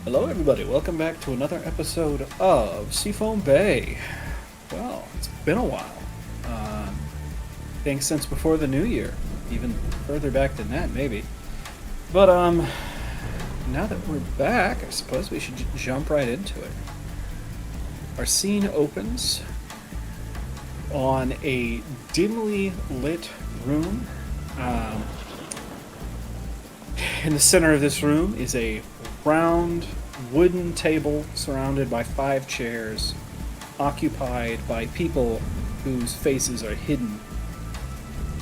Hello everybody, welcome back to another episode of Seafoam Bay. Well, it's been a while. Thanks since before the new year. Even further back than that, maybe. But, now that we're back, I suppose we should jump right into it. Our scene opens on a dimly lit room. In the center of this room is a round wooden table surrounded by 5 chairs occupied by people whose faces are hidden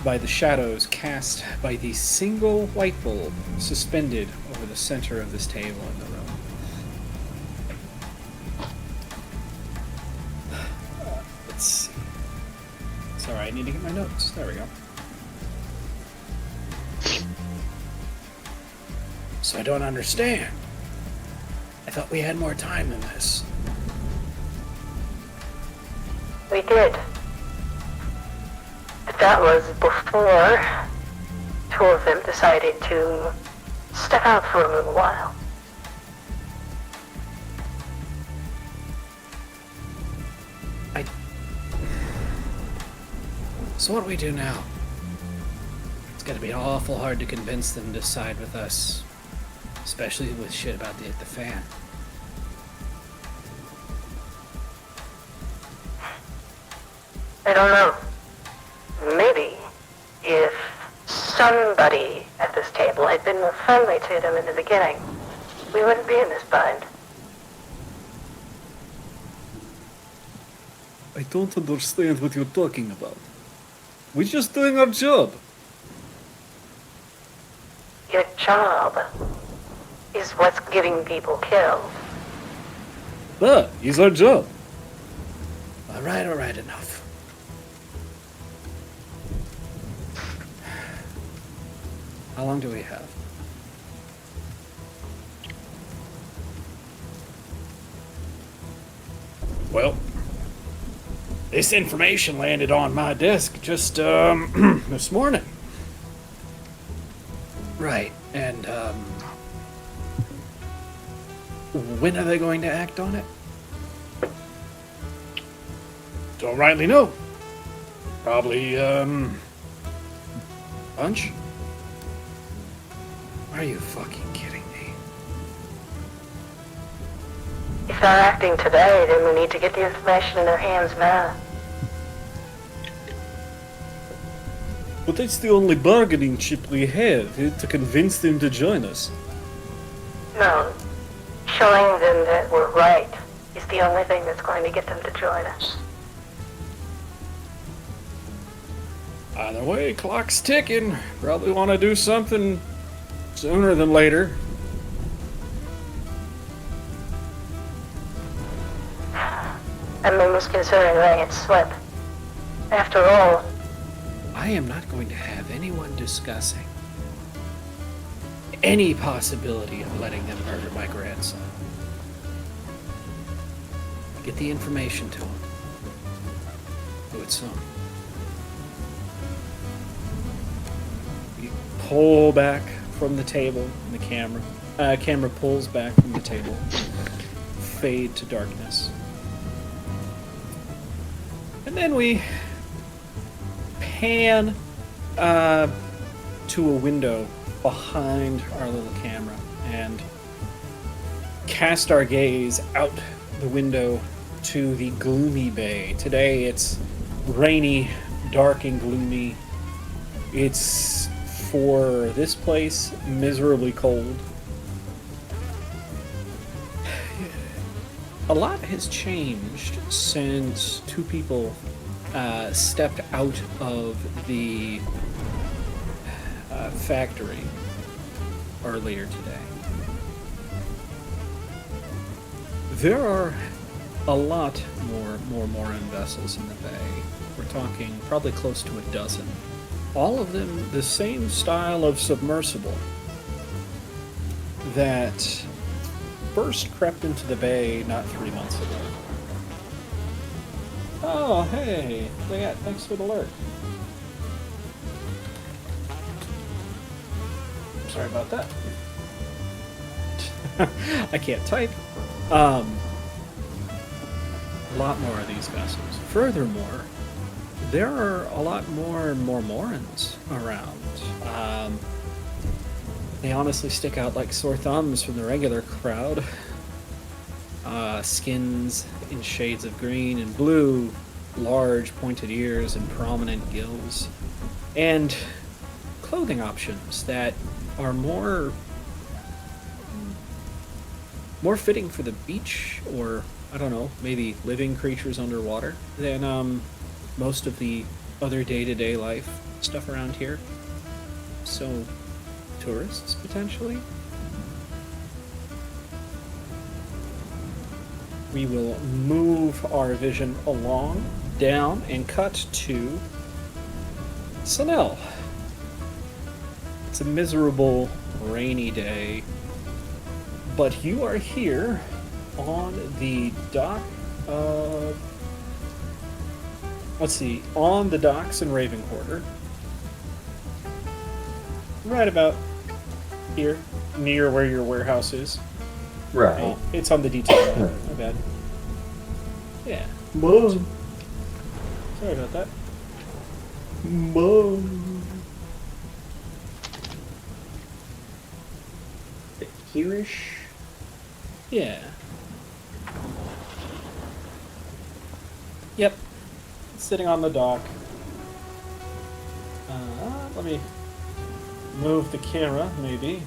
by the shadows cast by the single light bulb suspended over the center of this table in the room. Let's see. Sorry, I need to get my notes. There we go. So I don't understand. I thought we had more time than this. We did. But that was before two of them decided to step out for a little while. So what do we do now? It's gonna be awful hard to convince them to side with us. Especially with shit about the fan. I don't know. Maybe if somebody at this table had been more friendly to them in the beginning, we wouldn't be in this bind. I don't understand what you're talking about. We're just doing our job. Your job is what's getting people killed. That is our job. Alright, enough. How long do we have? Well, this information landed on my desk just, this morning. Right, and, when are they going to act on it? Don't rightly know. Probably, lunch? Are you fucking kidding me? If they're acting today, then we need to get the information in their hands now. But that's the only bargaining chip we have, to convince them to join us. No. Showing them that we're right is the only thing that's going to get them to join us. Either way, clock's ticking. Probably want to do something sooner than later. And then was considering letting it slip. After all, I am not going to have anyone discussing any possibility of letting them murder my grandson. Get the information to him. Do it soon. You pull back from the table and the camera. Camera pulls back from the table. Fade to darkness. And then we pan to a window behind our little camera and cast our gaze out the window to the gloomy bay. Today it's rainy, dark, and gloomy. It's, for this place, miserably cold. A lot has changed since two people stepped out of the factory earlier today. There are a lot more Moran vessels in the bay. We're talking probably close to a dozen. All of them the same style of submersible that first crept into the bay not 3 months ago. Oh, hey, thanks for the alert. Sorry about that. I can't type. A lot more of these vessels. Furthermore, there are a lot more Mormons around. They honestly stick out like sore thumbs from the regular crowd. Skins in shades of green and blue, large pointed ears and prominent gills, and clothing options that are more fitting for the beach or I don't know, maybe living creatures underwater than most of the other day-to-day life stuff around here. So, tourists, potentially? We will move our vision along, down, and cut to Sunel. It's a miserable, rainy day, but you are here on the dock of... Let's see, on the docks in Raven Quarter. Right about here, near where your warehouse is. Right. Oh, it's on the detail map. My bad. Yeah. Mom. Sorry about that. Mom. Hereish? Yeah. Yep. Sitting on the dock. Let me move the camera, maybe.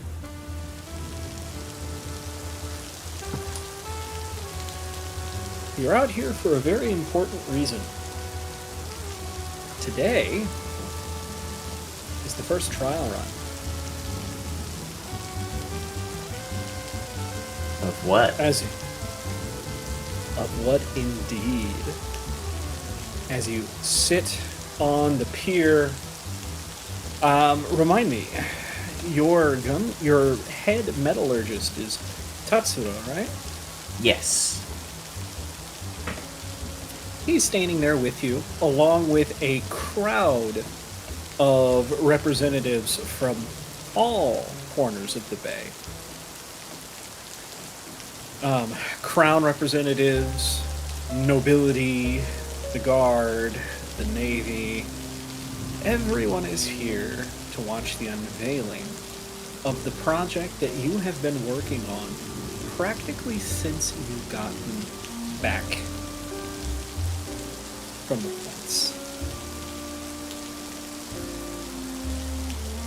You're out here for a very important reason. Today is the first trial run. Of what? Of what indeed? As you sit on the pier, remind me, your head metallurgist is Tatsuro, right? Yes. He's standing there with you, along with a crowd of representatives from all corners of the bay. Crown representatives, nobility, the guard, the navy. Everyone is here to watch the unveiling of the project that you have been working on practically since you've gotten back from the points.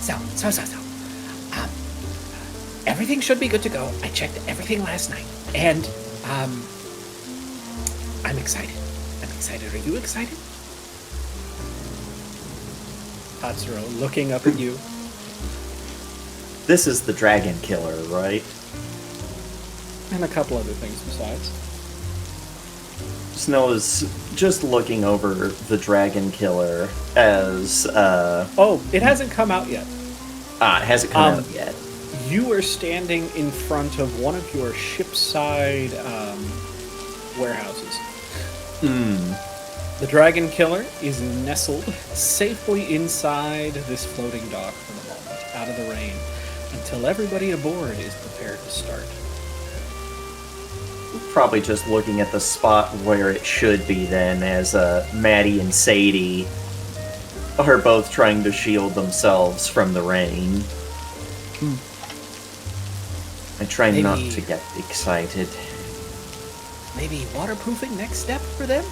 So. Everything should be good to go. I checked everything last night. And, I'm excited. Are you excited? Tatsuro looking up at you. This is the dragon killer, right? And a couple other things besides. Snow is just looking over the dragon killer as, Oh, it hasn't come out yet. it hasn't come out yet. You are standing in front of one of your shipside warehouses. The dragon killer is nestled safely inside this floating dock for the moment, out of the rain, until everybody aboard is prepared to start. Probably just looking at the spot where it should be then, as Maddie and Sadie are both trying to shield themselves from the rain. I try not to get excited. Maybe waterproofing next step for them?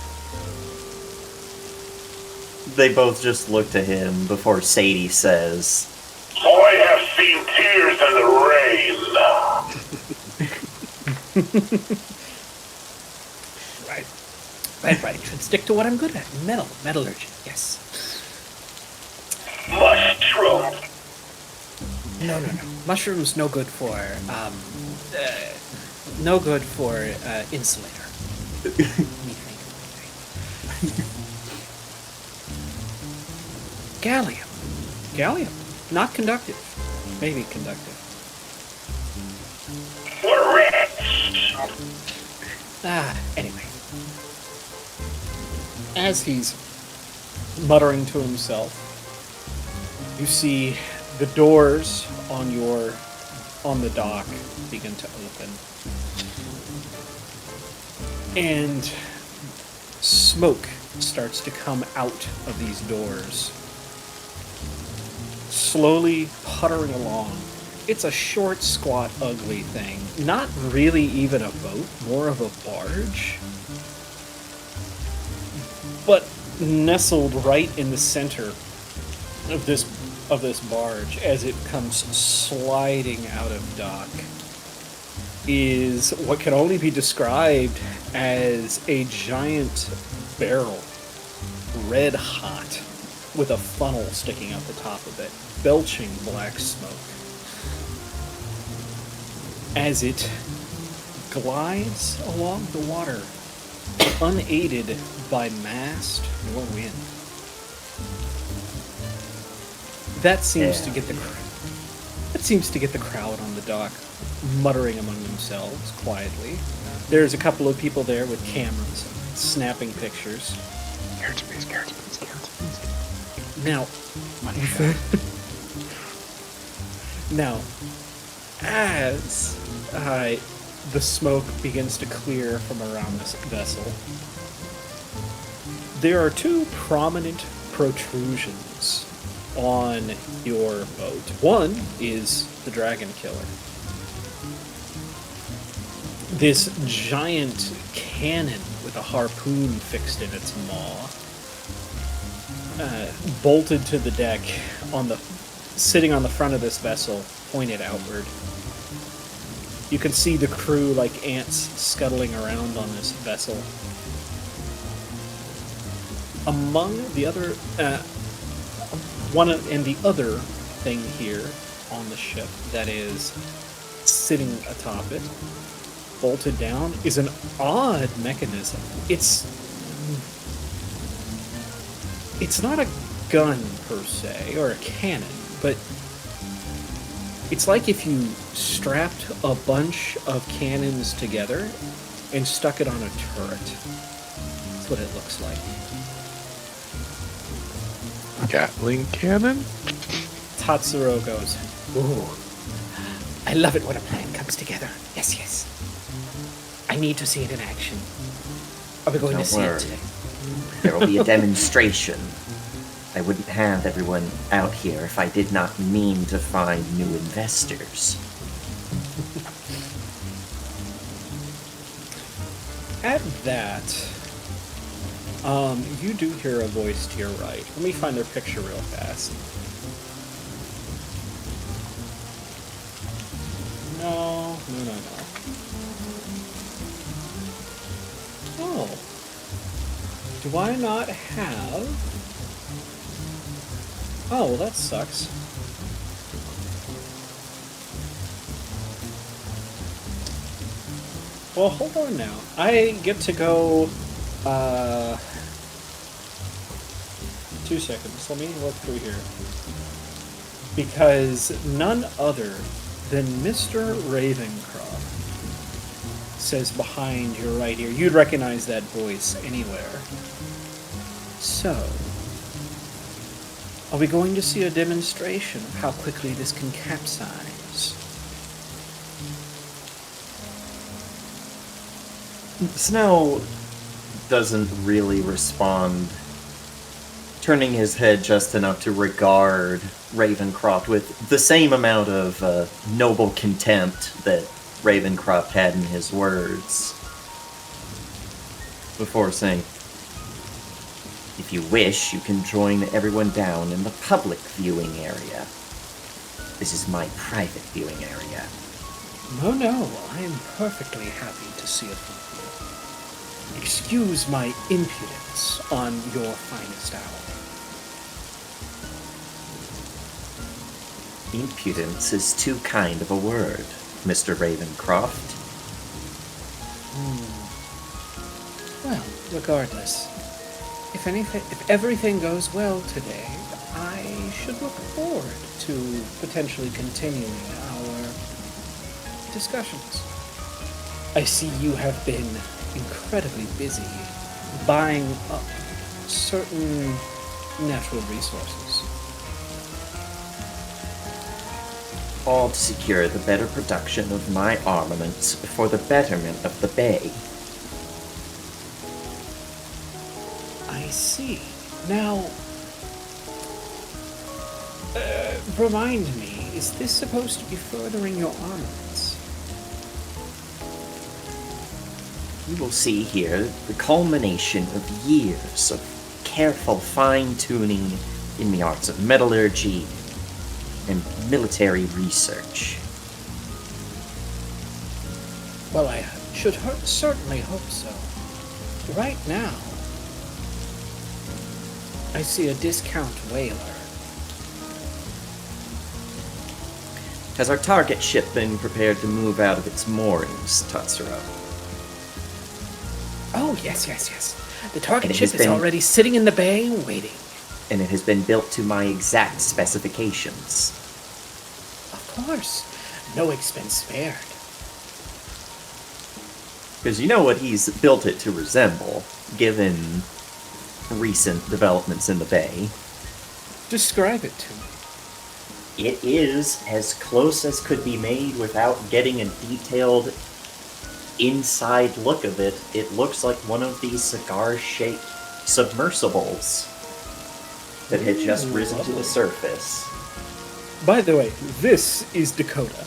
They both just look to him before Sadie says, I have seen tears in the rain. Right. Should stick to what I'm good at. Metallurgy, yes. Mushroom. No. Mushrooms no good for, insulator. Gallium. Not conductive. Maybe conductive. We're rich. Anyway. As he's muttering to himself, you see the doors on the dock begin to open. And smoke starts to come out of these doors, slowly puttering along. It's a short, squat, ugly thing. Not really even a boat, more of a barge. But nestled right in the center of this barge as it comes sliding out of dock is what can only be described as a giant barrel, red hot, with a funnel sticking out the top of it, belching black smoke. As it glides along the water, unaided by mast nor wind. That seems to get the crowd on the dock muttering among themselves quietly. There's a couple of people there with cameras, snapping pictures. Carrots, please, carrots, please, carrots, please. Now, my God. Now, as the smoke begins to clear from around this vessel, there are two prominent protrusions on your boat. One is the dragon killer. This giant cannon with a harpoon fixed in its maw, bolted to the deck, sitting on the front of this vessel, pointed outward. You can see the crew like ants scuttling around on this vessel. Among the other, the other thing here on the ship that is sitting atop it, bolted down, is an odd mechanism. It's not a gun per se, or a cannon, but it's like if you strapped a bunch of cannons together and stuck it on a turret. That's what it looks like. Gatling cannon? Tatsuro goes, Ooh. I love it when a plan comes together. Yes, yes. I need to see it in action. Are we going Don't to see worry. it today? There will be a demonstration. I wouldn't have everyone out here if I did not mean to find new investors. at that, you do hear a voice to your right. Let me find their picture real fast. No. Oh. Do I not have... Oh, well that sucks. Well, hold on now. I get to go, 2 seconds. Let me look through here. Because none other than Mr. Ravencroft says behind your right ear. You'd recognize that voice anywhere. So, are we going to see a demonstration of how quickly this can capsize? Snow doesn't really respond, turning his head just enough to regard Ravencroft with the same amount of noble contempt that Ravencroft had in his words, before saying, "If you wish, you can join everyone down in the public viewing area. This is my private viewing area." No, I am perfectly happy to see it from here. Excuse my impudence on your finest hour. Impudence is too kind of a word, Mr. Ravencroft. Well, regardless, if everything goes well today, I should look forward to potentially continuing our discussions. I see you have been incredibly busy buying up certain natural resources. All to secure the better production of my armaments for the betterment of the Bay. I see. Now, remind me, is this supposed to be furthering your armaments? You will see here the culmination of years of careful fine-tuning in the arts of metallurgy and military research. Well, I should certainly hope so. Right now, I see a discount whaler. Has our target ship been prepared to move out of its moorings, Tatsuro? Oh, yes. The target And it ship has is been- already sitting in the bay waiting. And it has been built to my exact specifications. Of course. No expense spared. Because you know what he's built it to resemble, given recent developments in the bay. Describe it to me. It is as close as could be made without getting a detailed inside look of it. It looks like one of these cigar-shaped submersibles that had just risen to the surface. By the way, this is Dakota,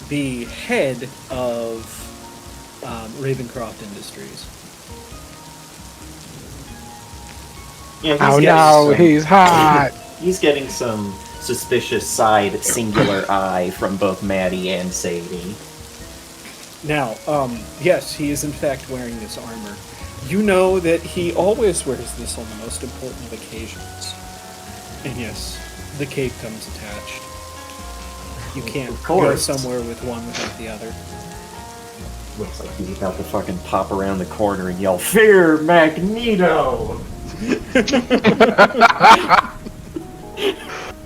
the head of Ravencroft Industries. Yeah, Oh no, he's hot. He's getting some suspicious side singular eye from both Maddie and Sadie. Now, yes, he is in fact wearing this armor. You know that he always wears this on the most important of occasions. And yes, the cape comes attached. You can't Of go course. somewhere with one without the other. Looks like he's about to fucking pop around the corner and yell, "Fear Magneto!"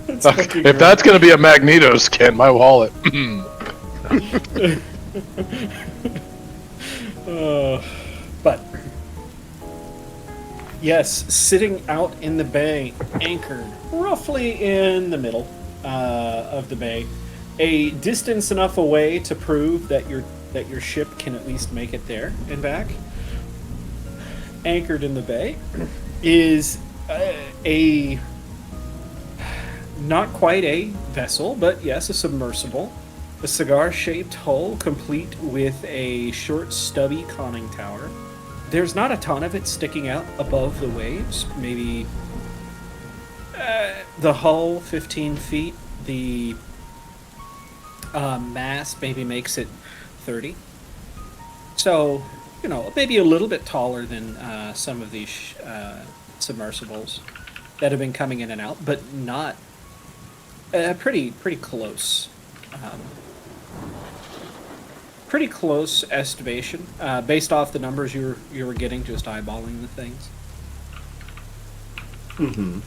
If that's gonna be a Magneto skin, my wallet. But yes, sitting out in the bay, anchored roughly in the middle of the bay, a distance enough away to prove that your ship can at least make it there and back. Anchored in the bay is a not quite a vessel, but yes, a submersible. A cigar-shaped hull, complete with a short, stubby conning tower. There's not a ton of it sticking out above the waves. Maybe the hull, 15 feet. The mast maybe makes it 30. So, you know, maybe a little bit taller than some of these submersibles that have been coming in and out, but not pretty close. Pretty close estimation, based off the numbers you were getting just eyeballing the things. Mm-hmm.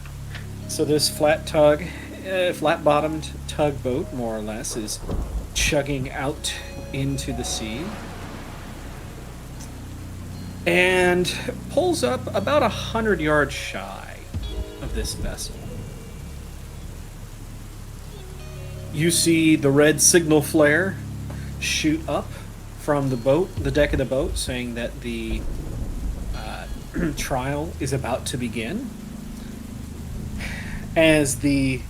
So this flat-bottomed tugboat, more or less, is chugging out into the sea and pulls up about 100 yards shy of this vessel. You see the red signal flare shoot up from the deck of the boat, saying that the trial is about to begin. As the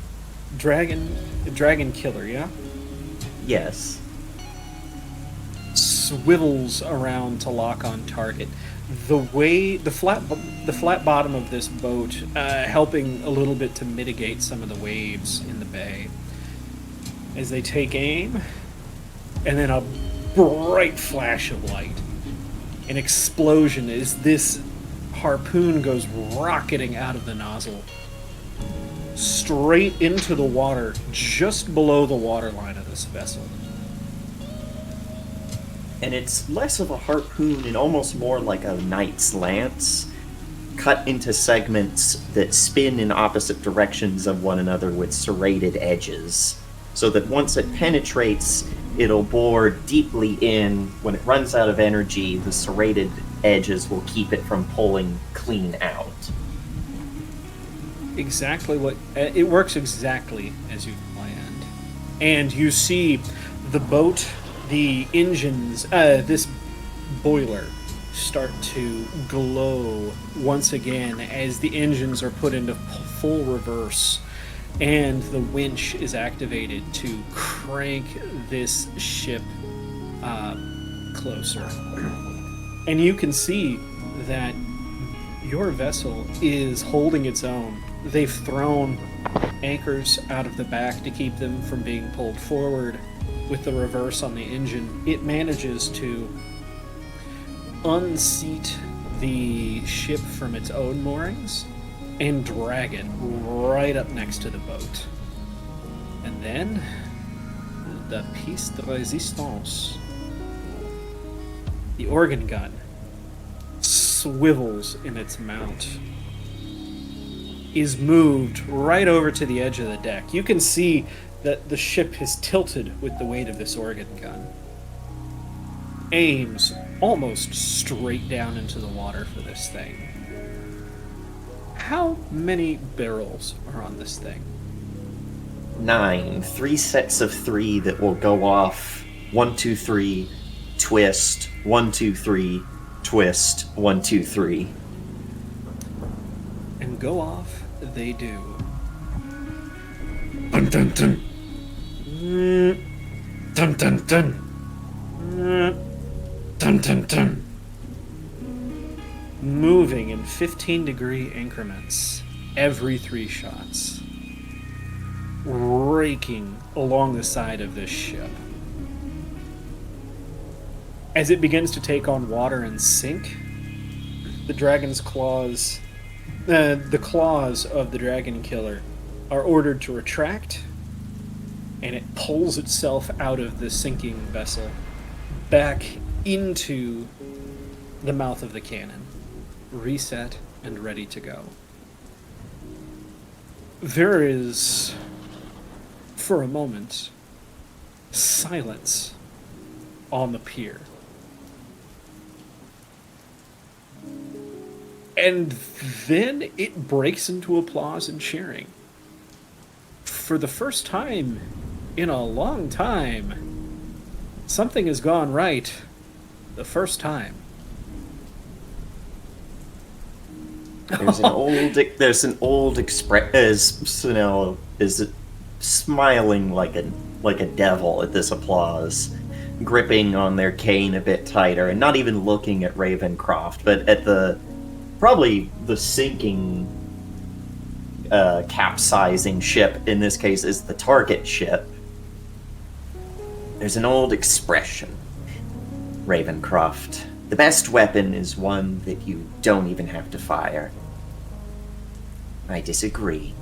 dragon killer, yeah, Yes. swivels around to lock on target. The flat bottom of this boat helping a little bit to mitigate some of the waves in the bay. As they take aim, and then a bright flash of light, an explosion as this harpoon goes rocketing out of the nozzle straight into the water just below the waterline of this vessel. And it's less of a harpoon and almost more like a knight's lance, cut into segments that spin in opposite directions of one another with serrated edges, so that once it penetrates, it'll bore deeply in. When it runs out of energy, the serrated edges will keep it from pulling clean out. Exactly what it works exactly as you planned. And you see the boat, the engines, this boiler start to glow once again as the engines are put into full reverse and the winch is activated to crank this ship closer. And you can see that your vessel is holding its own. They've thrown anchors out of the back to keep them from being pulled forward. with the reverse on the engine, it manages to unseat the ship from its own moorings and drag it right up next to the boat. And then, the piece de resistance. The organ gun swivels in its mount, is moved right over to the edge of the deck. You can see that the ship is tilted with the weight of this organ gun. Aims almost straight down into the water for this thing. How many barrels are on this thing? 9. 3 sets of 3 that will go off. 1, 2, 3, twist. 1, 2, 3, twist. 1, 2, 3. And go off they do. Dun dun dun. Dun dun dun. Dun dun dun. Moving in 15-degree increments every 3 shots. Raking along the side of this ship. As it begins to take on water and sink, the dragon's claws, the claws of the dragon killer are ordered to retract, and it pulls itself out of the sinking vessel back into the mouth of the cannon, reset and ready to go. There is, for a moment, silence on the pier. And then it breaks into applause and cheering. For the first time in a long time, something has gone right the first time. There's an old Sunel is smiling like a devil at this applause, gripping on their cane a bit tighter, and not even looking at Ravencroft, but at probably the sinking, capsizing ship. In this case, is the target ship. There's an old expression, Ravencroft. The best weapon is one that you don't even have to fire. I disagree.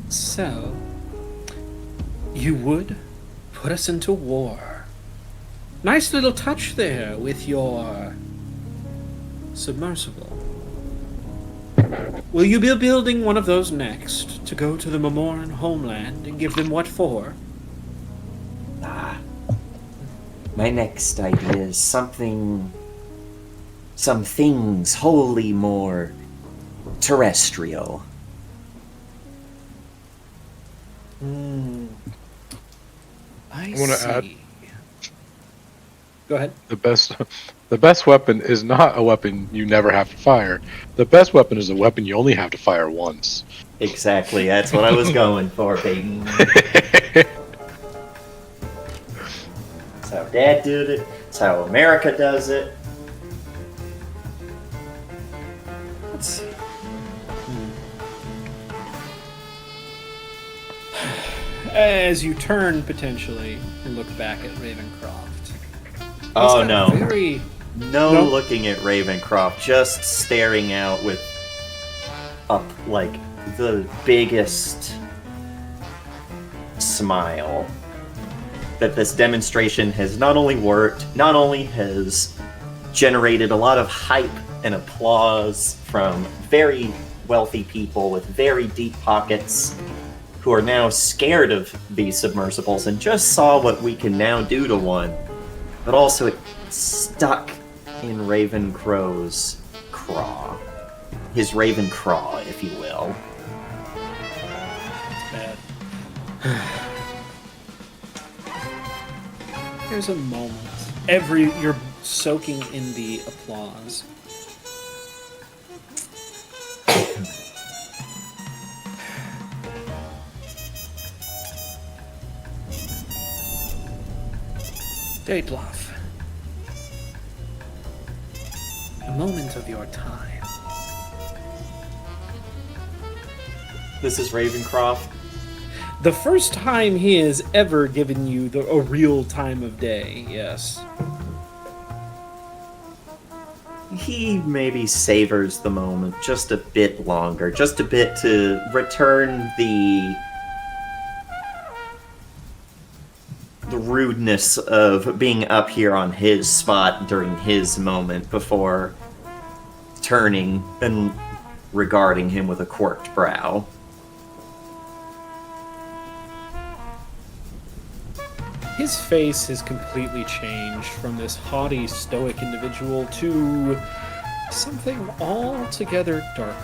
So, you would put us into war. Nice little touch there with your submersible. Will you be building one of those next to go to the Mamoran homeland and give them what for? My next idea is some things wholly more terrestrial. I wanna see. add- Go ahead. The best weapon is not a weapon you never have to fire. The best weapon is a weapon you only have to fire once. Exactly, that's what I was going for, baby. That's how Dad did it. That's how America does it. Let's see. As you turn potentially and look back at Ravencroft. Oh He's no. got very No Nope. looking at Ravencroft, just staring out with like the biggest smile. That this demonstration has not only worked, not only has generated a lot of hype and applause from very wealthy people with very deep pockets who are now scared of these submersibles and just saw what we can now do to one, but also it stuck in Ravencrow's craw. His Raven craw, if you will. bad. There's a moment. You're soaking in the applause. Dateloff. A moment of your time. This is Ravencroft. The first time he has ever given you a real time of day, yes. He maybe savors the moment just a bit longer, just a bit to return the rudeness of being up here on his spot during his moment before turning and regarding him with a quirked brow. His face has completely changed from this haughty, stoic individual to something altogether darker.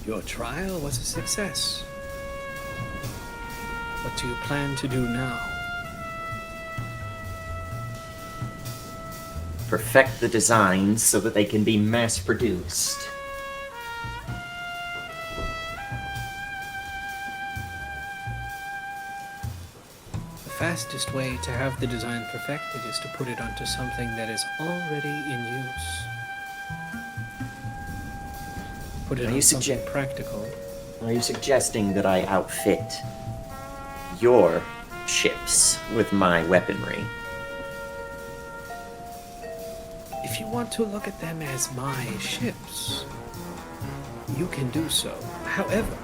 Your trial was a success. What do you plan to do now? Perfect the designs so that they can be mass-produced. The fastest way to have the design perfected is to put it onto something that is already in use. Put it Are on you something practical. Are you suggesting that I outfit your ships with my weaponry? If you want to look at them as my ships, you can do so. However,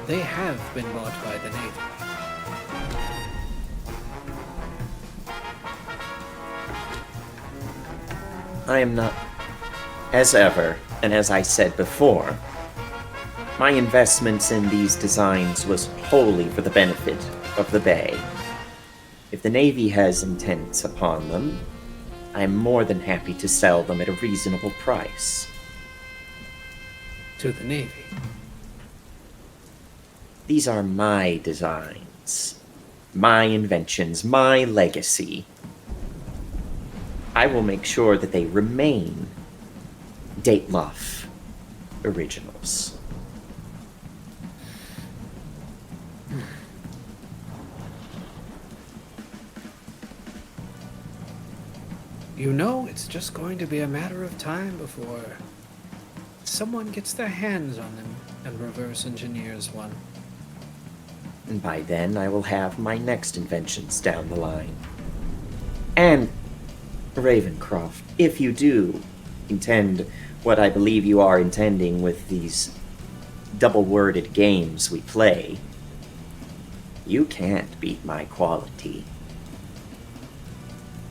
they have been bought by the Navy. I am not, as ever, and as I said before, my investments in these designs was wholly for the benefit of the Bay. If the Navy has intents upon them, I am more than happy to sell them at a reasonable price. To the Navy. These are my designs, my inventions, my legacy. I will make sure that they remain Dateloff originals. You know, it's just going to be a matter of time before someone gets their hands on them and reverse engineers one. And by then, I will have my next inventions down the line. And, Ravencroft, if you do intend what I believe you are intending with these double-worded games we play, you can't beat my quality.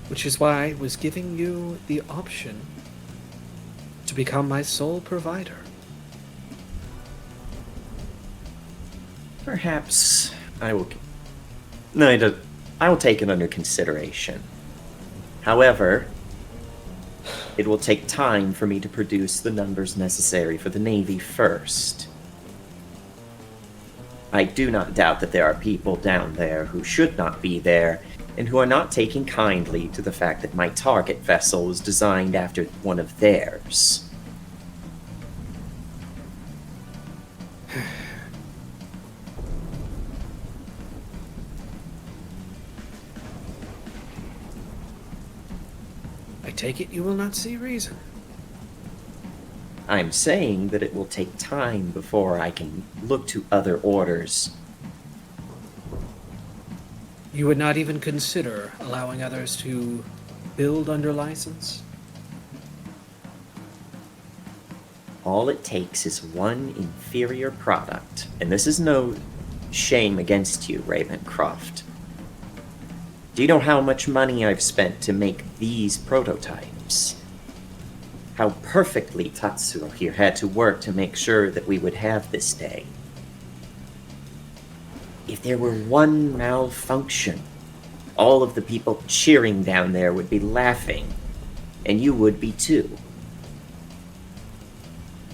Which is why I was giving you the option to become my sole provider. Perhaps I will... No, I will take it under consideration. However, it will take time for me to produce the numbers necessary for the Navy first. I do not doubt that there are people down there who should not be there, and who are not taking kindly to the fact that my target vessel was designed after one of theirs. I take it you will not see reason. I'm saying that it will take time before I can look to other orders. You would not even consider allowing others to build under license? All it takes is one inferior product, and this is no shame against you, Ravencroft. Do you know how much money I've spent to make these prototypes? How perfectly Tatsuro here had to work to make sure that we would have this day. If there were one malfunction, all of the people cheering down there would be laughing, and you would be too.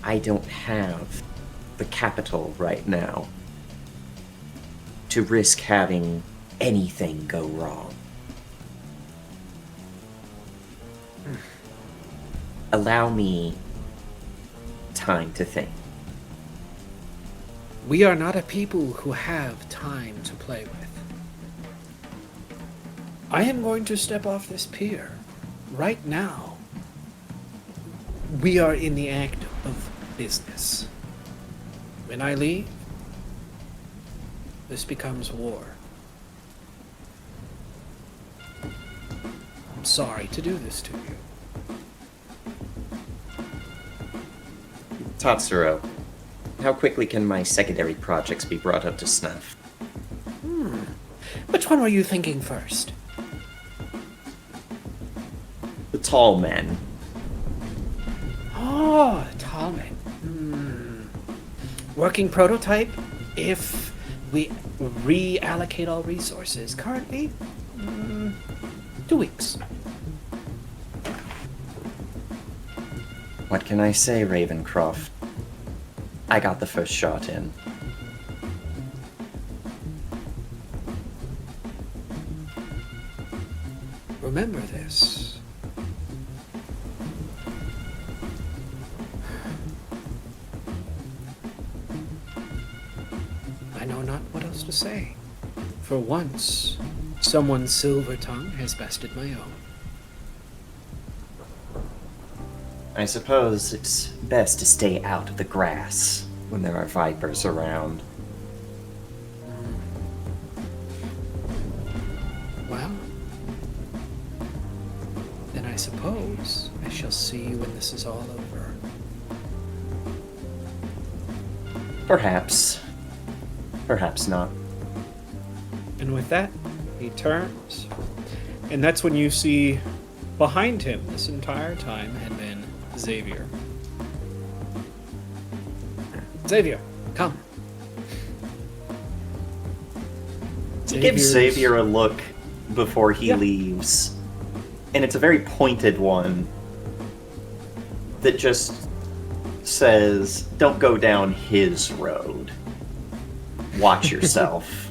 I don't have the capital right now to risk having anything go wrong. Allow me time to think. We are not a people who have time to play with. I am going to step off this pier right now. We are in the act of business. When I leave, this becomes war. I'm sorry to do this to you. Tatsuro, how quickly can my secondary projects be brought up to snuff? Which one were you thinking first? The tall men. Oh, Talman. Working prototype, if we reallocate all resources. Currently, 2 weeks. What can I say, Ravencroft? I got the first shot in. Remember this. I know not what else to say. For once, someone's silver tongue has bested my own. I suppose it's best to stay out of the grass when there are vipers around. Well, then I suppose I shall see you when this is all over. Perhaps. Perhaps not. And with that, he turns. And that's when you see behind him this entire time had been Xavier. Xavier, come. Give Xavier a look before he Yeah. leaves. And it's a very pointed one that just says, don't go down his road. Watch yourself.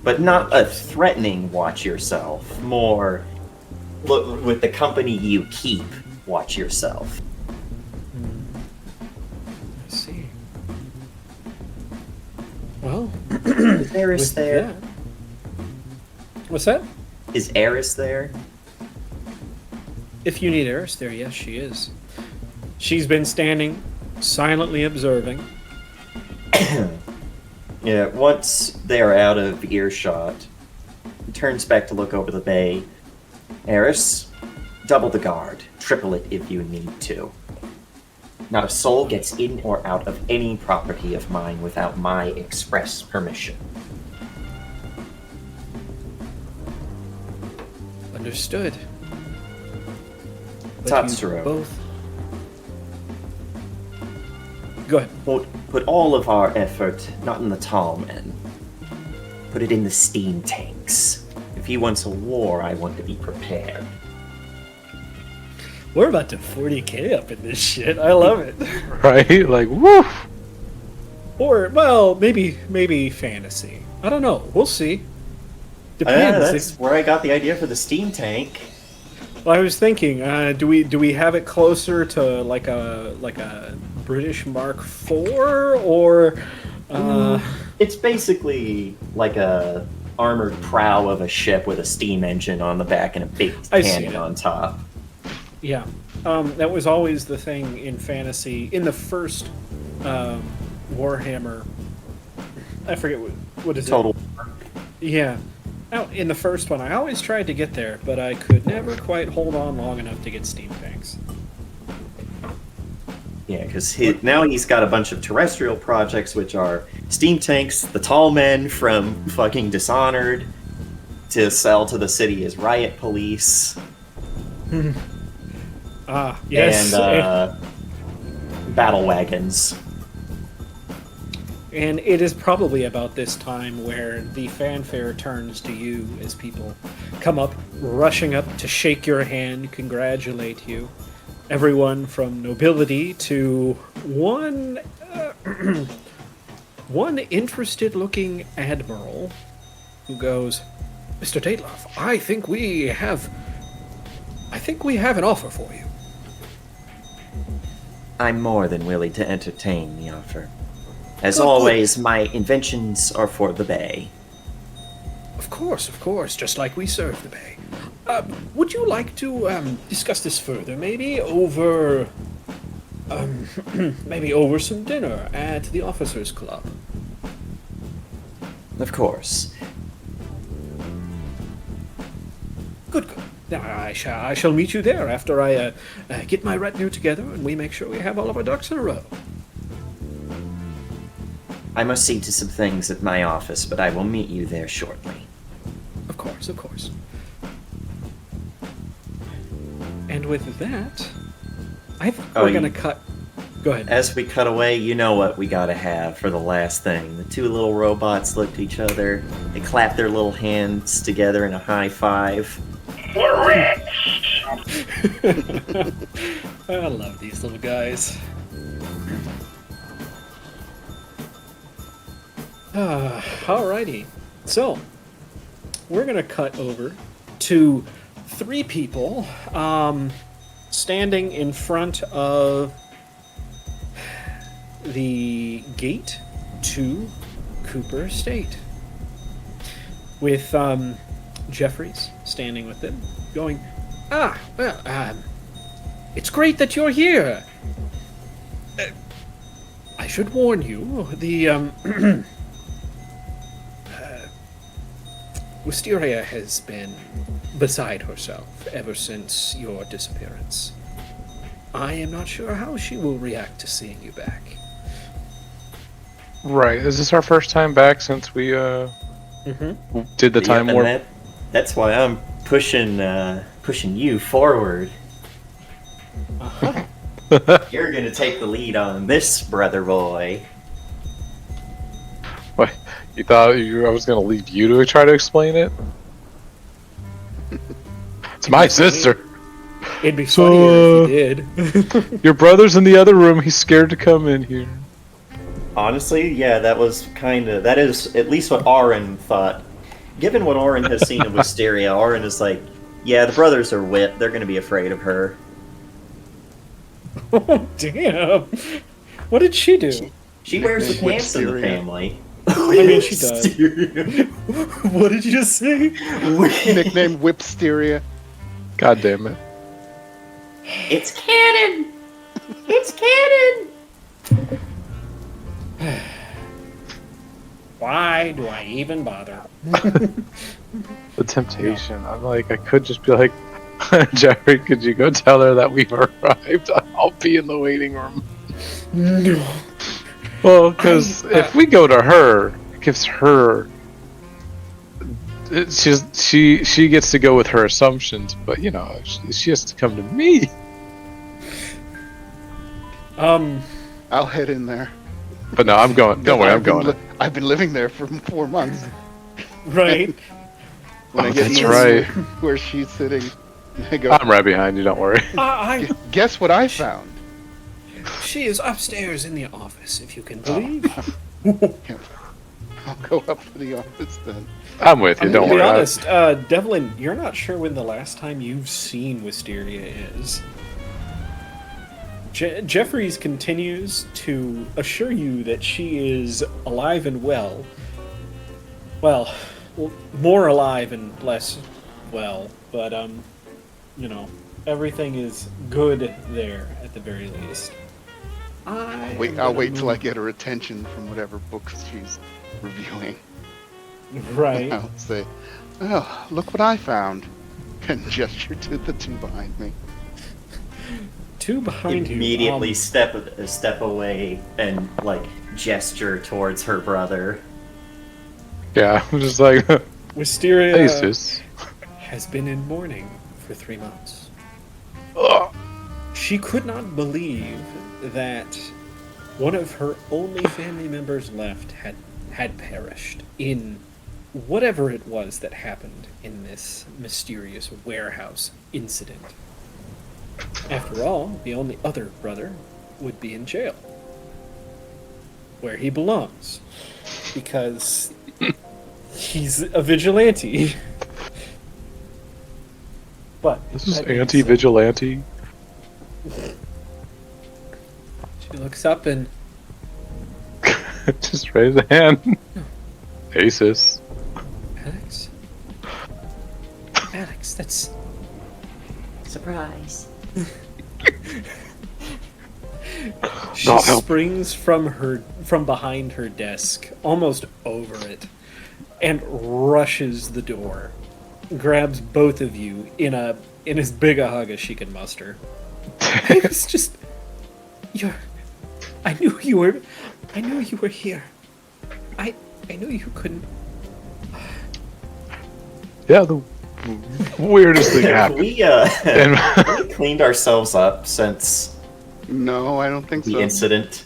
But not a threatening watch yourself. More, look, with the company you keep, watch yourself. I see. Well, Is Eris with there? that- What's that? Is Eris there? If you need Eris there, yes, she is. She's been standing, silently observing. Yeah, once they're out of earshot, he turns back to look over the bay. Eris, double the guard. Triple it if you need to. Not a soul gets in or out of any property of mine without my express permission. Understood. But you Tatsuro. both. Go ahead. Put all of our effort not in the tall men. Put it in the steam tanks. If he wants a war, I want to be prepared. We're about to 40k up in this shit. I love it. Right? Like, woof! Or, well, maybe fantasy. I don't know. We'll see. Yeah, Depends. that's where I got the idea for the steam tank. Well, I was thinking, do we have it closer to like a British Mark IV or? It's basically like a armored prow of a ship with a steam engine on the back and a big I see cannon it. on top. Yeah, that was always the thing in fantasy. In the first Warhammer, I forget what is Total. it. Yeah. Now, in the first one, I always tried to get there, but I could never quite hold on long enough to get steam tanks. Yeah, because now he's got a bunch of terrestrial projects, which are steam tanks, the tall men from fucking Dishonored, to sell to the city as riot police, Yes. and battle wagons. And it is probably about this time where the fanfare turns to you as people come up, rushing up to shake your hand, congratulate you. Everyone from nobility to one interested-looking admiral who goes, "Mr. Dateloff, I think we have an offer for you." I'm more than willing to entertain the offer. As Good, always, my inventions are for the Bay. Of course, just like we serve the Bay. Would you like to discuss this further, maybe over Maybe over some dinner at the officers' club. Of course. Good, good. Now, I shall meet you there after I get my retinue together and we make sure we have all of our ducks in a row. I must see to some things at my office, but I will meet you there shortly. Of course, of course. And with that, I think we're going to cut... Go ahead. As we cut away, you know what we gotta have for the last thing. The two little robots look at each other, they clap their little hands together in a high five. We're rich! I love these little guys. Alrighty. So, we're going to cut over to 3 people standing in front of the gate to Cooper Estate. With Jeffries standing with them, going, it's great that you're here. I should warn you, the Wisteria has been beside herself ever since your disappearance. I am not sure how she will react to seeing you back. Right. Is this our first time back since we did the time warp? That's why I'm pushing you forward. Uh-huh. You're gonna take the lead on this, brother boy. What? You thought I was going to leave you to try to explain it? It's my sister. It'd be funnier if you did. Your brother's in the other room. He's scared to come in here. Honestly, yeah, that is at least what Auron thought. Given what Auron has seen of Wisteria, Auron is like, yeah, the brothers are wit. They're gonna be afraid of her. Oh, damn. What did she do? She wears the pants in the family. I mean, she does. What did you just say? Nicknamed Whipsteria. God damn it. It's canon! It's canon! Why do I even bother? The temptation. I'm like, I could just be like, Jerry, could you go tell her that we've arrived? I'll be in the waiting room. No. Well, because if we go to her, it gives her... She gets to go with her assumptions, but, you know, she has to come to me. I'll head in there. But no, I'm going. Don't worry, I'm going. I've been living there for 4 months. Right. When I get That's near right. where she's sitting, I go, I'm right behind you, don't worry. guess what I found? She is upstairs in the office, if you can believe. I'll go up to the office then. I'm with you, I'm don't gonna worry. be honest, Devlin, you're not sure when the last time you've seen Wisteria is. Jeffries continues to assure you that she is alive and well. Well, more alive and less well, but, you know, everything is good there at the very least. I'll wait till I get her attention from whatever books she's reviewing. Right. I'll say, oh, look what I found. And gesture to the 2 behind me. 2 behind you. Immediately step away and like gesture towards her brother. Yeah, I'm just like, Wisteria hey, sis. has been in mourning for 3 months. Ugh. She could not believe that one of her only family members left had perished in whatever it was that happened in this mysterious warehouse incident. After all, the only other brother would be in jail, where he belongs, because he's a vigilante. But This is that being anti-vigilante. said, she looks up and Just raise a hand. Hey, sis. Alex, that's Surprise. She God help. springs from behind her desk, almost over it, and rushes the door. Grabs both of you in as big a hug as she can muster. I was just I knew you were here. I knew you couldn't. Yeah, the weirdest thing happened. we we cleaned ourselves up since No, I don't think the so. incident.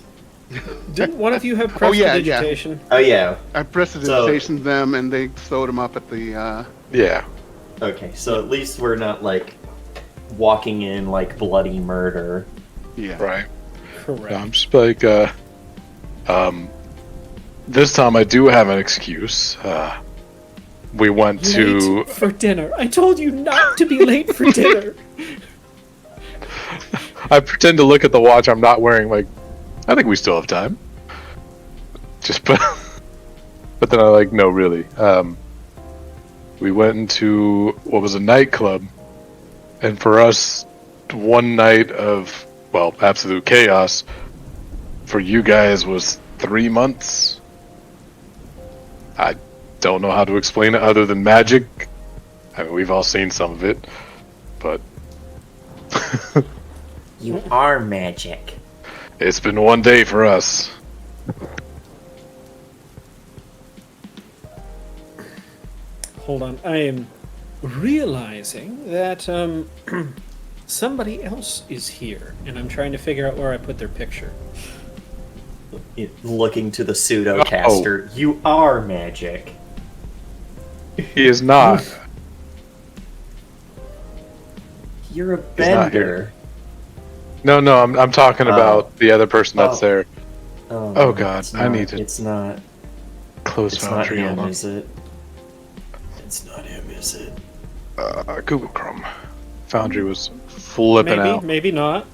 Didn't one of you have Oh, yeah, prestidigitation? Oh yeah. I prestidigitationed them, and they sewed them up at the. Yeah. Okay, so at least we're not like walking in like bloody murder. Yeah. Right. Correct. I'm just like, this time I do have an excuse. We went to. Late for dinner. I told you not to be late for dinner. I pretend to look at the watch. I'm not wearing. Like, I think we still have time. Just but then I like no, really. We went into what was a nightclub, and for us, one night of absolute chaos. For you guys was 3 months. I don't know how to explain it other than magic. I mean, we've all seen some of it, but You are magic. it's been one day for us. Hold on. I am realizing that somebody else is here, and I'm trying to figure out where I put their picture. Looking to the pseudo-caster, you are magic. He is not. You're a not bender. No, I'm talking about the other person that's Oh. there. Oh, Oh, God, it's I not- need to It's not. Close It's not Foundry. him, Hold on. is it? It's not him, is it? Google Chrome. Foundry was flipping Maybe, out. maybe not.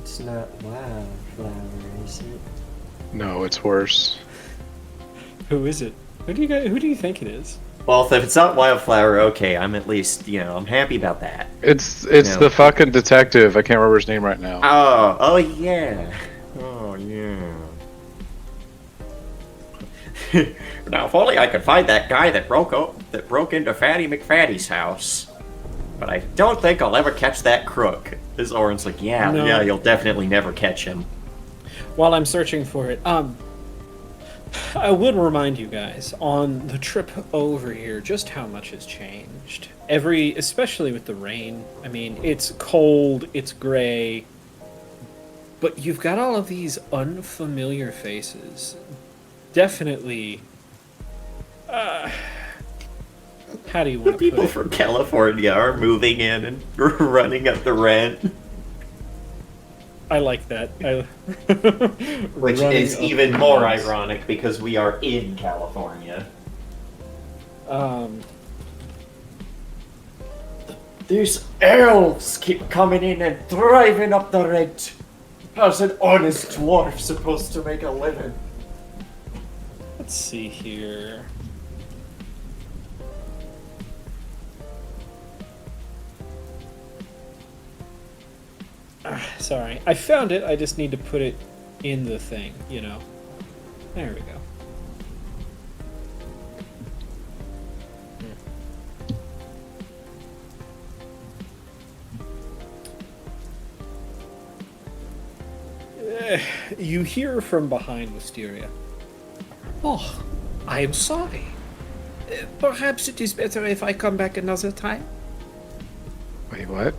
It's not Wildflower, is it? No, it's worse. Who is it? Who do you think it is? Well, if it's not Wildflower, okay, I'm at least, I'm happy about that. It's No. the fucking detective. I can't remember his name right now. Oh yeah. Oh yeah. Now, if only I could find that guy that broke into Fatty McFatty's house. But I don't think I'll ever catch that crook. This Orin's like, No. yeah, you'll definitely never catch him. While I'm searching for it, I would remind you guys on the trip over here just how much has changed. Especially with the rain. I mean, it's cold, it's gray, but you've got all of these unfamiliar faces. Definitely. How do you want to People put it? from California are moving in and running up the rent, I like that. which Running is up even the more rents. ironic because we are in California. These elves keep coming in and driving up the rent. How's an honest dwarf supposed to make a living? Let's see here. Sorry, I found it. I just need to put it in the thing, There we go. You hear from behind Wisteria. Oh, I am sorry. Perhaps it is better if I come back another time. Wait, what?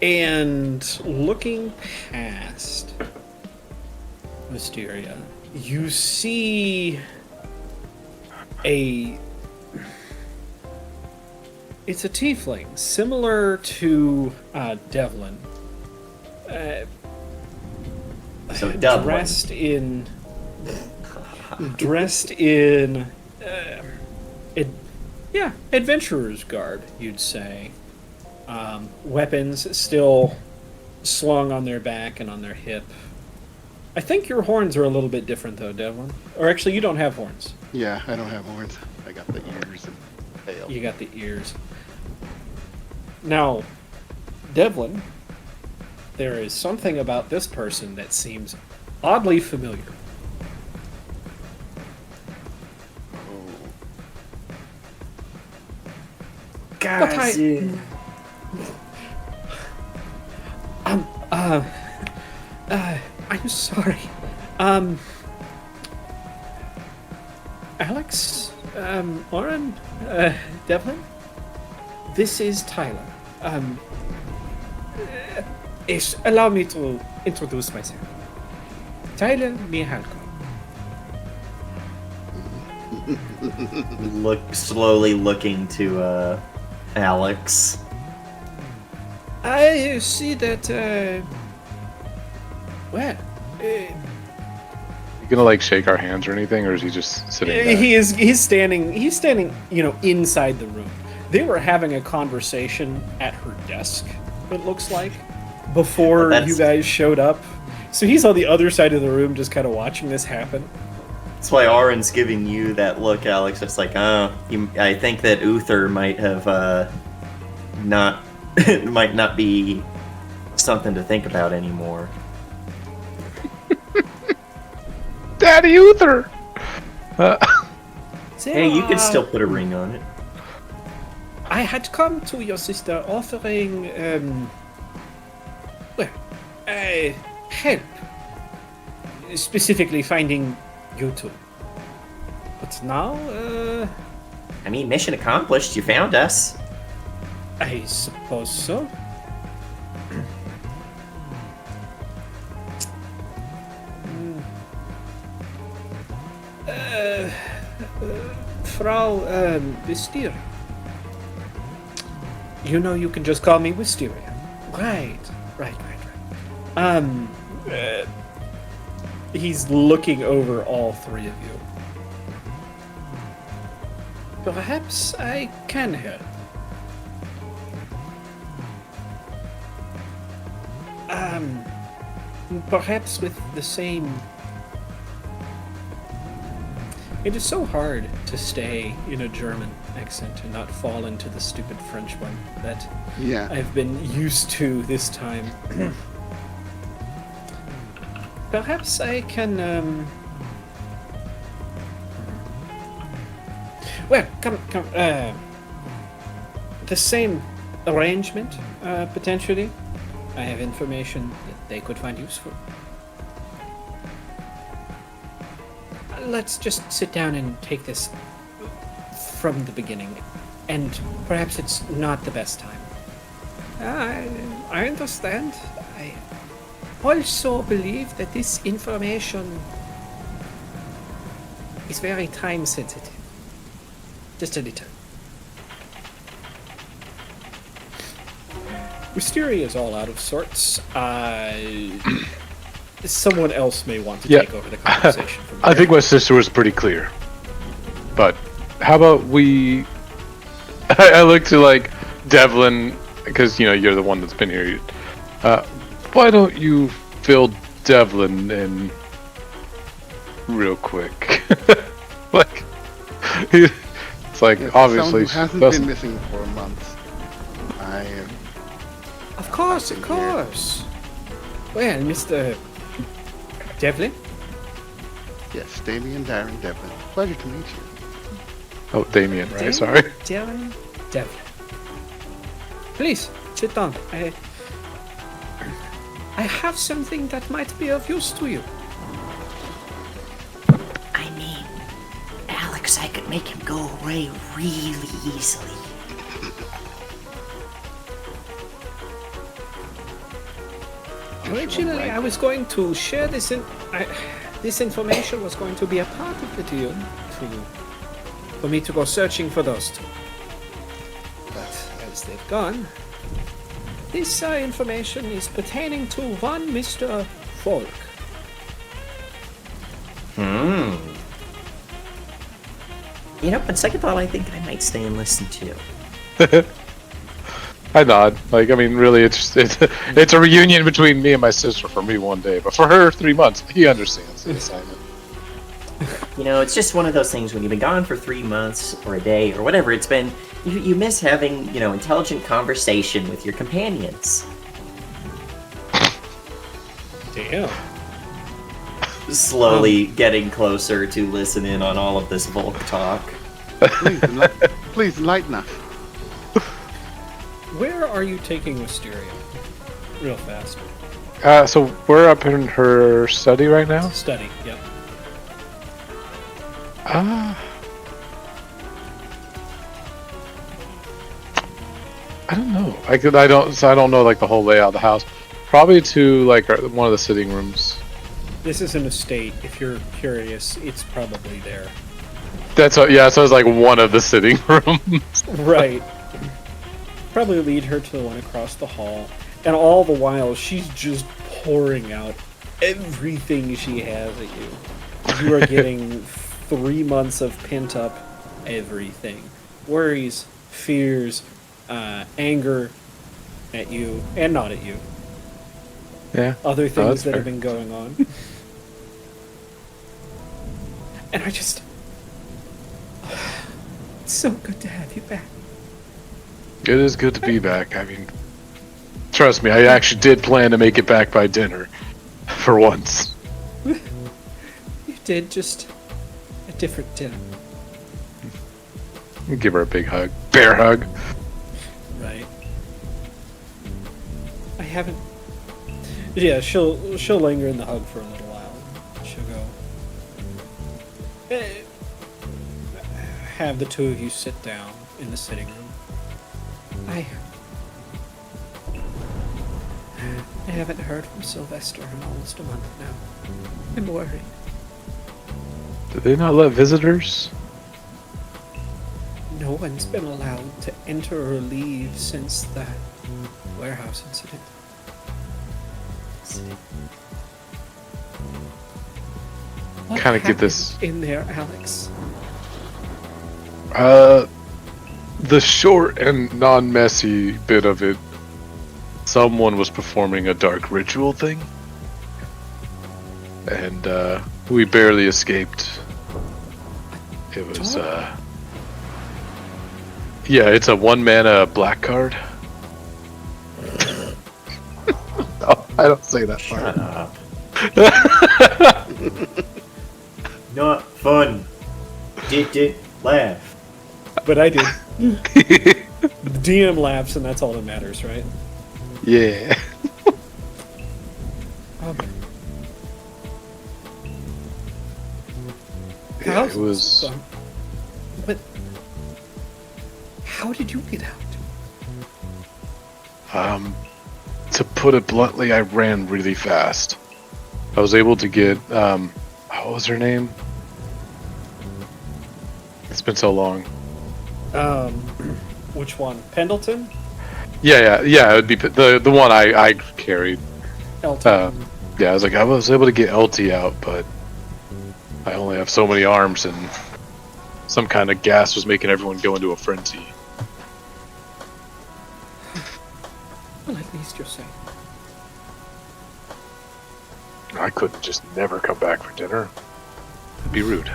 And looking past Wisteria, you see it's a tiefling, similar to Devlin. So Dublin. dressed in adventurer's garb, you'd say. Weapons still slung on their back and on their hip. I think your horns are a little bit different though, Devlin. Or actually, you don't have horns. Yeah, I don't have horns. I got the ears and tail. You got the ears. Now, Devlin, there is something about this person that seems oddly familiar. Guys, I'm sorry. Alex, Oren, Devlin, this is Tyler. Allow me to introduce myself. Tyler Mihalko. slowly looking to Alex. I see that, well, You gonna like shake our hands or anything, or is he just sitting there? he's standing, inside the room. They were having a conversation at her desk, it looks like, before you guys showed up. So he's on the other side of the room just kind of watching this happen. That's why Arin's giving you that look, Alex. It's like, I think that Uther might have not might not be something to think about anymore. Daddy Uther! Hey, you can still put a ring on it. I had come to your sister offering, help. Specifically finding you two. But now, I mean, mission accomplished. You found us. I suppose so. Frau Wisteria. You know you can just call me Wisteria. Right. He's looking over all three of you. Perhaps I can help. Perhaps with the same... It is so hard to stay in a German accent and not fall into the stupid French one that I've been used to this time. Perhaps I can, well, come, the same arrangement, potentially. I have information that they could find useful. Let's just sit down and take this from the beginning. And perhaps it's not the best time. I understand. I also believe that this information is very time sensitive. Just a little. Wisteria is all out of sorts. Someone else may want to take over the conversation from I think my sister was pretty clear. But how about we... I look to, like, Devlin, because, you know, you're the one that's been here. Why don't you fill Devlin in real quick? Like, it's like, obviously... Someone who hasn't been missing for a month. Of course. Well, Mr. Devlin? Yes, Damien, Darren, Devlin. Pleasure to meet you. Oh, Damien, right? Sorry. Devlin. Please, sit down. I have something that might be of use to you. I mean, Alex, I could make him go away really easily. Originally, I was going to share this this information was going to be a part of the deal for me to go searching for those two. But as they've gone, this information is pertaining to one Mr. Falk. You know, on second thought, I think I might stay and listen too. I nod. Like, I mean, really, it's a reunion between me and my sister for me one day, but for her, 3 months. He understands the assignment. You know, it's just one of those things when you've been gone for 3 months or a day or whatever it's been, you miss having, you know, intelligent conversation with your companions. Damn. Slowly getting closer to listen in on all of this Volk talk. Please enlighten us. Where are you taking Wisteria? Real fast. So we're up in her study right now. Study, yep. I don't know. I don't know like the whole layout of the house. Probably to like one of the sitting rooms. This is an estate. If you're curious, it's probably there. That's what. Yeah, so it's like one of the sitting rooms. Right. Probably lead her to the one across the hall. And all the while, she's just pouring out everything she has at you. You are getting 3 months of pent up everything. Worries, fears, anger at you, and not at you. Yeah. Other that's things that fair. have been going on. And I just... It's so good to have you back. It is good to be back. I mean, trust me, I actually did plan to make it back by dinner, for once. You did, just a different dinner. Give her a big hug, bear hug. Right. I haven't... Yeah, she'll linger in the hug for a little while. She'll go... Have the two of you sit down in the sitting room. I haven't heard from Sylvester in almost a month now. I'm worried. Did they not let visitors? No one's been allowed to enter or leave since that warehouse incident. What Kinda get happened this- in there, Alex. The short and non-messy bit of it, someone was performing a dark ritual thing. And, we barely escaped. It was, yeah, it's a one-mana black card. Oh, I don't say that part. Shut up. Not fun. Did laugh. But I did. The DM laughs, and that's all that matters, right? Yeah. Yeah, How's it was... But how did you get out? To put it bluntly, I ran really fast. I was able to get, what was her name? It's been so long. Which one? Pendleton? Yeah, it would be the one I carried. Elton. Yeah, I was able to get LT out, but I only have so many arms, and some kind of gas was making everyone go into a frenzy. Well, at least you're safe. I couldn't just never come back for dinner. It'd be rude.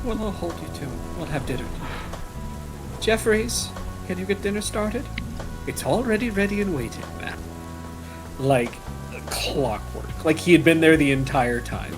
Well, I'll hold you to it. We'll have dinner. Jeffries, can you get dinner started? It's already ready and waiting, man. Like clockwork. Like he had been there the entire time.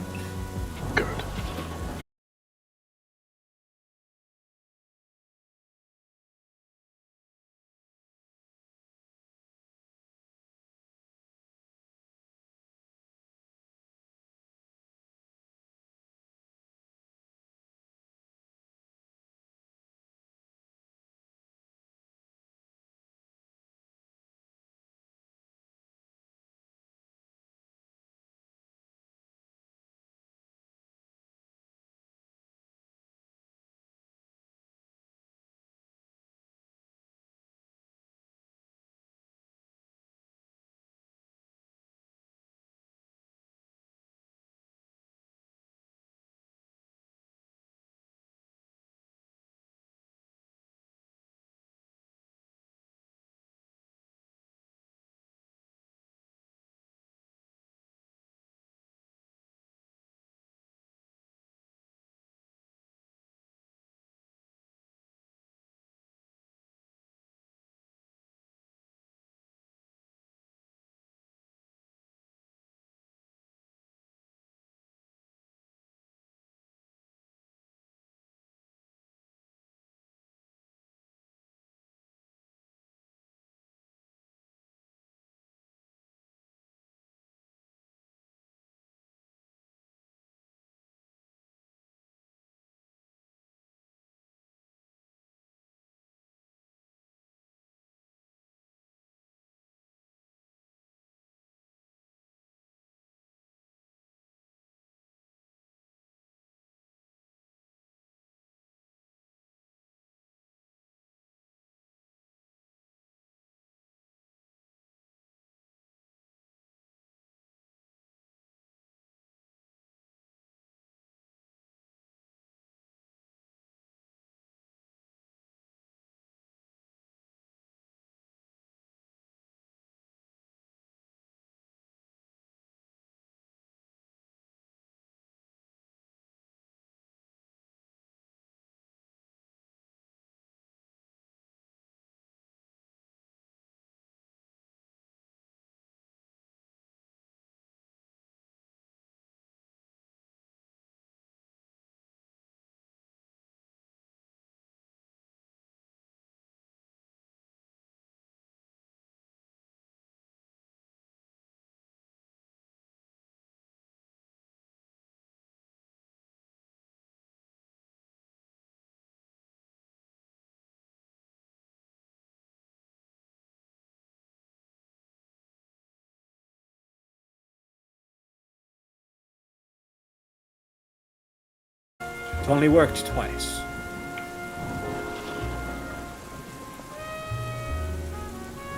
It only worked twice.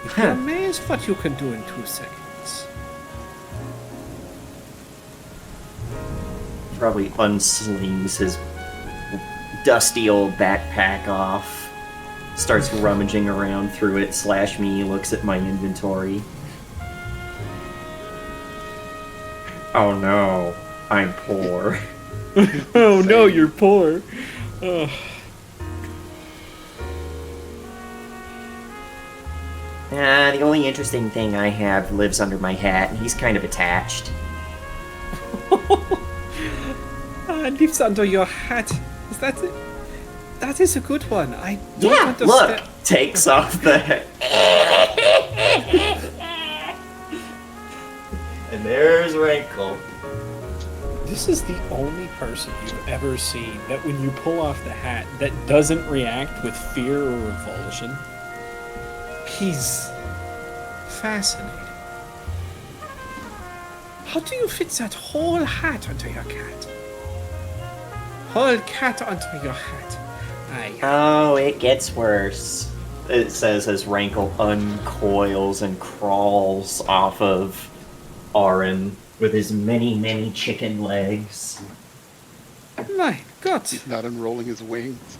You'd be amazed what you can do in 2 seconds. Probably unslings his dusty old backpack off, starts rummaging around through it, / me, looks at my inventory. Oh no, I'm poor. Oh no, you're poor. Ugh. The only interesting thing I have lives under my hat, and he's kind of attached. Lives under your hat. Is that it? That is a good one. I don't Yeah, understand. look! Takes off the hat. And there's Rankle. This is the only person you've ever seen that when you pull off the hat that doesn't react with fear or revulsion. He's fascinating. How do you fit that whole hat onto your cat? Whole cat onto your hat. Oh, it gets worse. It says as Rankle uncoils and crawls off of Arin with his many, many chicken legs. My God. He's not unrolling his wings.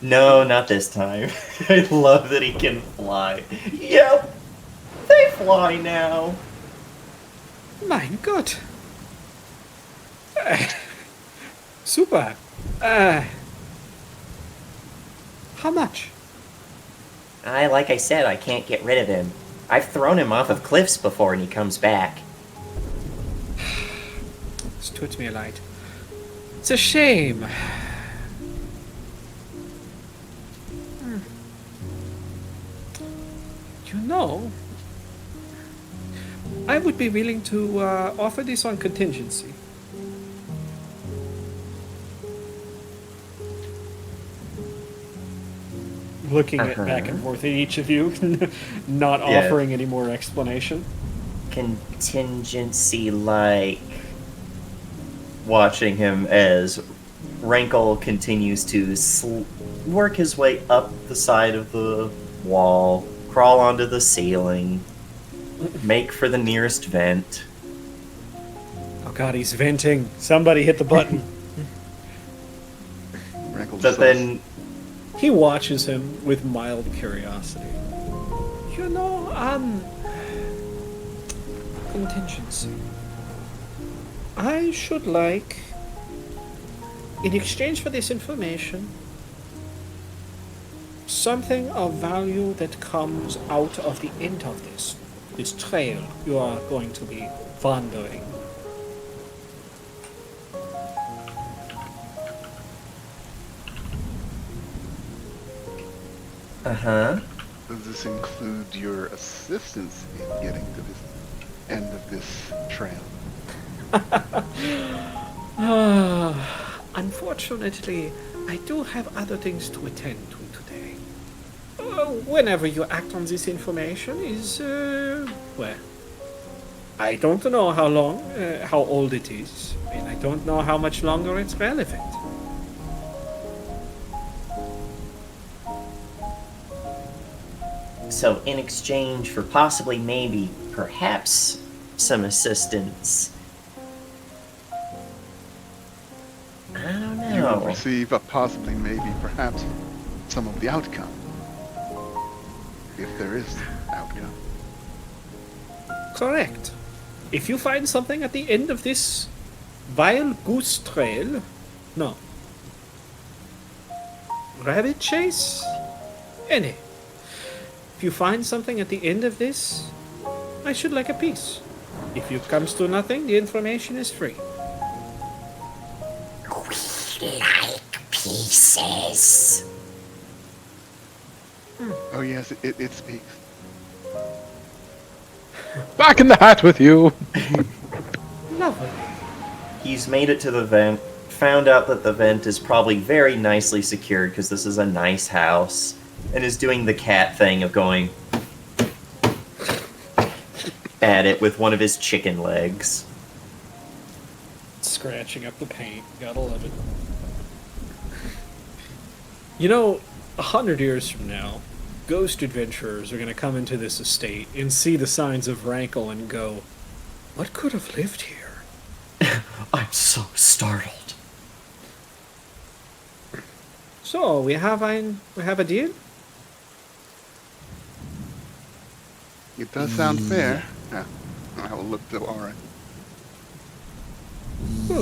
No, not this time. I love that he can fly. Yep, they fly now. Mein Gott. Super. How much? Like I said, I can't get rid of him. I've thrown him off of cliffs before and he comes back. Es tut mir leid. It's a shame. You know, I would be willing to offer this on contingency. Looking at back and forth at each of you, not Yeah. offering any more explanation. Contingency like watching him as Rankle continues to work his way up the side of the wall, crawl onto the ceiling, make for the nearest vent. Oh God, he's venting. Somebody hit the button. Rankle's But sus. then He watches him with mild curiosity. You know, contingency. I should like, in exchange for this information, something of value that comes out of the end of this trail you are going to be wandering. Does this include your assistance in getting to this end of this trail? Unfortunately, I do have other things to attend to today. Whenever you act on this information is, well, I don't know how long, how old it is, and I don't know how much longer it's relevant. So, in exchange for possibly, maybe, perhaps, some assistance, I don't You will know. receive a possibly, maybe, perhaps, some of the outcome. If there is outcome. Correct. If you find something at the end of this vile goose trail, no. Rabbit chase? Any. If you find something at the end of this, I should like a piece. If it comes to nothing, the information is free. We like pieces. Oh yes, it speaks. Back in the hat with you. Lovely. He's made it to the vent, found out that the vent is probably very nicely secured because this is a nice house, and is doing the cat thing of going at it with one of his chicken legs. Scratching up the paint. Gotta love it. You know, 100 years from now, ghost adventurers are going to come into this estate and see the signs of Rankle and go, what could have lived here? I'm so startled. So, we have a deal? It does sound fair. I will look to Aura.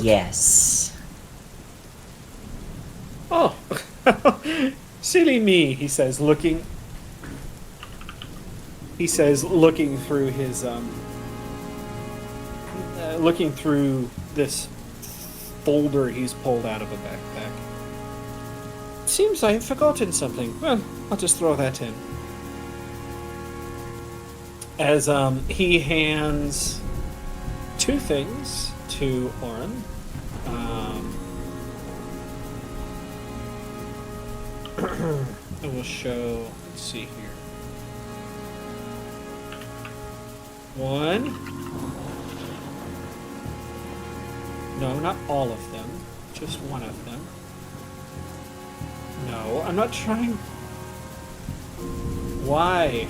Yes. Oh, silly me, he says, looking through his, looking through this folder he's pulled out of a backpack. Seems I've forgotten something. Well, I'll just throw that in. As, he hands 2 things to Oren. I will show, let's see here. 1. No, not all of them. Just one of them. No, I'm not trying. Why?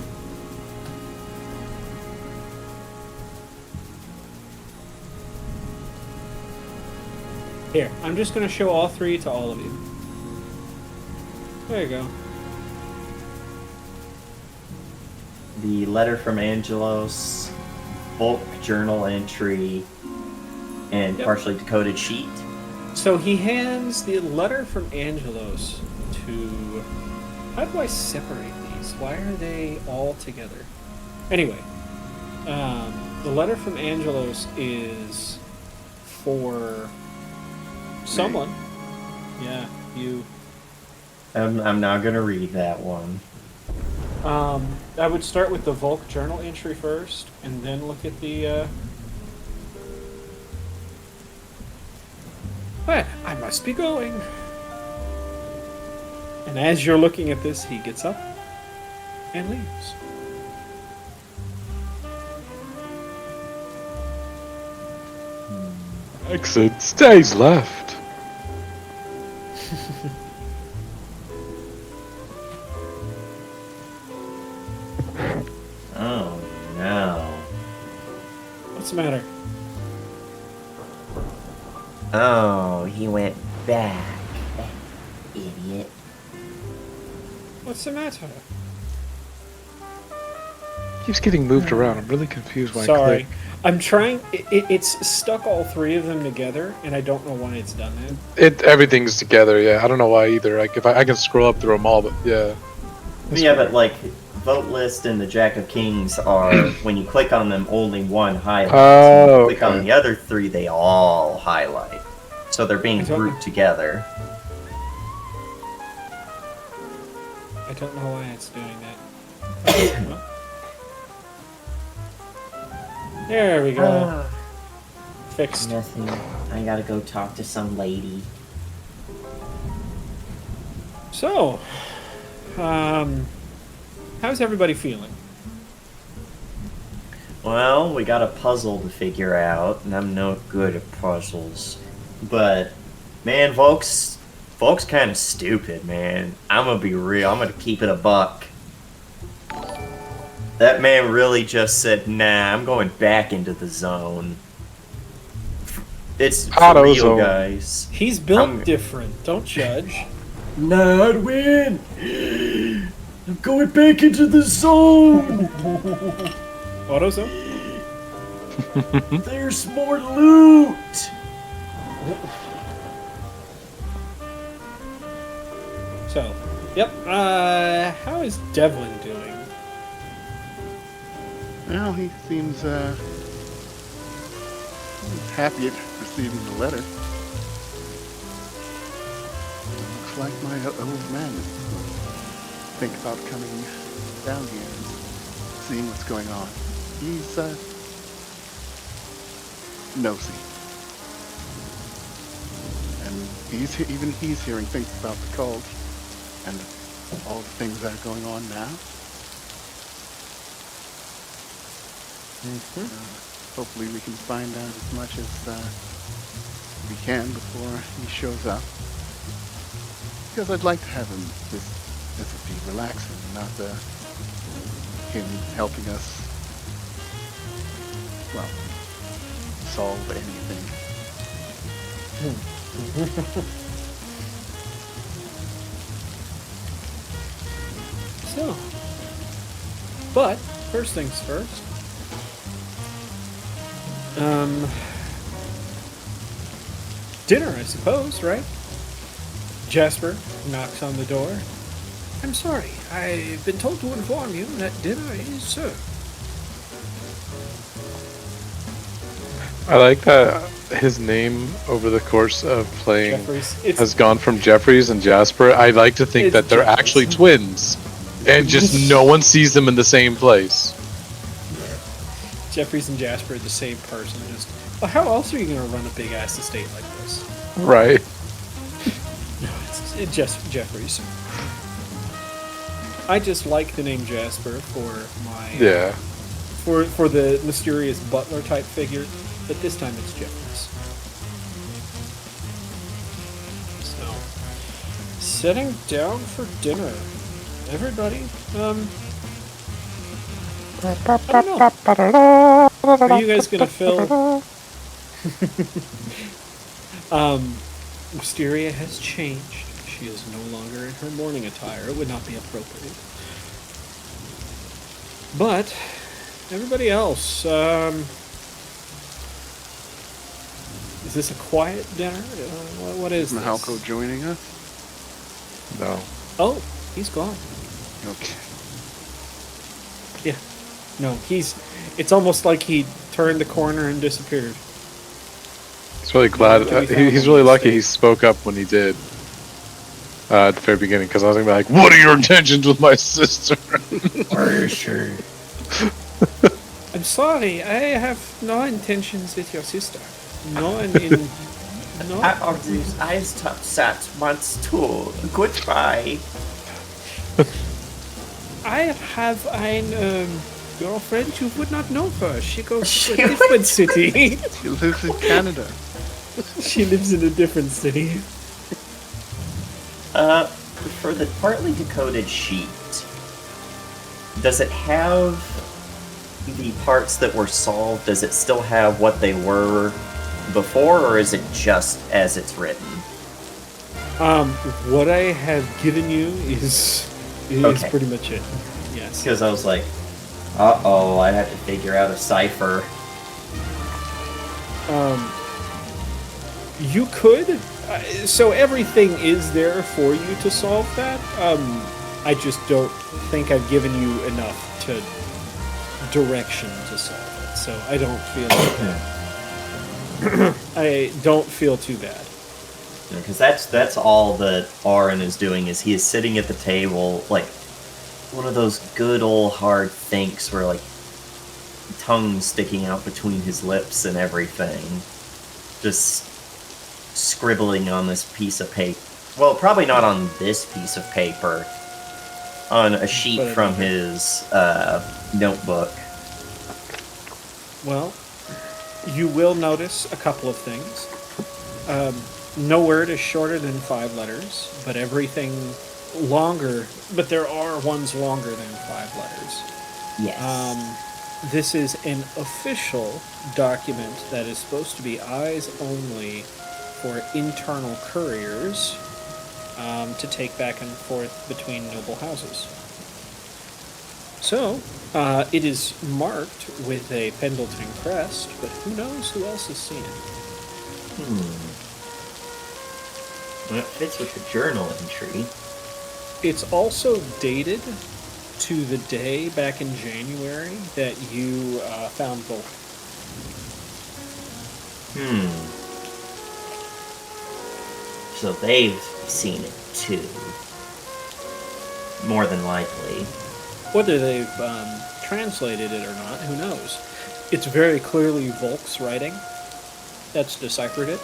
Here, I'm just going to show all 3 to all of you. There you go. The letter from Angelos, bulk journal entry, and Yep. partially decoded sheet. So he hands the letter from Angelos to... How do I separate these? Why are they all together? Anyway, the letter from Angelos is for someone. Yeah, you. I'm not gonna read that one. I would start with the Volk journal entry first, and then look at the, Well, I must be going. And as you're looking at this, he gets up and leaves. Exit stays left. Oh no. What's the matter? Oh, he went back. Idiot. What's the matter? Keeps getting moved around. I'm really confused when I Sorry. click. I'm trying. It's stuck all 3 of them together, and I don't know why it's done that. Everything's together. Yeah, I don't know why either. Like if I can scroll up through them all, but yeah. Yeah, but like vote list and the Jack of Kings are when you click on them, only one highlights. When you click on the other 3, they all highlight. So they're being grouped together. I don't know why it's doing that. Well. There we go. Fixed. Nothing. I gotta go talk to some lady. So, how's everybody feeling? Well, we got a puzzle to figure out, and I'm no good at puzzles. But, man, folks kind of stupid, man. I'm gonna be real. I'm gonna keep it a buck. That man really just said, nah, I'm going back into the zone. It's for Auto real, zone. guys. He's built I'm- different. Don't judge. Nah, I'd win! I'm going back into the zone! AutoZone? There's more loot! So, yep. How is Devlin doing? Well, he seems happy at receiving the letter. Looks like my old man is think about coming down here and seeing what's going on. He's nosy, and he's hearing things about the cult and all the things that are going on now. Hopefully we can find out as much as we can before he shows up. Because I'd like to have him this would be relaxing, not him helping us, well, solve anything. So, but first things first. Dinner, I suppose, right? Jasper knocks on the door. I'm sorry, I've been told to inform you that dinner is served. I like that his name over the course of playing Jeffries. has gone from Jeffries and Jasper. I like to think It's that they're Jeffries. actually twins, and just no one sees them in the same place. Jeffries and Jasper are the same person. Just, well, how else are you going to run a big ass estate like this? Right. No, it's just Jeffries. I just like the name Jasper for my Yeah. for the mysterious butler type figure, but this time it's Jeffries. So, sitting down for dinner. Everybody, I don't know. Are you guys gonna fill? Wisteria has changed. She is no longer in her morning attire. It would not be appropriate. But everybody else, is this a quiet dinner? What is this? Mahalko joining us? No. Oh, he's gone. Okay. Yeah. No, it's almost like he turned the corner and disappeared. He's really glad. To be found He's on really the lucky stage. he spoke up when he did at the very beginning, because I was gonna be like, "What are your intentions with my sister?" Are you sure? I'm sorry, I have no intentions with your sister. No, in no. Are these eyes sat once too? Goodbye. I have a girlfriend. You would not know her. She goes She to a different city. She lives in Canada. She lives in a different city. For the partly decoded sheet, does it have the parts that were solved? Does it still have what they were before, or is it just as it's written? What I have given you is Okay. pretty much it. Yes. Because I was like, uh-oh, I have to figure out a cipher. You could. So everything is there for you to solve that. I just don't think I've given you enough direction to solve it. So I don't feel. I don't feel too bad. Because that's all that Aaron is doing, is he is sitting at the table, like, one of those good old hard thinks where, like, tongue sticking out between his lips and everything. Just scribbling on this piece of paper. Well, probably not on this piece of paper. On a sheet But from another. his notebook. Well, you will notice a couple of things. No word is shorter than 5 letters, but everything longer. But there are ones longer than 5 letters. Yes. This is an official document that is supposed to be eyes only for internal couriers to take back and forth between noble houses. So, it is marked with a Pendleton crest, but who knows who else has seen it? That fits with the journal entry. It's also dated to the day back in January that you found Volk. So they've seen it too. More than likely. Whether they've translated it or not, who knows? It's very clearly Volk's writing that's deciphered it.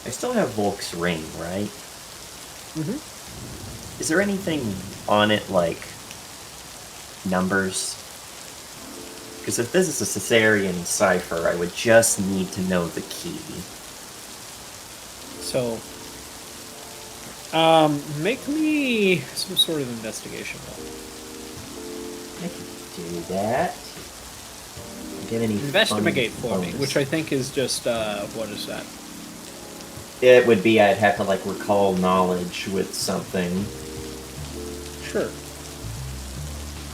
I still have Volk's ring, right? Mm-hmm. Is there anything on it like numbers? Because if this is a Caesarean cipher, I would just need to know the key. So, make me some sort of investigation roll. I can do that. Get any Investigate fun for me, bonus. which I think is just, what is that? It would be I'd have to like recall knowledge with something. Sure.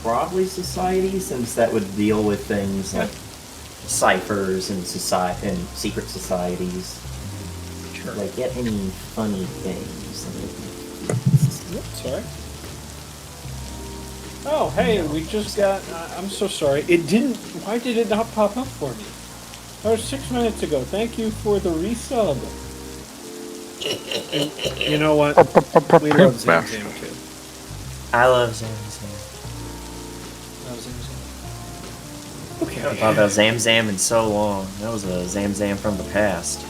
Probably society, since that would deal with things like ciphers and and secret societies. Sure. Like get any funny things. Yep, sorry. Oh, hey, we just got. I'm so sorry. It didn't. Why did it not pop up for me? That was 6 minutes ago. Thank you for the resub. You know what? We love Zam Zam too. I love Zam Zam. Love Zam Zam. I Okay. haven't thought about Zam Zam in so long. That was a Zam Zam from the past.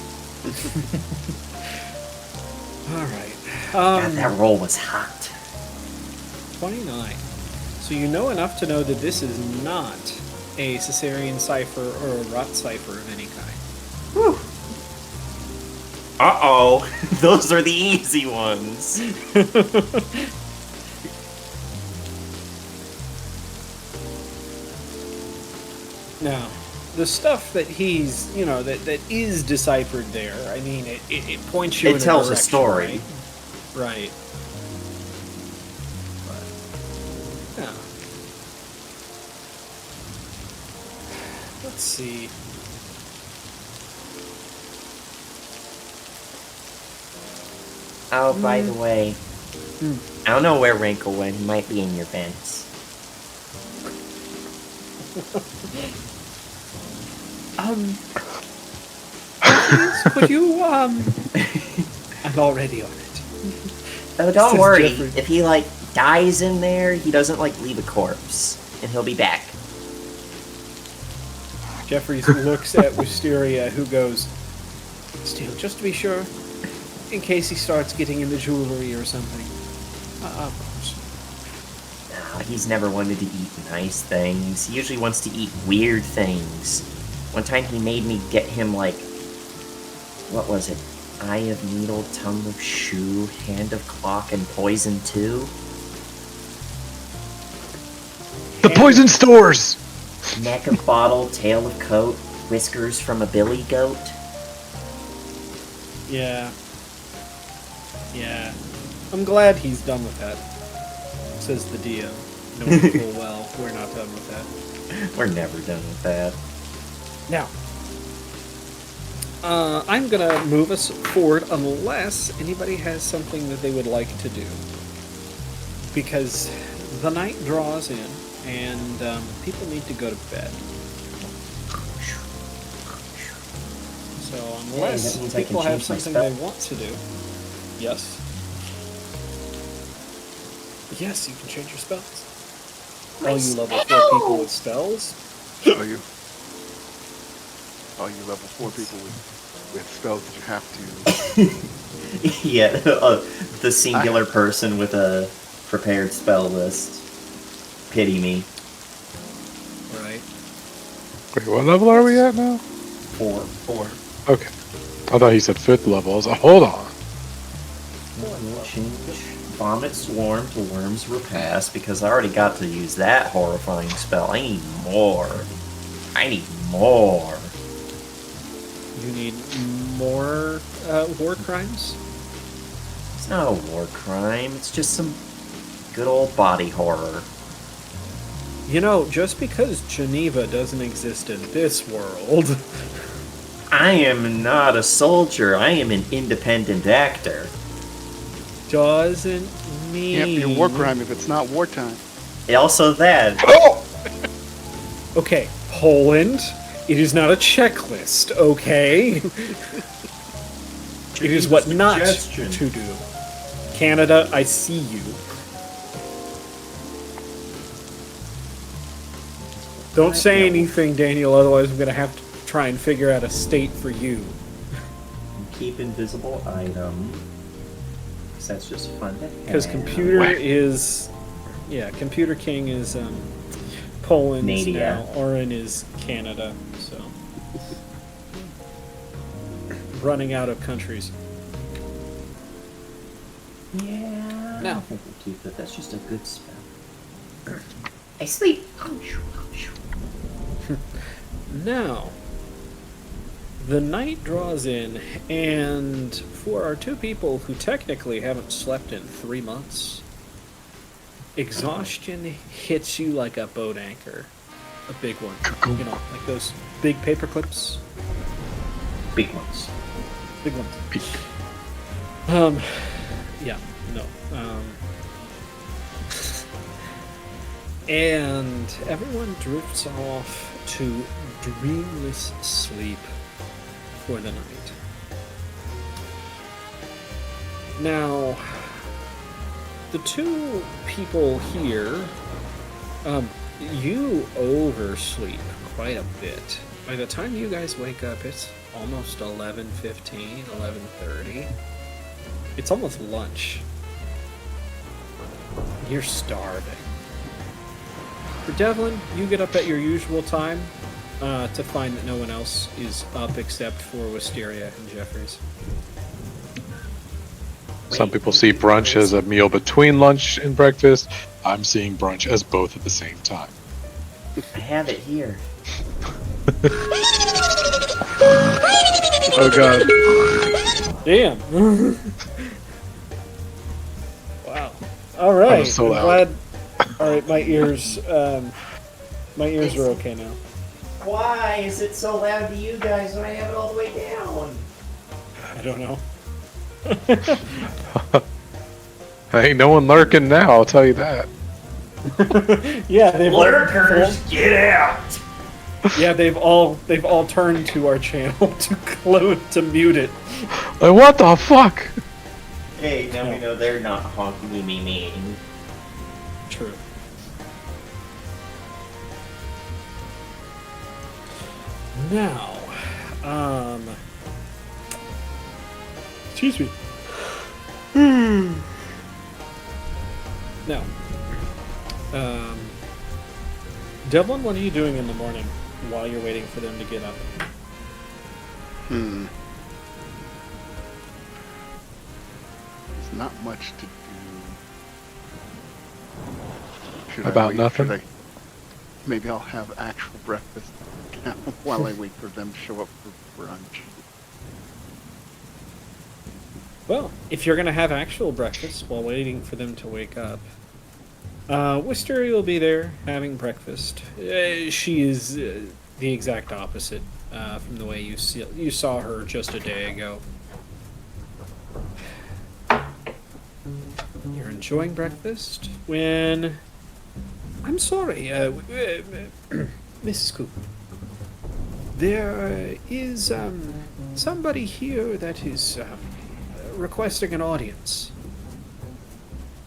All right. God, that roll was hot. 29. So you know enough to know that this is not a Caesarean cipher or a Rot cipher of any kind. Whew. Uh-oh. Those are the easy ones. Now, the stuff that he's, that is deciphered there, I mean, it points you It in tells a direction, story. Right. But, yeah. Let's see. Oh, by the way, I don't know where Wrinkle went. He might be in your vents. Please, could you, I'm already on it. Oh, don't Says worry. Jeffrey. If he, dies in there, he doesn't, leave a corpse. And he'll be back. Jeffries looks at Wisteria, who goes, "Still, just to be sure, in case he starts getting into jewelry or something." Of course. Nah, he's never wanted to eat nice things. He usually wants to eat weird things. One time he made me get him, what was it? Eye of needle, tongue of shoe, hand of clock, and poison too? The poison stores! Neck of bottle, tail of coat, whiskers from a billy goat. Yeah. Yeah. I'm glad he's done with that, says the DM. Knowing full well we're not done with that. We're never done with that. Now, I'm gonna move us forward unless anybody has something that they would like to do. Because the night draws in, and people need to go to bed. So unless that means I can people have change my something spell. they want to do, yes. Yes, you can change your spells. All you level 4 people with spells. Are you level 4 people with spells that you have to? Yeah, the singular person with a prepared spell list. Pity me. Right. Wait, what level are we at now? 4. 4. Okay. I thought he said 5th level. I was like, hold on. Change Vomit Swarm to Worm's Repast, because I already got to use that horrifying spell. I need more. I need more. You need more war crimes? It's not a war crime, it's just some good old body horror. You know, just because Geneva doesn't exist in this world. I am not a soldier, I am an independent actor. Doesn't mean. Can't be a war crime if it's not wartime. Also that. Okay, Poland. It is not a checklist, okay? It is what not Suggestion. to do. Canada, I see you. Don't say anything, Daniel, otherwise I'm gonna have to try and figure out a state for you. Keep invisible item. 'Cause that's just fun to have. Because computer is... Yeah, Computer King is Poland's Nadia. now. Oren is Canada, so. Running out of countries. Yeah. No. I think we'll keep it. That's just a good spell. I sleep. Now, the night draws in, and for our two people who technically haven't slept in 3 months, exhaustion hits you like a boat anchor. A big one. You know, like those big paper clips. Big ones. Big ones. Peak. Yeah, no. And everyone drifts off to dreamless sleep for the night. Now, the two people here, you oversleep quite a bit. By the time you guys wake up, it's almost 11:15, 11:30. It's almost lunch. You're starving. For Devlin, you get up at your usual time to find that no one else is up except for Wisteria and Jeffries. Some people see brunch as a meal between lunch and breakfast. I'm seeing brunch as both at the same time. I have it here. Oh god. Damn. Wow. All right. was so I'm loud. glad. All right, my ears are okay now. Why is it so loud to you guys when I have it all the way down? I don't know. Ain't no one lurking now, I'll tell you that. Yeah, they've Lurkers, get out! Yeah, they've all turned to our channel to mute it. Like, what the fuck? Hey, now we know they're not honking me mean. True. Now, excuse me. Now, Devlin, what are you doing in the morning while you're waiting for them to get up? There's not much to do. Should I About wait? nothing? Should I- Maybe I'll have actual breakfast now while I wait for them to show up for brunch. Well, if you're going to have actual breakfast while waiting for them to wake up, Wisteria will be there having breakfast. She is the exact opposite from the way you saw her just a day ago. You're enjoying breakfast when... I'm sorry, Mrs. Cooper. There is somebody here that is requesting an audience.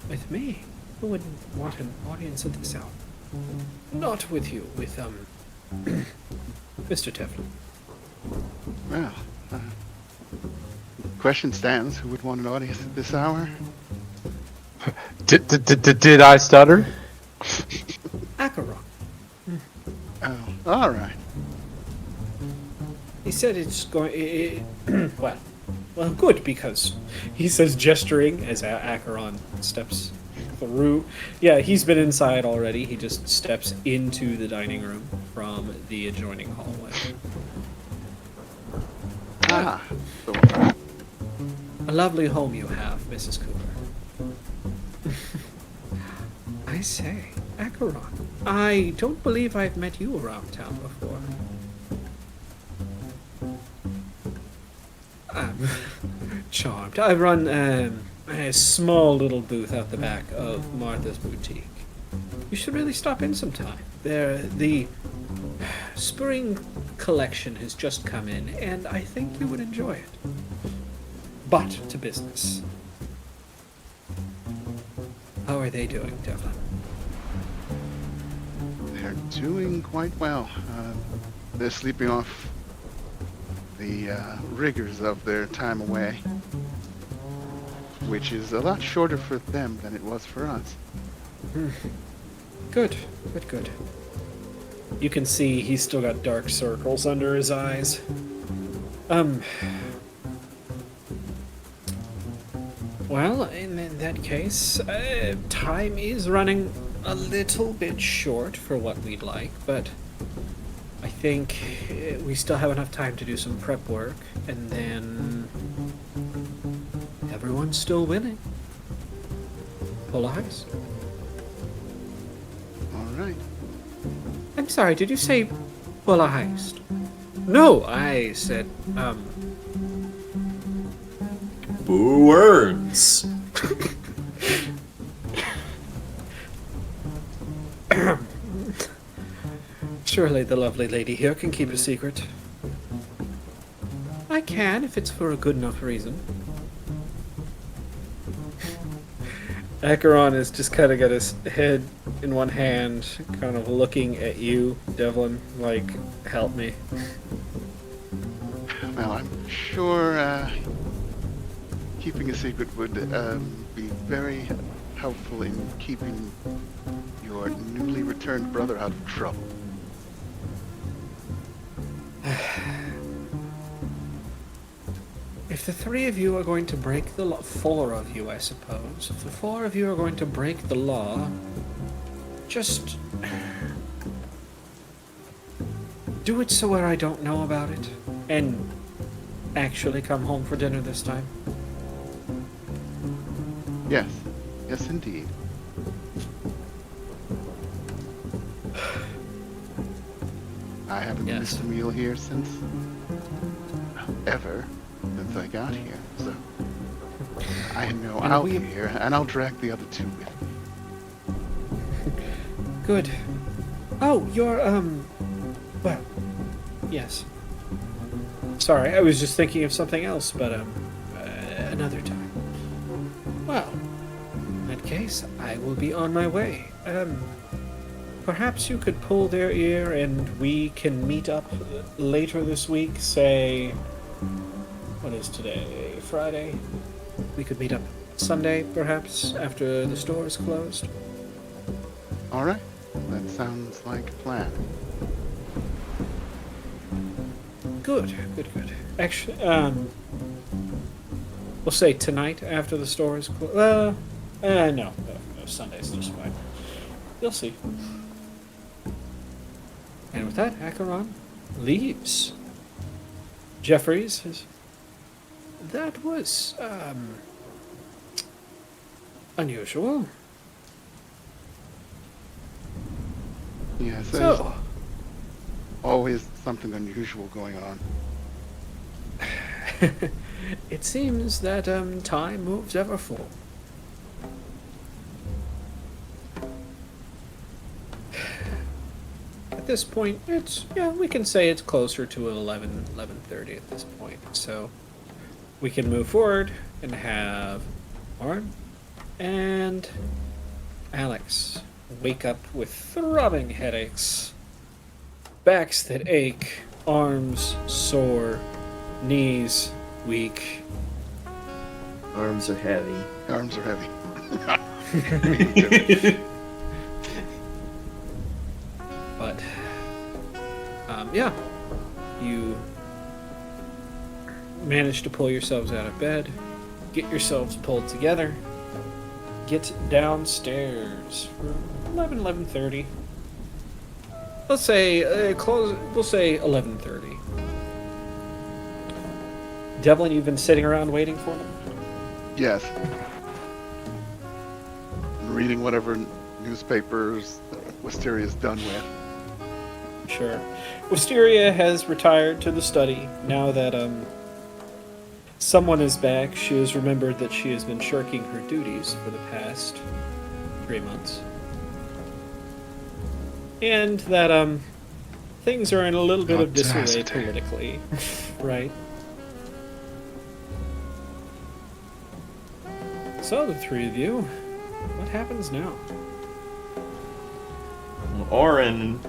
With me? Who would want an audience at this hour? Not with you, with Mr. Teflon. Well, question stands. Who would want an audience at this hour? Did I stutter? Acheron. Oh, all right. He said it's going. Well, good, because he says, gesturing as Acheron steps through. Yeah, he's been inside already. He just steps into the dining room from the adjoining hallway. Ah, so, A lovely home you have, Mrs. Cooper. I say, Acheron, I don't believe I've met you around town before. I'm charmed. I run a small little booth out the back of Martha's Boutique. You should really stop in sometime. The spring collection has just come in, and I think you would enjoy it. But to business. How are they doing, Devlin? they're doing quite well. They're sleeping off the rigors of their time away, which is a lot shorter for them than it was for us. Good, good, good. You can see he's still got dark circles under his eyes. Well, in that case, time is running a little bit short for what we'd like, but I think we still have enough time to do some prep work, and then everyone's still winning. Pull a heist. All right. I'm sorry, did you say pull a heist? No, I said, Boo words. surely the lovely lady here can keep a secret. I can, if it's for a good enough reason. Acheron has just kind of got his head in one hand, kind of looking at you, Devlin, like, help me. Well, I'm sure keeping a secret would be very helpful in keeping your newly returned brother out of trouble. If the three of you are going to break the law, four of you, I suppose, if the four of you are going to break the law, just do it so where I don't know about it, and actually come home for dinner this time. Yes. Yes, indeed. I haven't Yes. missed a meal here since ever since I got here, so I know And I'll we- be here, and I'll drag the other two with me. Good. Oh, you're, well, yes. Sorry, I was just thinking of something else, but, another time. Well, in that case, I will be on my way. Perhaps you could pull their ear and we can meet up later this week, say, what is today? Friday? We could meet up Sunday, perhaps, after the store is closed. All right. That sounds like a plan. Good. Actually, we'll say tonight after the store is closed. No, Sunday's just fine. You'll see. And with that, Acheron leaves. Jeffries says, that was, unusual. Yes, there's So, always something unusual going on. it seems that, time moves ever full. At this point, we can say it's closer to 11:30 at this point. So we can move forward and have Warren and Alex wake up with throbbing headaches, backs that ache, arms sore, knees weak. Arms are heavy. Arms are heavy. But, you manage to pull yourselves out of bed, get yourselves pulled together, get downstairs for 11:30. Let's say, we'll say 11:30. Devlin, you've been sitting around waiting for them? Yes. Reading whatever newspapers Wisteria's done with. Sure. Wisteria has retired to the study now that someone is back. She has remembered that she has been shirking her duties for the past 3 months. And that things are in a little bit of disarray Audacity. politically. Right? So the three of you, what happens now? Oren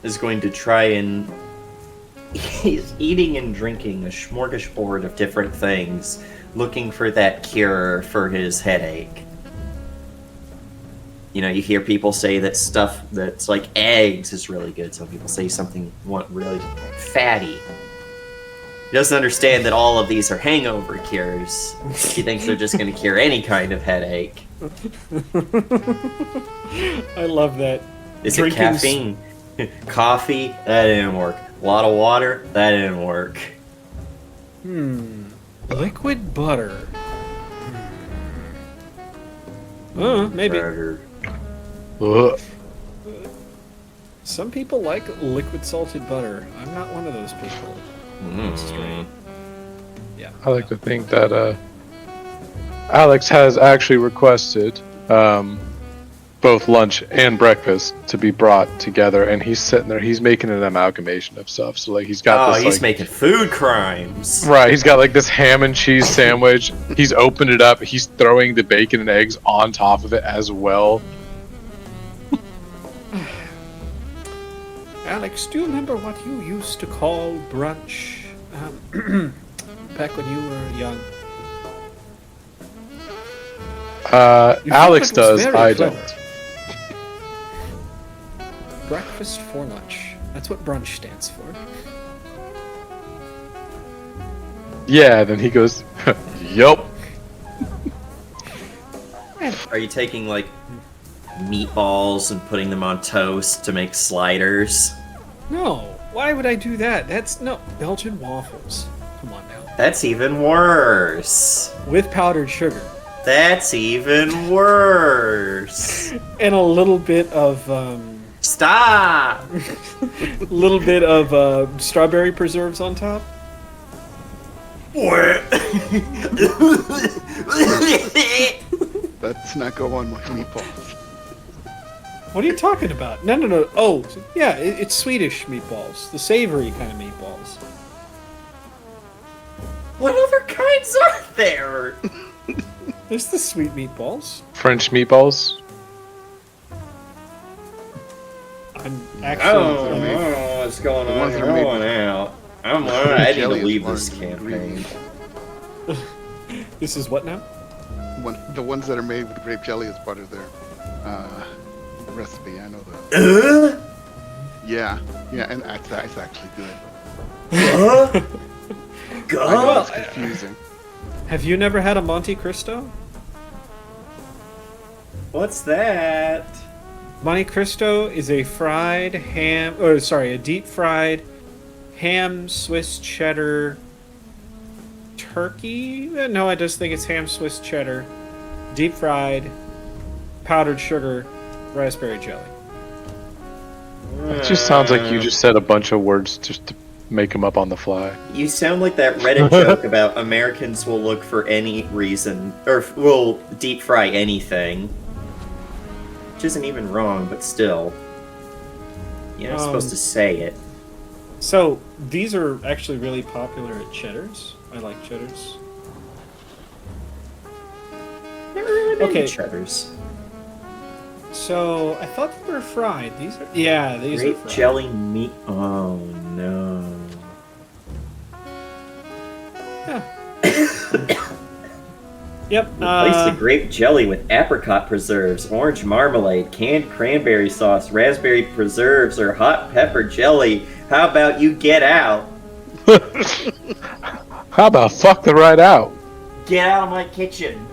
is going to try and... He's eating and drinking a smorgasbord of different things, looking for that cure for his headache. You hear people say that stuff that's like eggs is really good. Some people say something you want really fatty. He doesn't understand that all of these are hangover cures. He thinks they're just going to cure any kind of headache. I love that. Is it Drinking caffeine? Coffee? That didn't work. A lot of water? That didn't work. Liquid butter. Maybe. Burger. Ugh. Some people like liquid salted butter. I'm not one of those people. It's straight. Yeah. I like to think that Alex has actually requested both lunch and breakfast to be brought together, and he's sitting there. He's making an amalgamation of stuff. So like he's got this. He's like, making food crimes. right. He's got like this ham and cheese sandwich. He's opened it up. He's throwing the bacon and eggs on top of it as well. Alex, do you remember what you used to call brunch back when you were young? You Alex think it was does. very I clever. don't. Breakfast for lunch. That's what brunch stands for. Yeah. Then he goes, "Yup." Are you taking like meatballs and putting them on toast to make sliders? No, why would I do that? That's no Belgian waffles. Come on now. That's even worse. With powdered sugar That's even worse. and a little bit of Stop! strawberry preserves on top. Let's not go on with meatballs. What are you talking about? No. Oh, yeah, it's Swedish meatballs, the savory kind of meatballs. What other kinds are there? There's the sweet meatballs. French meatballs. I'm actually. What's going The ones that are made with- out. I need to Jelly is leave one this of the campaign. ingredients. This is what now? The ones that are made with grape jelly is part of their recipe. I know that. Yeah, and that's actually good. I know it's confusing. Have you never had a Monte Cristo? What's that? Monte Cristo is a deep fried ham Swiss cheddar turkey. No, I just think it's ham Swiss cheddar, deep fried, powdered sugar, raspberry jelly. It just sounds like you just said a bunch of words just to make them up on the fly. You sound like that Reddit joke about Americans will look for any reason, or will deep fry anything. Which isn't even wrong, but still. You're not supposed to say it. So these are actually really popular at Cheddar's. I like Cheddar's. Never really been Okay. to Cheddar's. So I thought they were fried. These are these are Grape fried. jelly meat. Oh no. Yep. Replace the grape jelly with apricot preserves, orange marmalade, canned cranberry sauce, raspberry preserves, or hot pepper jelly. How about you get out? How about fuck the ride out? Get out of my kitchen.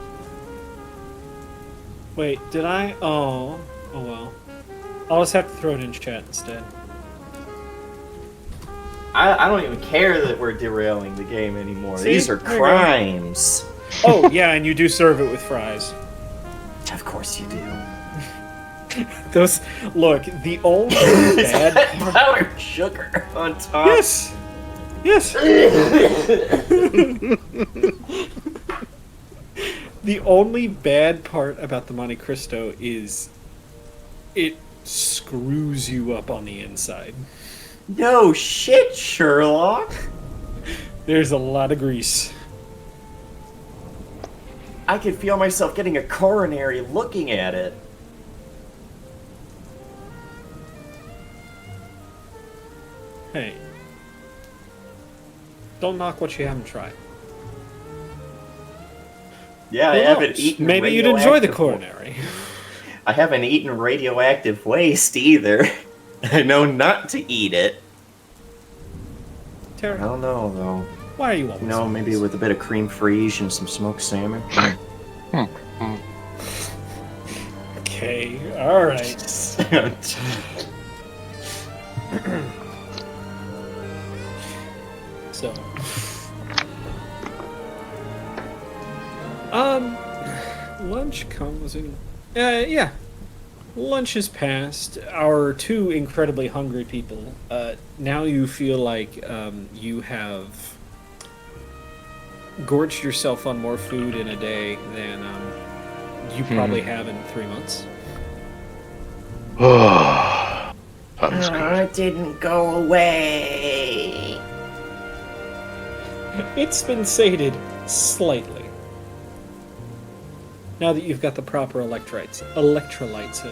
Wait, did I? Oh well. I'll just have to throw it in chat instead. I don't even care that we're derailing the game anymore. See? These are There you go. crimes. Oh yeah, and you do serve it with fries. Of course you do. Those look the only Is bad that part. powdered sugar on top? Yes. Yes. The only bad part about the Monte Cristo is it screws you up on the inside. No shit, Sherlock. There's a lot of grease. I could feel myself getting a coronary looking at it. Hey. Don't knock what you haven't tried. Yeah, Who I haven't knows? eaten. Maybe you'd enjoy the radioactive- coronary. I haven't eaten radioactive waste either. I know not to eat it. I Tara, don't know though. why are you always You know, maybe with a bit of cream frige and some smoked salmon. Okay, alright. So, lunch comes in. Yeah, lunch has passed. Our two incredibly hungry people. Now you feel like you have gorged yourself on more food in a day than you probably have in 3 months. That was good. It didn't go away. It's been sated slightly. Now that you've got the proper electrolytes in.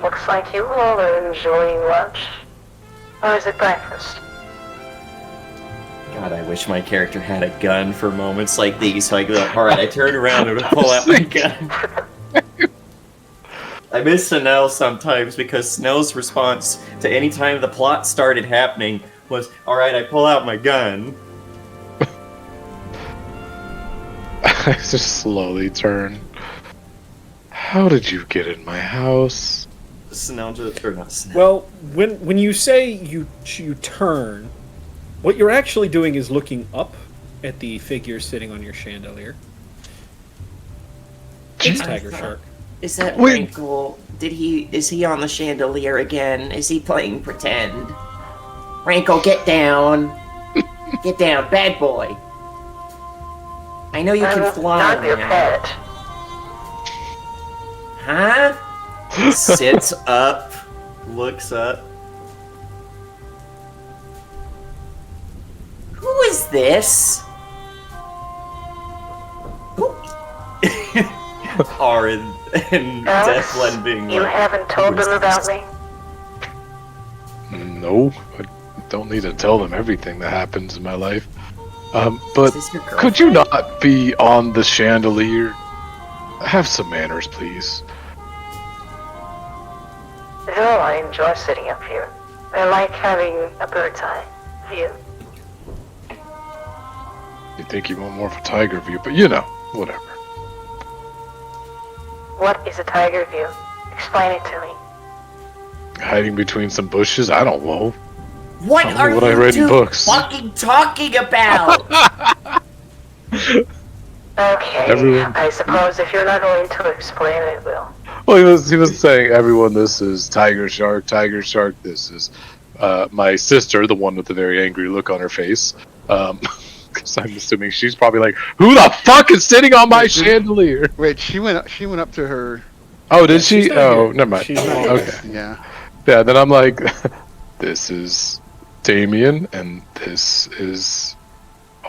Looks like you all are enjoying lunch. Or is it breakfast? God, I wish my character had a gun for moments like these, so I go, alright, I turn around and pull out my gun. I miss Snell sometimes because Snell's response to any time the plot started happening was, alright, I pull out my gun. I just slowly turn. How did you get in my house? Snell just, or not Snell. Well, when you say you turn, what you're actually doing is looking up at the figure sitting on your chandelier. It's Tiger Shark. Is that Wait. Wrinkle? Is he on the chandelier again? Is he playing pretend? Wrinkle, get down. Get down, bad boy. I know you can fly Not your now. pet. Huh? Sits up, looks up. Who is this? Who? Arin and Alice, Declan being you like, haven't told "Who is them about this?" me? No, I don't need to tell them everything that happens in my life. But Is this your could you girlfriend? not be on the chandelier? Have some manners, please. No, I enjoy sitting up here. I like having a bird's eye view. You think you want more of a tiger view, but you know, whatever. What is a tiger view? Explain it to me. Hiding between some bushes? I don't know. What Tell me are what I you read in two books. fucking talking about? Okay, Everyone- I suppose if you're not going to explain, I will. Well, he was saying, everyone, this is Tiger Shark, Tiger Shark. This is my sister, the one with the very angry look on her face. Because I'm assuming she's probably like, who the fuck is sitting on my chandelier? Wait, she went up to her. Oh, did she's she? not Oh, here. never mind. She's not here. Okay. Yeah. Yeah, then I'm like, this is Damien, and this is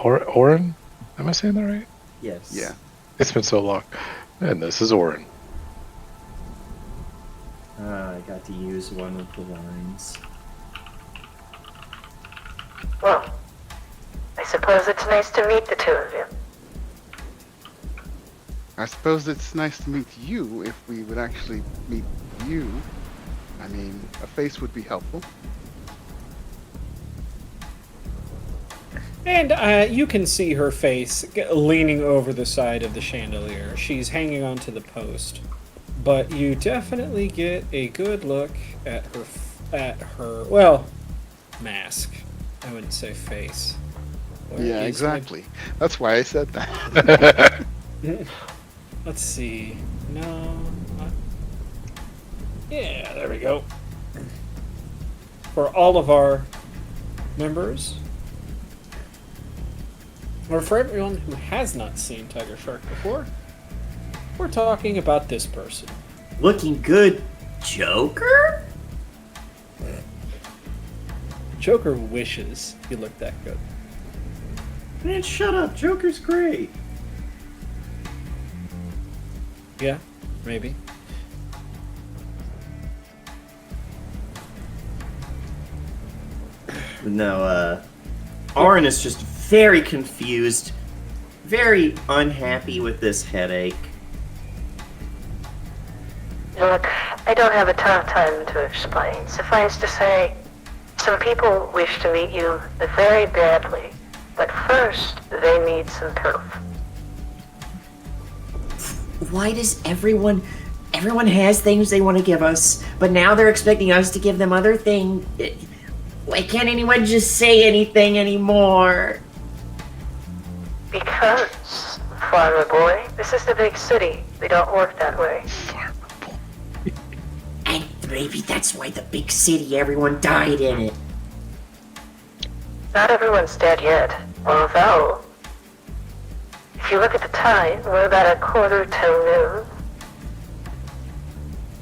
Oren? Am I saying that right? Yes. Yeah. It's been so long. And this is Oren. I got to use one of the lines. Well, I suppose it's nice to meet the two of you. I suppose it's nice to meet you if we would actually meet you. I mean, a face would be helpful. And you can see her face leaning over the side of the chandelier. She's hanging onto the post. But you definitely get a good look at her, well, mask. I wouldn't say face. Where Yeah, is exactly. That's why I said that. Let's see. No. Yeah, there we go. For all of our members, or for everyone who has not seen Tiger Shark before, we're talking about this person. Looking good, Joker? Joker wishes he looked that good. Man, shut up. Joker's great. Yeah, maybe. No, Oren is just very confused, very unhappy with this headache. Look, I don't have a ton of time to explain. Suffice to say, some people wish to meet you very badly, but first they need some proof. Why does everyone has things they want to give us, but now they're expecting us to give them other things? Why can't anyone just say anything anymore? Because, farmer boy, this is the big city. We don't work that way. And maybe that's why the big city, everyone died in it. Not everyone's dead yet, although, if you look at the time, we're about 1:45 noon.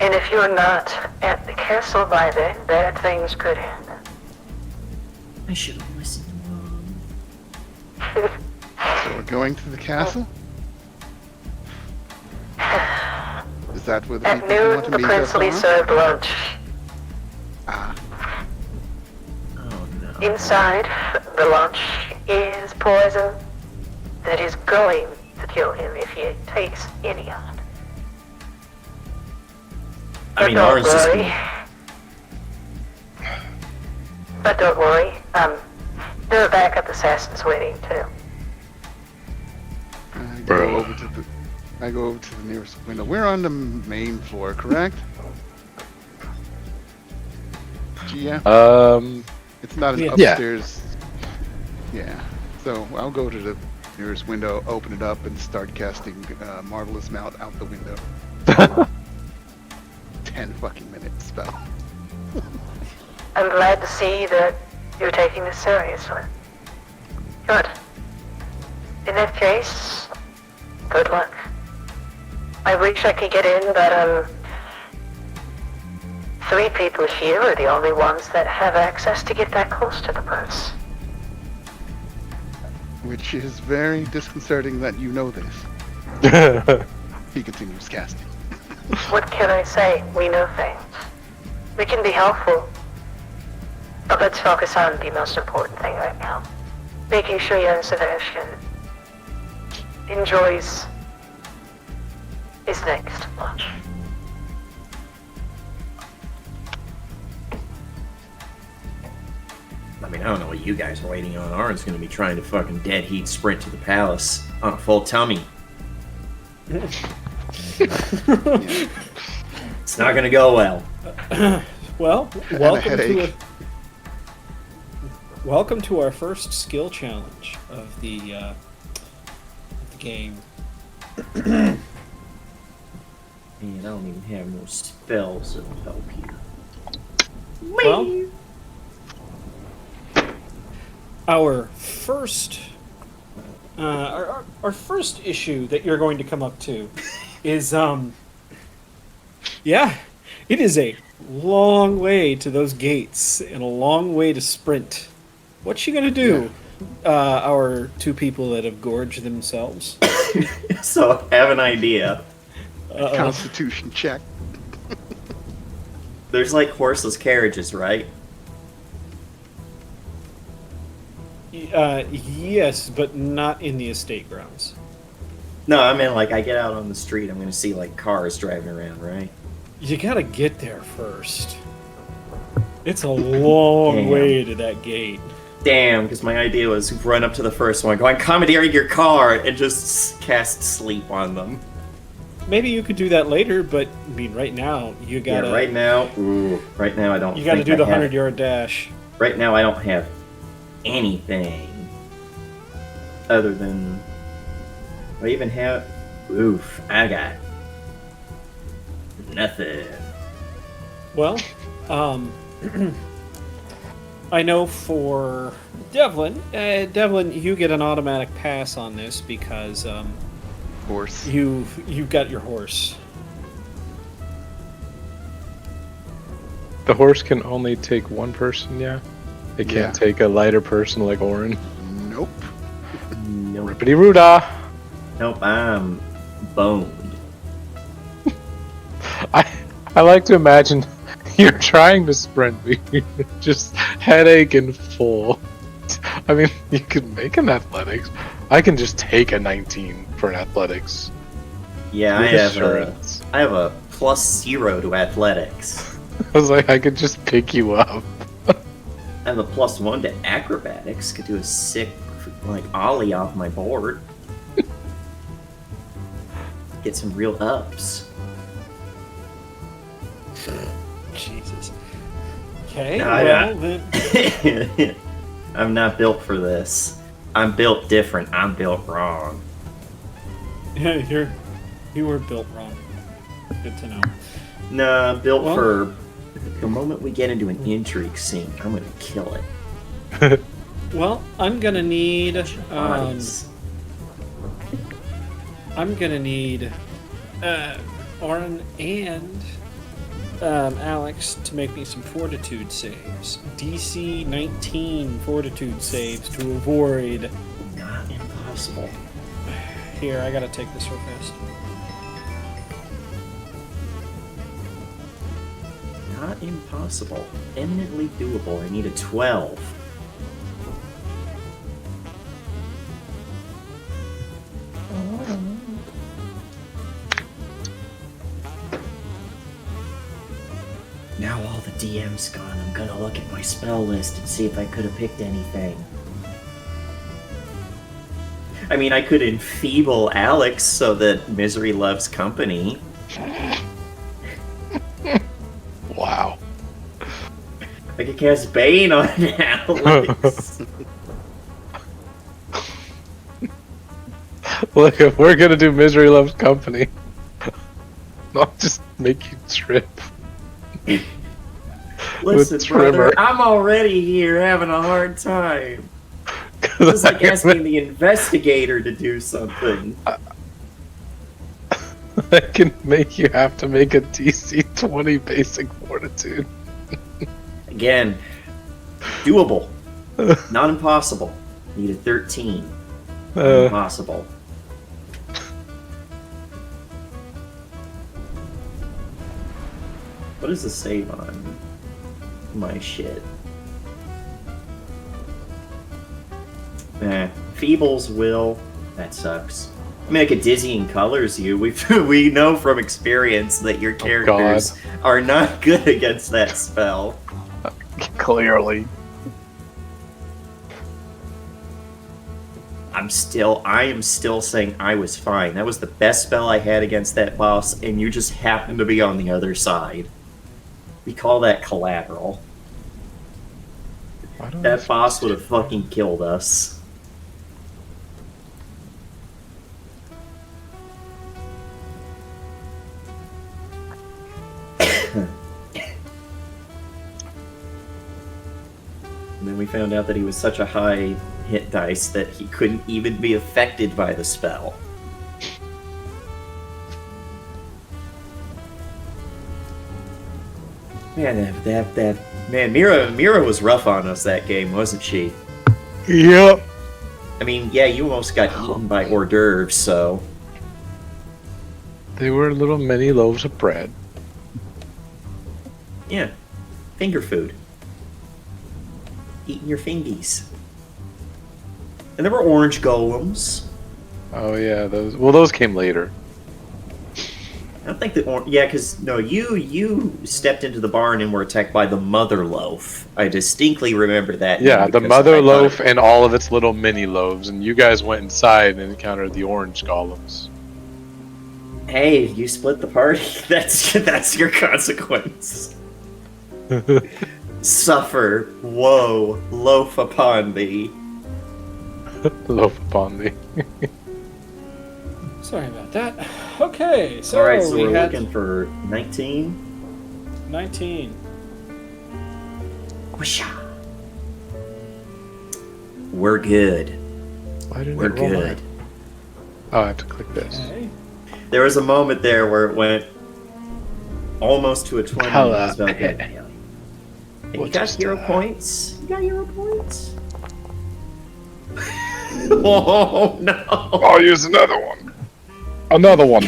And if you're not at the castle by then, bad things could end. I should have listened to Mom. So we're going to the castle? Is that where the At people who noon, want to the meet prince us will be are? served lunch. Ah, Oh no. Inside, the lunch is poison that is going to kill him if he takes any of it. I mean, But ours don't just worry. But don't worry, there are backup assassins waiting too. I go over to the nearest window. We're on the main floor, correct? Yeah. It's not an Yeah. upstairs. Yeah. So I'll go to the nearest window, open it up, and start casting Marvelous Mount out the window. 10 fucking minutes spell. I'm glad to see that you're taking this seriously. Good. In that case, good luck. I wish I could get in, but 3 people here are the only ones that have access to get that close to the purse. Which is very disconcerting that you know this. He continues casting. What can I say? We know things. We can be helpful. But let's focus on the most important thing right now. Making sure young Sebastian enjoys his next lunch. I mean, I don't know what you guys are waiting on. Ours gonna be trying to fucking dead heat sprint to the palace on a full tummy. It's not gonna go well. Well, And a welcome to headache. welcome to our first skill challenge of the game. Man, I don't even have no spells that'll help you. Well, our first our first issue that you're going to come up to is yeah, it is a long way to those gates and a long way to sprint. What's she gonna do? Our 2 people that have gorged themselves. So I have an idea. Constitution check. There's like horseless carriages, right? Yes, but not in the estate grounds. No, I mean like I get out on the street, I'm gonna see like cars driving around, right? You gotta get there first. It's a long Damn. way to that gate. Damn, because my idea was run up to the first one, go, I'm commandeering your car, and just cast sleep on them. Maybe you could do that later, but I mean, right now you gotta. Yeah, right now I don't. You gotta think do the I have- 100-yard dash. Right now, I don't have anything other than. I even have. Oof, I got nothing. Well, I know for Devlin, you get an automatic pass on this because Horse. you've got your horse. The horse can only take one person, yeah? It can't take a lighter person like Orin. Nope. Nope. Rippity Roodah! Nope, I'm boned. I like to imagine you're trying to sprint, but you're just headache and full. I mean, you could make an athletics. I can just take a 19 for an athletics. Yeah, With I have assurance. a +0 to athletics. I was like, I could just pick you up. I have a +1 to acrobatics. Could do a sick, like, ollie off my board. Get some real ups. Jesus. Okay, No, well, then... I'm not built for this. I'm built different. I'm built wrong. Yeah, you were built wrong. Good to know. Nah, I'm built Well- for the moment we get into an intrigue scene. I'm gonna kill it. Well, I'm gonna need... Bodies. I'm gonna need Oren and Alex to make me some fortitude saves. DC 19 fortitude saves to avoid... Not impossible. Here, I gotta take this real fast. Not impossible. Eminently doable. I need a 12. Now all the DM's gone, I'm gonna look at my spell list and see if I could have picked anything. I mean, I could enfeeble Alex so that Misery loves company. Wow. I could cast Bane on Alex. Look, if we're gonna do Misery Loves Company, I'll just make you trip. Listen, Trimmer. brother, I'm already here having a hard time. It's like asking the investigator to do something. I can make you have to make a DC 20 basic fortitude. Again, doable. Not impossible. Need a 13. Not impossible. What is the save on my shit? Feebles will. That sucks. I mean, like a dizzying colors you. We know from experience that your characters are not good against that spell. Clearly. I am still saying I was fine. That was the best spell I had against that boss, and you just happened to be on the other side. We call that collateral. Why don't That I- boss would have fucking killed us. And then we found out that he was such a high hit dice that he couldn't even be affected by the spell. Man, man, Mira was rough on us that game, wasn't she? Yep. I mean, yeah, you almost got eaten by hors d'oeuvres, so They were little mini loaves of bread. yeah, finger food, eating your fingies. And there were orange golems. Oh yeah, those came later. I don't think the yeah, because no, you stepped into the barn and were attacked by the mother loaf. I distinctly remember that. Yeah, name the because mother I thought loaf and all of its little mini loaves, and you guys went inside and encountered the orange golems. Hey, you split the party. That's your consequence. Suffer, woe, loaf upon thee. Loaf upon thee. Sorry about that. Okay, so, All right, so we we're had looking for 19. 19. Whoosha. We're good. Why didn't We're it roll good. that? Oh, I have to click this. Okay. There was a moment there where it went almost to a 20. and Hello. it was about good. And you What got just, hero points? You got hero points? Oh, no. I'll use another one. Another one.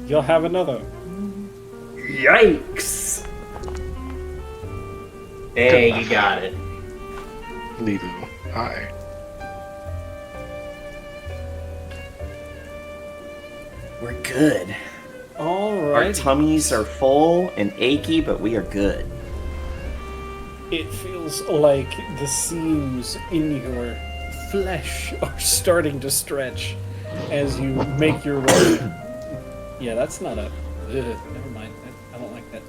You'll have another. Yikes. Hey, you got it. Lilu. Hi. We're good. All Our right. tummies are full and achy, but we are good. It feels like the seams in your flesh are starting to stretch as you make your way. Yeah, that's not a. Never mind. I don't like that.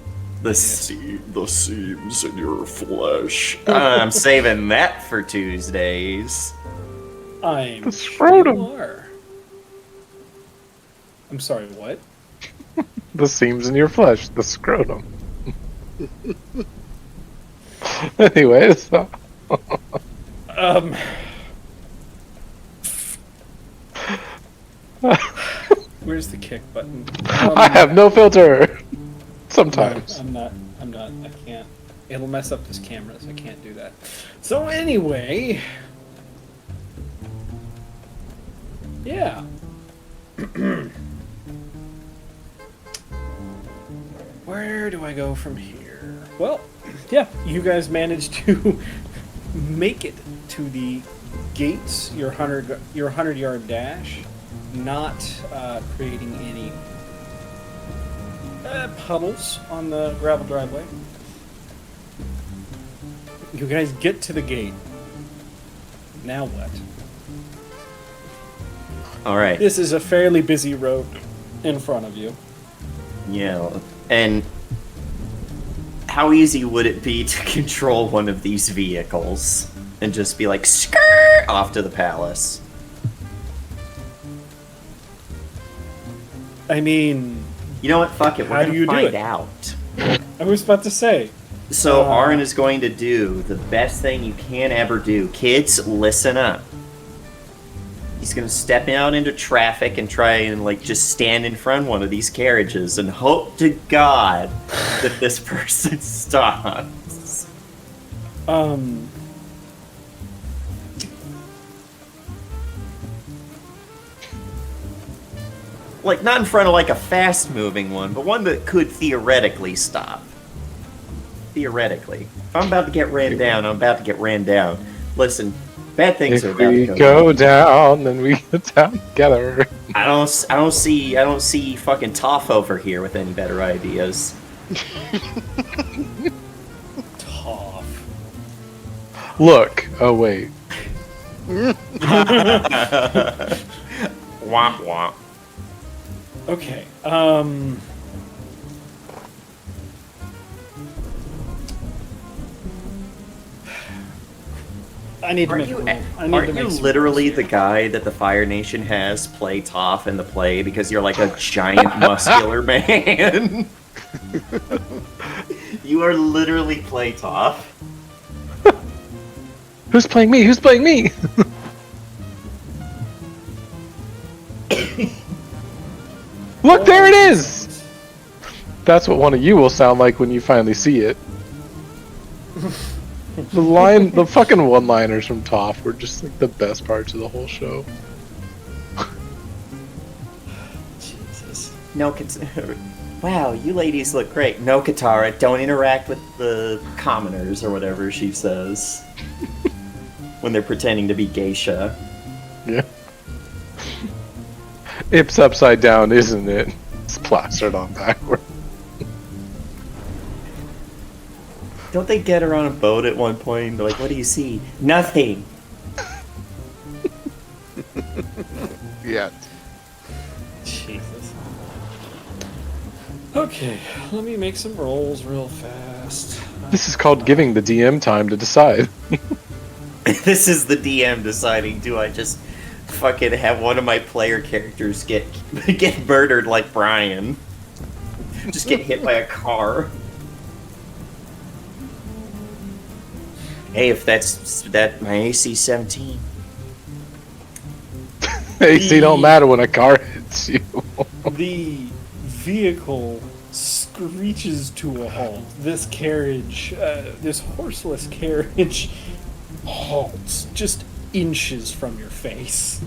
The seams in your flesh. I'm saving that for Tuesdays. I'm The sure scrotum. you are. I'm sorry. What? The seams in your flesh, the scrotum. Anyways, Um. Where's the kick button? I have no filter. Sometimes. No, I'm not. I can't. It'll mess up this camera, so I can't do that. So anyway. Yeah. Where do I go from here? Well, yeah, you guys managed to make it to the gates, your 100-yard dash, not creating any puddles on the gravel driveway. You guys get to the gate. Now what? Alright. This is a fairly busy road in front of you. Yeah. And how easy would it be to control one of these vehicles and just be like, skirt off to the palace? I mean, You know what? Fuck it. How We're do you gonna do find it? out. I was about to say. So Aaron is going to do the best thing you can ever do. Kids, listen up. He's gonna step out into traffic and try and like just stand in front of one of these carriages and hope to God that this person stops. Like not in front of like a fast-moving one, but one that could theoretically stop. Theoretically, if I'm about to get ran down, I'm about to get ran down. Listen, bad things are If about we to go down, then we go down together. I don't see fucking Toph over here with any better ideas. Tough. Look. Oh wait. Womp womp. Okay. I need to make a rule. I need to Aren't make you some literally rules the here. guy that the Fire Nation has play Toph in the play because you're like a giant muscular man? You are literally play Toph. Who's playing me? Who's playing me? Look, there it is! That's what one of you will sound like when you finally see it. The fucking one-liners from Toph were just like the best parts of the whole show. Jesus. No, wow, you ladies look great. No, Katara, don't interact with the commoners or whatever she says when they're pretending to be geisha. Yeah. It's upside down, isn't it? It's plastered on backward. Don't they get her on a boat at one point? They're like, what do you see? Nothing. Yeah. Jesus. Okay, let me make some rolls real fast. This is called giving the DM time to decide. This is the DM deciding, do I just fucking have one of my player characters get murdered like Brian? Just get hit by a car. Hey, if that's my AC 17. AC don't matter when a car hits you. The vehicle screeches to a halt. This carriage, this horseless carriage, halts just inches from your face.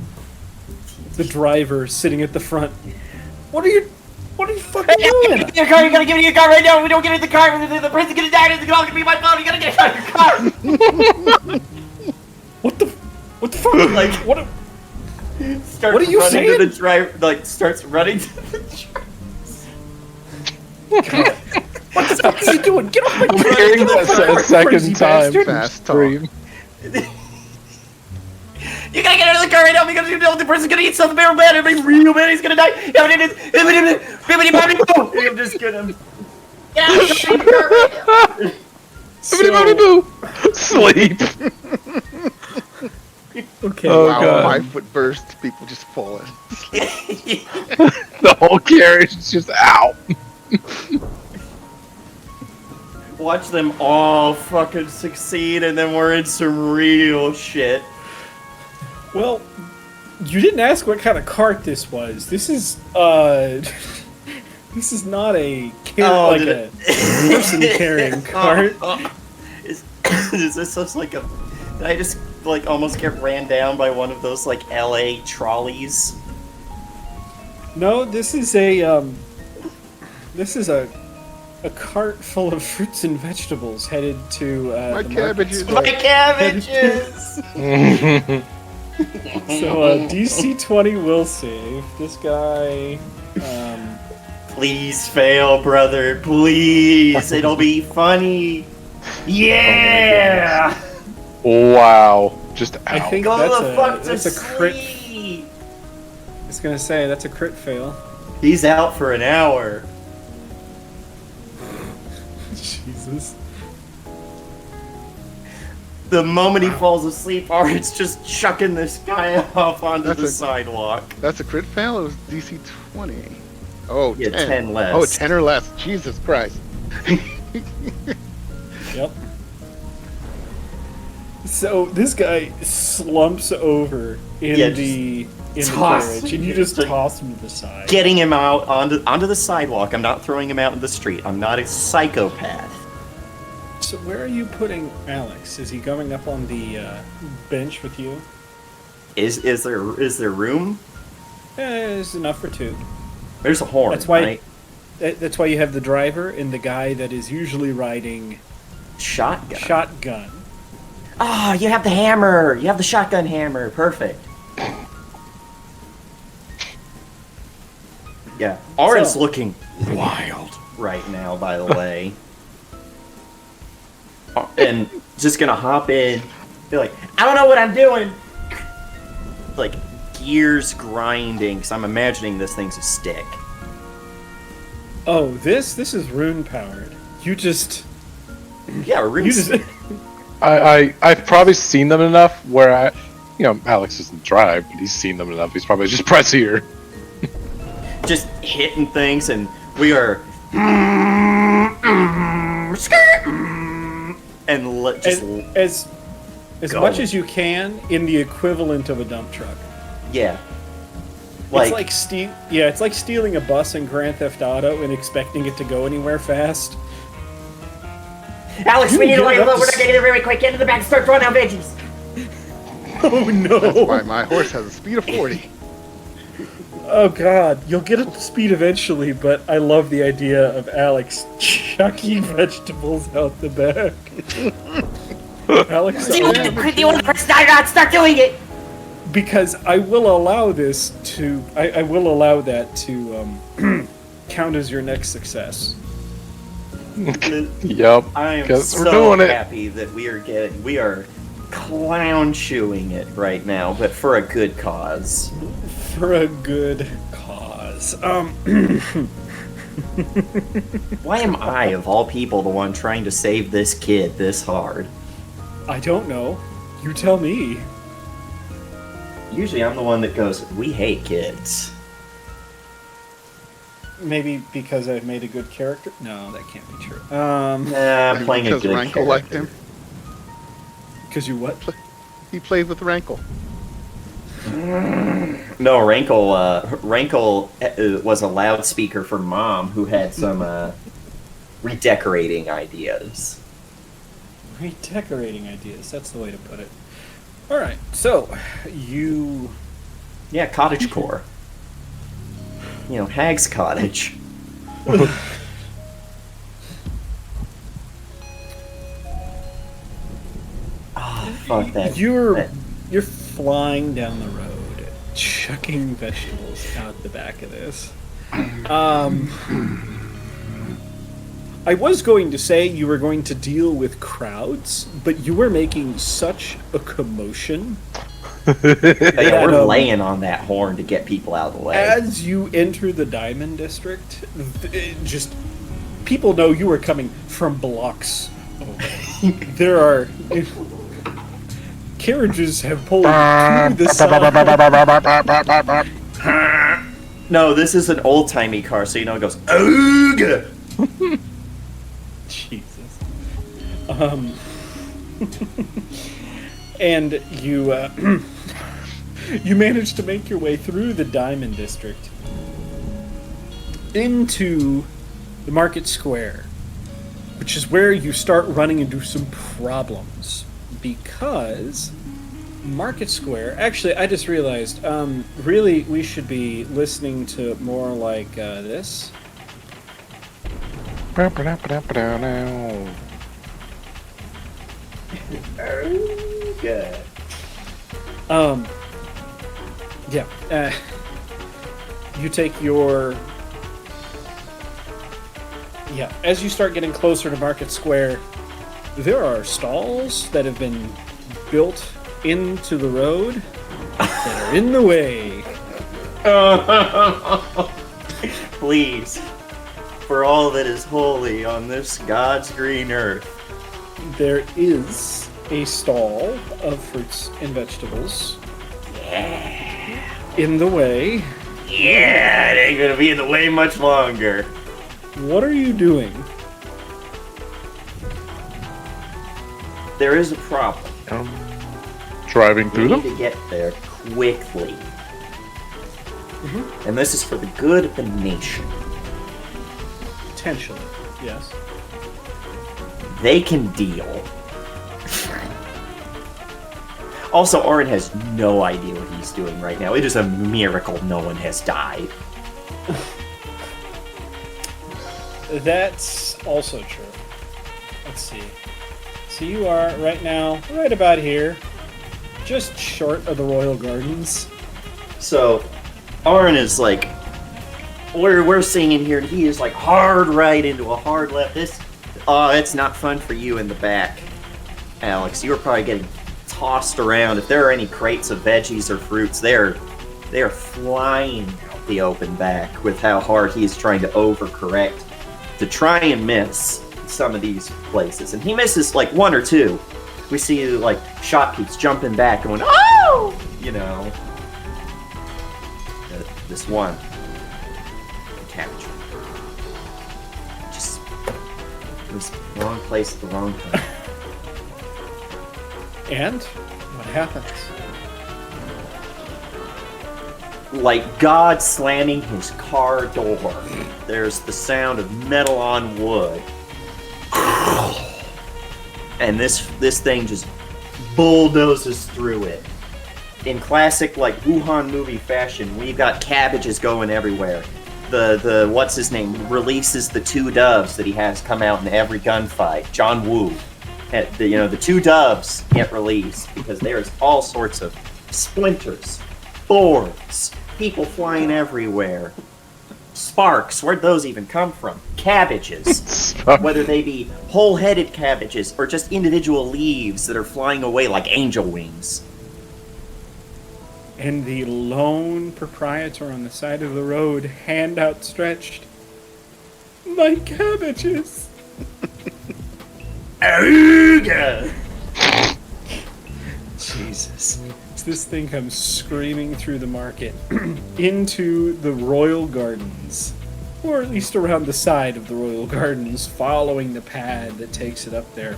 The driver sitting at the front. What are you fucking doing? Get in your car, you gotta get in your car right now. We don't get in the car, the prince is gonna die, it's gonna be my phone, you gotta get out of your car. What the fuck? Like- what? starts What are you running to saying? the drive, like starts running to the drive. What the fuck are you doing? Get off my I'm car! hearing Get off my that car, a second crazy time. bastard. Fast talk. Stream. You gotta get out of the car right now because you know the person's gonna eat something real bad. It'll be real bad. He's gonna die. I'm just kidding. Get out of the car right now. Everybody boo! Sleep. Okay. Oh, Wow, God. 5 foot burst, people just falling. The whole carriage is just out. Watch them all fucking succeed, and then we're in some real shit. Well, you didn't ask what kind of cart this was. This is this is not a a person carrying cart. Is this just like a? Did I just like almost get ran down by one of those like LA trolleys? No, this is a cart full of fruits and vegetables headed to My the cabbages. market My cabbages. So DC 20 will save. This guy Please fail, brother. Please, it'll be funny. Yeah. Wow. Just out. I think Go the fuck that's to a crit. sleep. I was gonna say that's a crit fail. He's out for an hour. Jesus. The moment he falls asleep, Art's just chucking this guy off onto That's the a- sidewalk. That's a crit fail? It was DC 20. Oh, Yeah, 10. 10 less. Oh, 10 or less. Jesus Christ. Yep. So this guy slumps over in Yeah, the toss carriage, and you him. just toss him to the side. Getting him out onto the sidewalk. I'm not throwing him out in the street. I'm not a psychopath. So where are you putting Alex? Is he going up on the bench with you? Is there room? It's enough for two. There's a horn. That's why. Right? That's why you have the driver and the guy that is usually riding Shotgun. shotgun. Ah, you have the hammer. You have the shotgun hammer. Perfect. Yeah. Aura's So- looking wild right now, by the way. And just gonna hop in, be like, I don't know what I'm doing. Like gears grinding, because I'm imagining this thing's a stick. Oh, this is rune powered. You just Yeah, you just I've probably seen them enough where Alex doesn't drive, but he's seen them enough. He's probably just press here. just hitting things, and we are. And just as go. much as you can in the equivalent of a dump truck. yeah, It's like stealing a bus in Grand Theft Auto and expecting it to go anywhere fast. Alex, we need to Get light up a to little. We're not getting it really quick. Get into the back and start throwing out veggies. Oh no! Why my horse has a speed of 40. Oh god, you'll get up to speed eventually, but I love the idea of Alex chucking vegetables out the back. Alex, Do you want to press start or not? Start doing it. because I will allow this to, I will allow that to count as your next success. Yup. I am Guess we're so doing it. happy that we are clown shoeing it right now, but for a good cause. For a good cause. Why am I, of all people, the one trying to save this kid this hard? I don't know. You tell me. Usually I'm the one that goes, we hate kids. Maybe because I've made a good character? No, that can't be true. Nah, I'm playing a Because good Rankle liked him. Because you what? He played with Rankle. No, Rankle was a loudspeaker for Mom, who had some redecorating ideas. Redecorating ideas. That's the way to put it. Alright, so, you... Yeah, cottagecore. You know, Hag's cottage. Ah, fuck that. You're that- you're flying down the road, chucking vegetables out the back of this. I was going to say you were going to deal with crowds, but you were making such a commotion. Yeah, we're um, laying on that horn to get people out of the way. As you enter the Diamond District, just people know you are coming from blocks away. There are carriages have pulled to the side. No, this is an old-timey car, so you know it goes, Ooga! Jesus. And you you manage to make your way through the Diamond District into the Market Square, which is where you start running into some problems because Market Square. Actually, I just realized. Really, we should be listening to more like this. Ooga. Yeah. You take your. Yeah, as you start getting closer to Market Square, there are stalls that have been built into the road that are in the way. Please, for all that is holy on this God's green earth. There is a stall of fruits and vegetables. In the way. Yeah, it ain't gonna be in the way much longer. What are you doing? There is a problem. Driving We through need them? to get there quickly. And this is for the good of the nation. Potentially, yes. They can deal. Also, Orin has no idea what he's doing right now. It is a miracle no one has died. That's also true. Let's see. So you are right now, right about here, just short of the Royal Gardens. So, Orin is like, we're singing here, and he is like hard right into a hard left. It's not fun for you in the back, Alex. You are probably getting tossed around. If there are any crates of veggies or fruits, they are flying out the open back with how hard he is trying to overcorrect to try and miss some of these places. And he misses like one or two. We see like shopkeepers jumping back going, oh! You know. This one. The cabbage. Just it was wrong place at the wrong time. And what happens? Like God slamming his car door. There's the sound of metal on wood. And this thing just bulldozes through it. In classic like Wuhan movie fashion, we've got cabbages going everywhere. The what's his name releases the two doves that he has come out in every gunfight. John Woo. The two doves get released because there's all sorts of splinters, boards, people flying everywhere. Sparks, where'd those even come from? Cabbages. Whether they be whole-headed cabbages or just individual leaves that are flying away like angel wings. And the lone proprietor on the side of the road, hand outstretched. My cabbages! Auga! Jesus. So this thing comes screaming through the market into the Royal Gardens. Or at least around the side of the Royal Gardens, following the pad that takes it up there.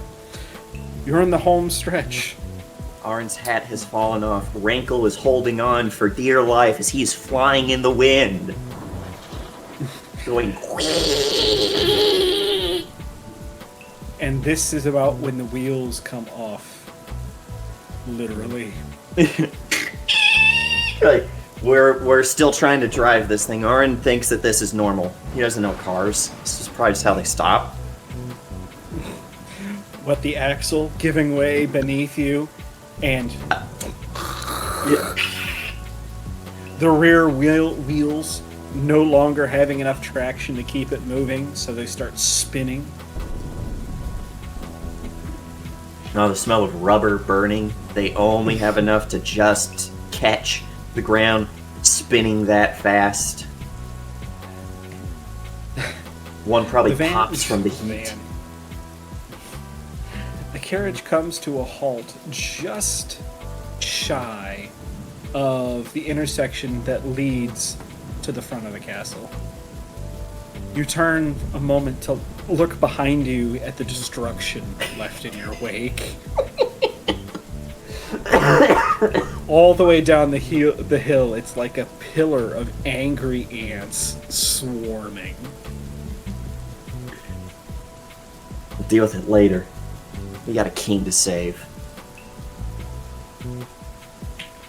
You're on the home stretch. Arn's hat has fallen off. Rankle is holding on for dear life as he's flying in the wind. Going... And this is about when the wheels come off. Literally. Like, we're still trying to drive this thing. Arn thinks that this is normal. He doesn't know cars. This is probably just how they stop. What, the axle giving way beneath you? And Yeah. The rear wheels no longer having enough traction to keep it moving, so they start spinning. Now the smell of rubber burning, they only have enough to just catch the ground spinning that fast. One probably pops from the heat. Van. The carriage comes to a halt just shy of the intersection that leads to the front of the castle. You turn a moment to look behind you at the destruction left in your wake. All the way down the hill, it's like a pillar of angry ants swarming. We'll deal with it later. We got a king to save.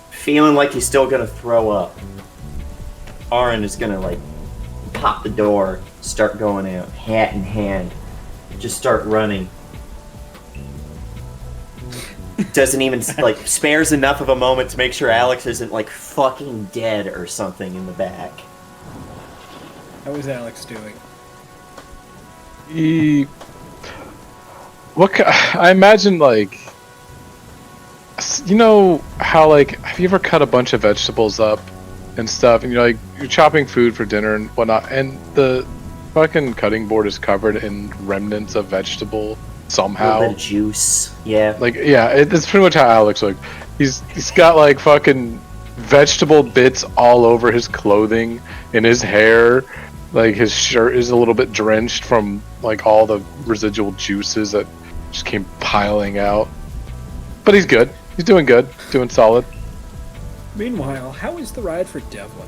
Feeling like he's still gonna throw up. Aaron is gonna, like, pop the door, start going out, hat in hand, just start running. Doesn't even, like, spares enough of a moment to make sure Alex isn't, like, fucking dead or something in the back. How is Alex doing? I imagine, like, you know how, like, have you ever cut a bunch of vegetables up and stuff, and you're chopping food for dinner and whatnot, and the fucking cutting board is covered in remnants of vegetable A somehow. little bit of juice, yeah. Like, yeah, it's pretty much how Alex looks. He's got, like, fucking vegetable bits all over his clothing, in his hair. Like, his shirt is a little bit drenched from, like, all the residual juices that just came piling out. But he's good. He's doing good. Doing solid. Meanwhile, how is the ride for Devlin?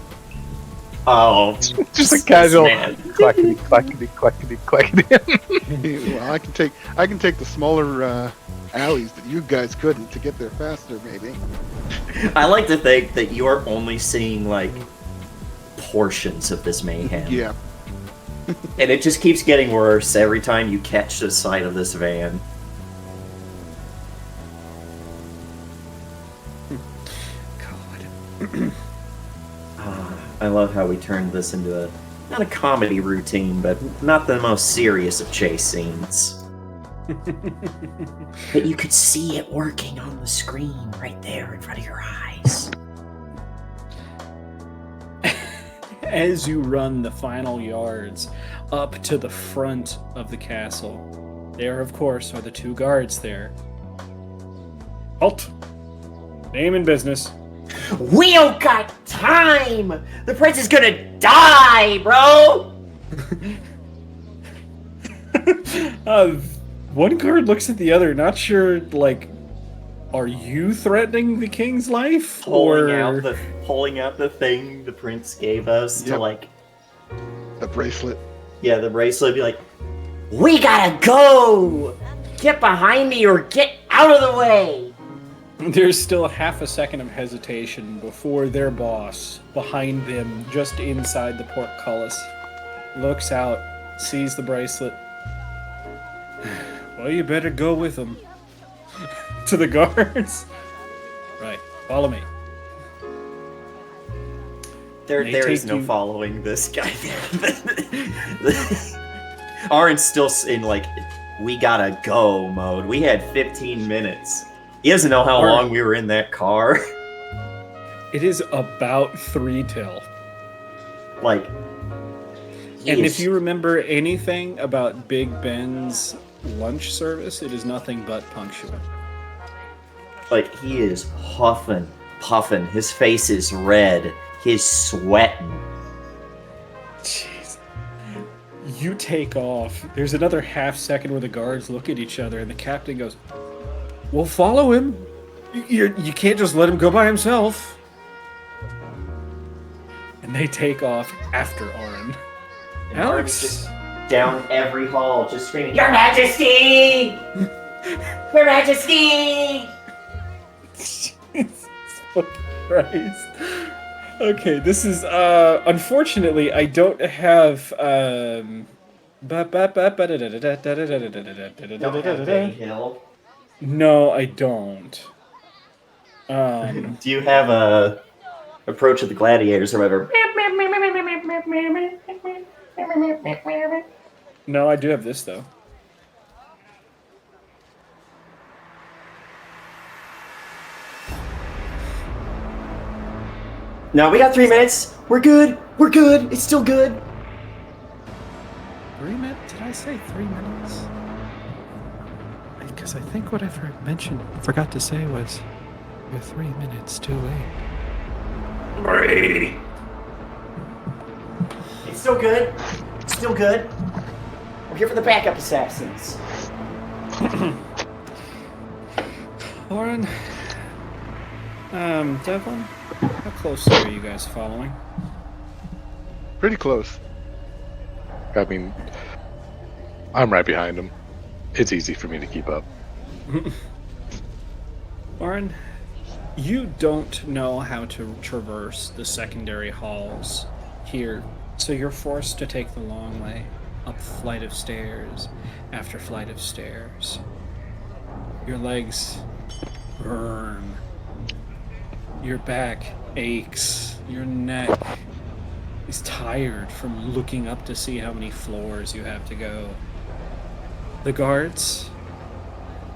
Oh, Just a casual man. clackety, clackety, clackety, clackety. Well, I can take the smaller alleys that you guys couldn't to get there faster, maybe. I like to think that you're only seeing, like, portions of this mayhem. Yeah. And it just keeps getting worse every time you catch the sight of this van. God. I love how we turned this into not a comedy routine, but not the most serious of chase scenes. But you could see it working on the screen right there in front of your eyes. As you run the final yards up to the front of the castle, there, of course, are the two guards there. Halt! Name and business. We don't got time! The prince is gonna die, bro! One guard looks at the other, not sure, like, are you threatening the king's life? Pulling Or... out the thing the prince gave us to, Yep. like, The bracelet. yeah, the bracelet, be like, We gotta go! Get behind me or get out of the way! There's still half a second of hesitation before their boss, behind them, just inside the portcullis, looks out, sees the bracelet. Well, you better go with them. To the guards. Right, follow me. there They is take no you- following this guy. Aaron's still in, like, we gotta go mode. We had 15 minutes. He doesn't know how Aaron- long we were in that car. It is about 3 till. Like, And if you remember anything about Big Ben's lunch service, it is nothing but punctual. like, he is huffing, puffing. His face is red. He's sweating. Jeez. You take off. There's another half second where the guards look at each other, and the captain goes, "Well, follow him. You can't just let him go by himself." And they take off after Arin. And Aaron's Alex, just down every hall, just screaming, Your Majesty! Your Majesty! Jesus fucking Christ. Okay, this is unfortunately I don't have Hill. No, I don't. Do you have a Approach of the Gladiators or whatever. No, I do have this though. No, we got 3 minutes. We're good. We're good. It's still good. 3 minutes? Did I say 3 minutes? Because I think what I forgot to say was you're 3 minutes too late. It's still good. It's still good. We're here for the backup assassins. Lauren, Devlin, how closely are you guys following? Pretty close. I mean, I'm right behind him. It's easy for me to keep up. Lauren, you don't know how to traverse the secondary halls here, so you're forced to take the long way up flight of stairs after flight of stairs. Your legs burn. Your back aches. Your neck is tired from looking up to see how many floors you have to go. The guards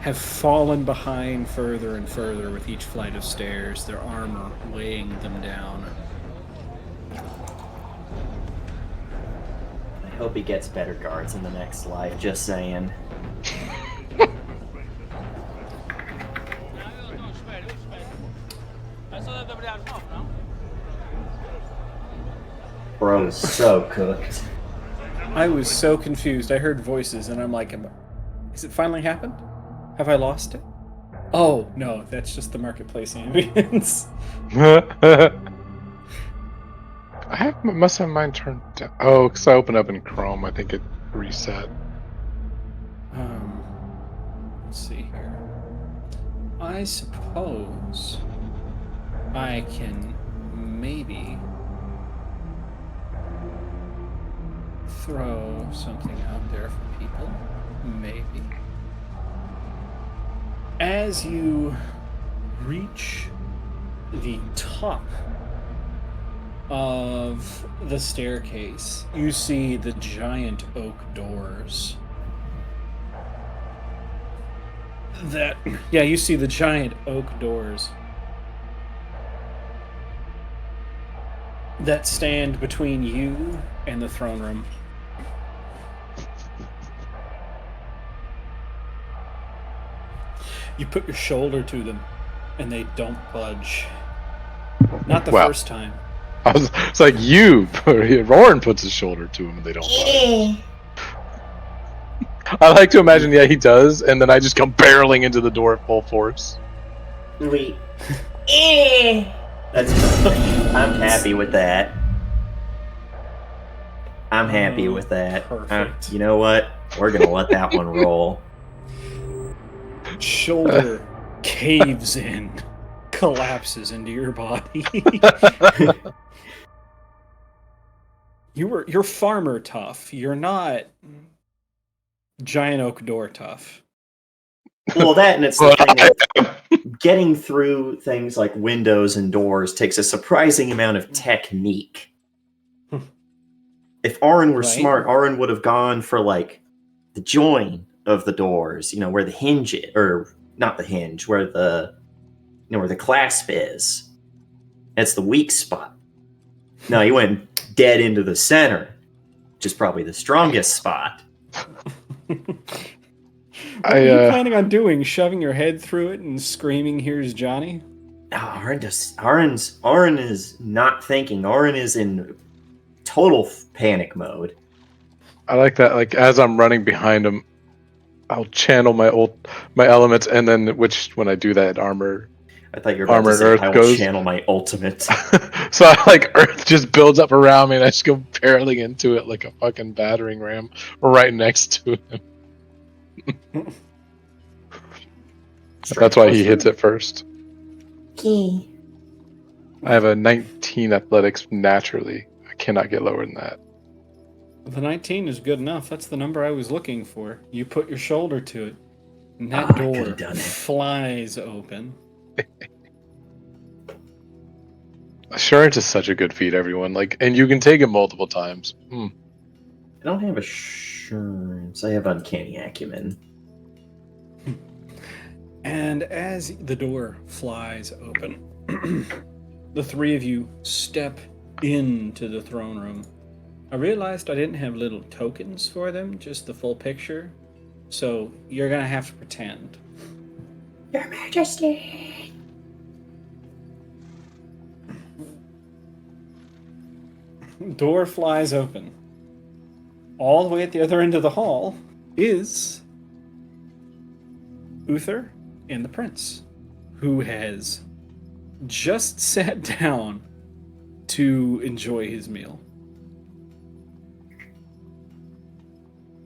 have fallen behind further and further with each flight of stairs, their armor weighing them down. I hope he gets better guards in the next life, just saying. Bro's so cooked. I was so confused. I heard voices and I'm like, is it finally happened? Have I lost it? Oh, no, that's just the marketplace ambience. Must have mine turned down. Oh, because I opened up in Chrome. I think it reset. Let's see here. I suppose I can maybe throw something out there for people. Maybe. As you reach the top of the staircase, you see the giant oak doors. You see the giant oak doors that stand between you and the throne room. You put your shoulder to them, and they don't budge. Not the first time. It's like Roran puts his shoulder to him and they don't budge. I like to imagine, he does, and then I just come barreling into the door at full force. Wait. That's I'm happy with that. I'm happy with that. Perfect. You know what? We're gonna let that one roll. Shoulder caves in, collapses into your body. You're farmer tough. You're not giant oak door tough. Well, that and it's the thing of getting through things like windows and doors takes a surprising amount of technique. If Aaron were smart, Aaron would have gone for like the join of the doors, where the hinge is, or not the hinge, where the where the clasp is. That's the weak spot. No, he went dead into the center, which is probably the strongest spot. What are you planning on doing? Shoving your head through it and screaming, "Here's Johnny"? No, Aaron is not thinking. Aaron is in total panic mode. I like that. Like as I'm running behind him, I'll channel my elements, and then when I do that, armor. I thought you were about to say, I will channel my ultimate. So Earth just builds up around me, and I just go barreling into it like a fucking battering ram, right next to him. That's why he hits it first. Okay. I have a 19 athletics naturally. I cannot get lower than that. The 19 is good enough. That's the number I was looking for. You put your shoulder to it, and that door flies open. Assurance is such a good feat, everyone. Like, and you can take it multiple times. I don't have assurance. I have uncanny acumen. And as the door flies open, the three of you step into the throne room. I realized I didn't have little tokens for them, just the full picture. So you're gonna have to pretend. Your Majesty. Door flies open. All the way at the other end of the hall is Uther and the prince, who has just sat down to enjoy his meal.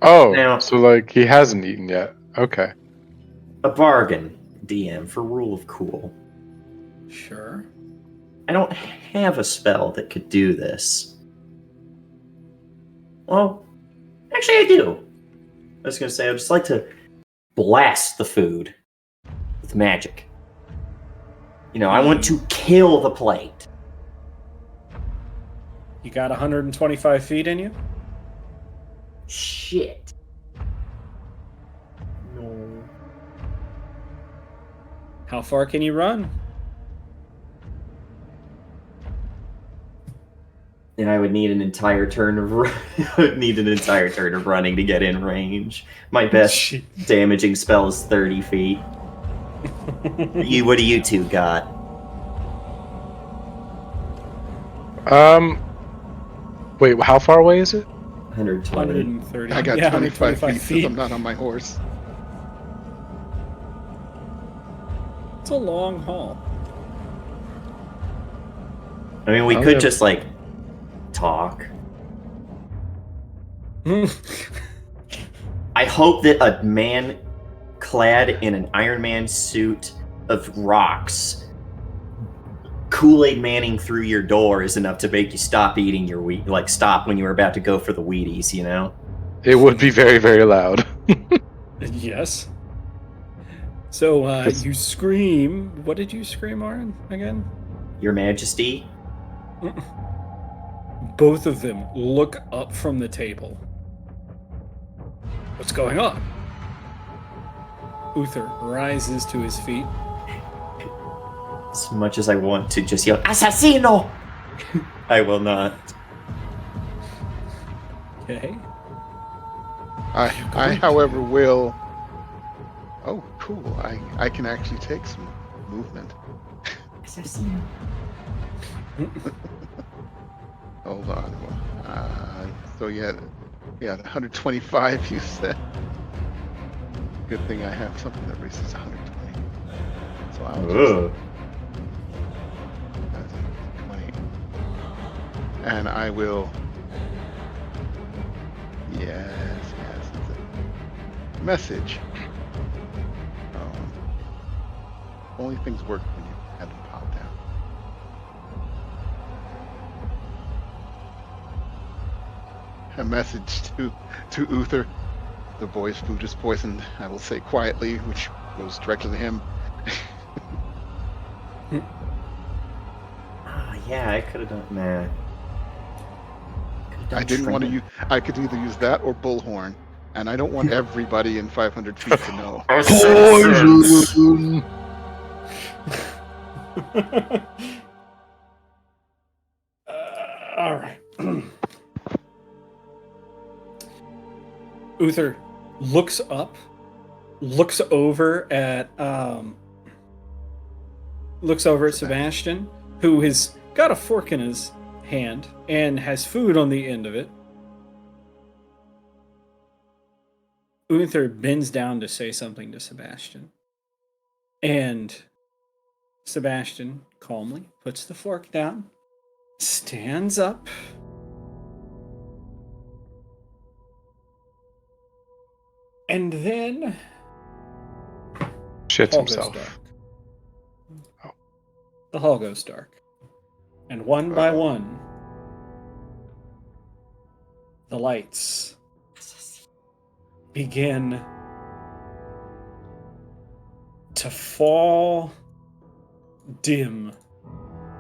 Oh, Now- so like he hasn't eaten yet. Okay. A bargain, DM, for rule of cool. Sure. I don't have a spell that could do this. Well, actually, I do. I was going to say, I'd just like to blast the food with magic. You know, I want to kill the plate. You got 125 feet in you? Shit. No. How far can you run? And I would need an entire turn of running to get in range. My best Shit. damaging spell is 30 feet. What do you two got? Wait, how far away is it? 120. 130. I got yeah, 25 125 feet since I'm not on my horse. It's a long haul. I mean, we I'll could have- just like talk. I hope that a man clad in an Iron Man suit of rocks, Kool-Aid Manning through your door is enough to make you stop eating your wheat, like stop when you were about to go for the Wheaties, you know? It would be very, very loud. Yes. So It's- you scream. What did you scream, Aaron, again? Your Majesty. Both of them look up from the table. What's going on? Uther rises to his feet. As much as I want to just yell, Assassino! I will not. Okay. I, however, will. Oh, cool. I can actually take some movement. Assassino. Hold on. So yeah, 125 you said. Good thing I have something that raises 120. So I'll just 20. And I will. Yes. It's a message. Only things work when you have them pop down. A message to Uther. The boy's food is poisoned. I will say quietly, which goes directly to him. Yeah, I could have done that. I didn't want to use. I could either use that or bullhorn, and I don't want everybody in 500 feet to know. Poison! All right. Uther looks up, looks over at Sebastian, who has got a fork in his hand and has food on the end of it. Uther bends down to say something to Sebastian. And Sebastian calmly puts the fork down, stands up, and then Shits the hall goes himself. dark. Oh. The hall goes dark. And one by one, the lights begin to fall dim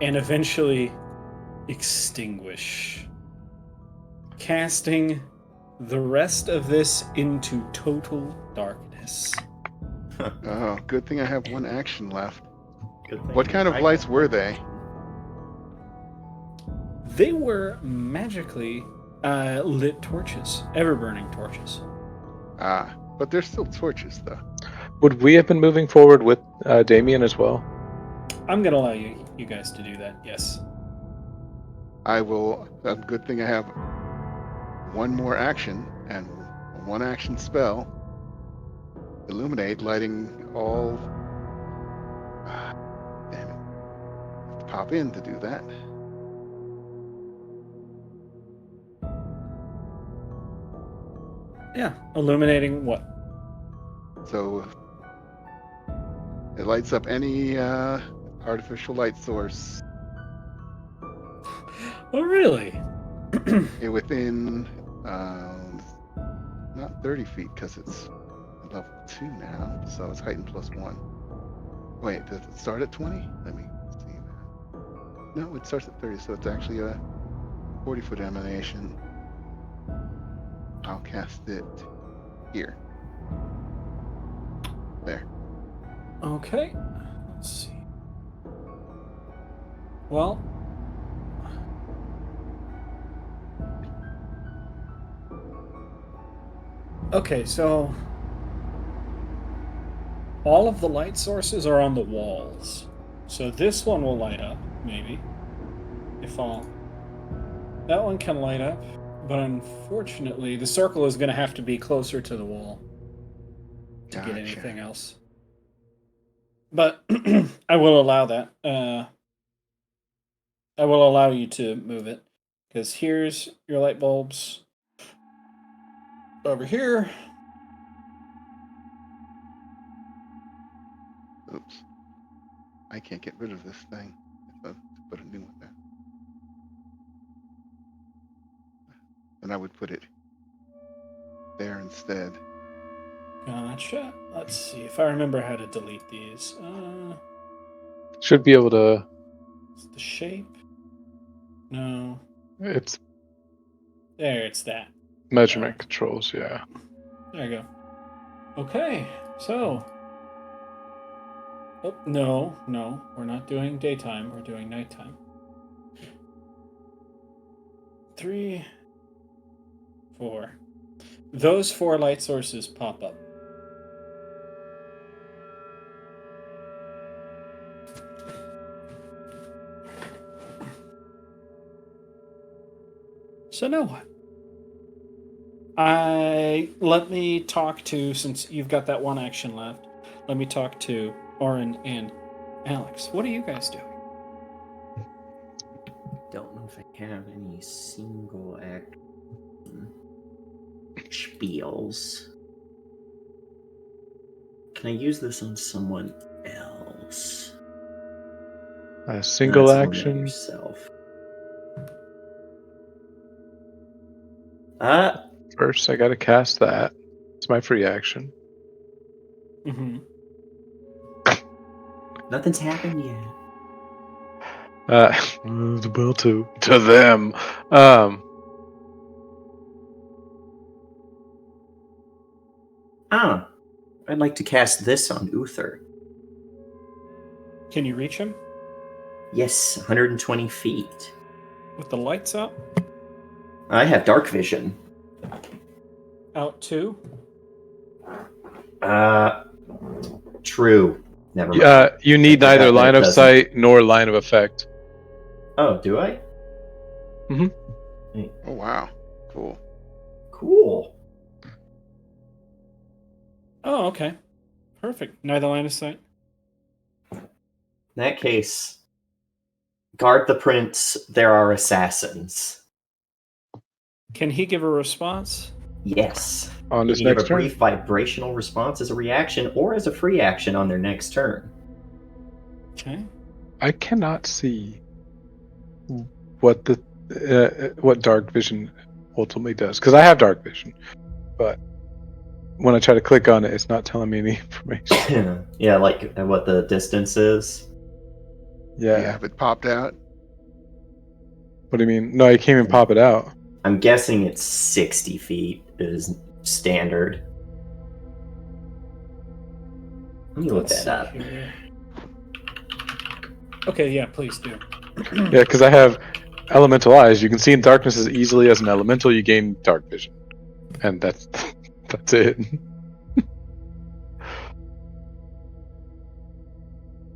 and eventually extinguish, casting the rest of this into total darkness. Oh, good thing I have one action left. Good thing What kind of I lights got were one they? action. They were magically lit torches, ever-burning torches. Ah, but they're still torches, though. Would we have been moving forward with Damien as well? I'm gonna allow you guys to do that. Yes. I will. A good thing I have one more action and one action spell. Illuminate, lighting all. Damn it. Have to pop in to do that. Yeah. Illuminating what? So it lights up any artificial light source Oh, really? within not 30 feet because it's level 2 now, so it's heightened +1. Wait, does it start at 20? Let me see that. No, it starts at 30, so it's actually a 40-foot emanation. I'll cast it here. There. Okay. Let's see. Well. Okay, so all of the light sources are on the walls. So this one will light up, maybe. If all. That one can light up, but unfortunately, the circle is going to have to be closer to the wall to get Gotcha. anything else. But I will allow that. I will allow you to move it. Because here's your light bulbs. Over here. Oops. I can't get rid of this thing. I have to put a new one there. And I would put it there instead. Gotcha. Let's see if I remember how to delete these. Should be able to. Is the shape? No. It's There, it's that. measurement controls, yeah. There you go. Okay, so. Oh, no, we're not doing daytime, we're doing nighttime. 3, 4. Those 4 light sources pop up. So now what? Let me talk to, since you've got that one action left, let me talk to Oren and Alex. What are you guys doing? Don't know if I have any single act spiels. Can I use this on someone else? A single Not someone action. yourself. First, I gotta cast that. It's my free action. Mm-hmm. Nothing's happened yet. Well, to them. I'd like to cast this on Uther. Can you reach him Yes, 120 feet. with the lights out? I have dark vision. Out too? True. Never mind. You need I forgot neither that line it of doesn't. sight nor line of effect. Oh, do I? Oh, wow. Cool. Cool. Oh, okay. Perfect. Neither line of sight. In that case, guard the prince. There are assassins. Can he give a response? Yes. On You his can give next a turn. brief vibrational response as a reaction or as a free action on their next turn. Okay. I cannot see what what dark vision ultimately does because I have dark vision, but when I try to click on it, it's not telling me any information. Yeah, like what the distance is. Yeah. You have it popped out? What do you mean? No, you can't even pop it out. I'm guessing it's 60 feet is standard. Let me look Let's that see up. here. Okay, yeah, please do. Yeah, because I have elemental eyes. You can see in darkness as easily as an elemental. You gain dark vision, and that's that's it.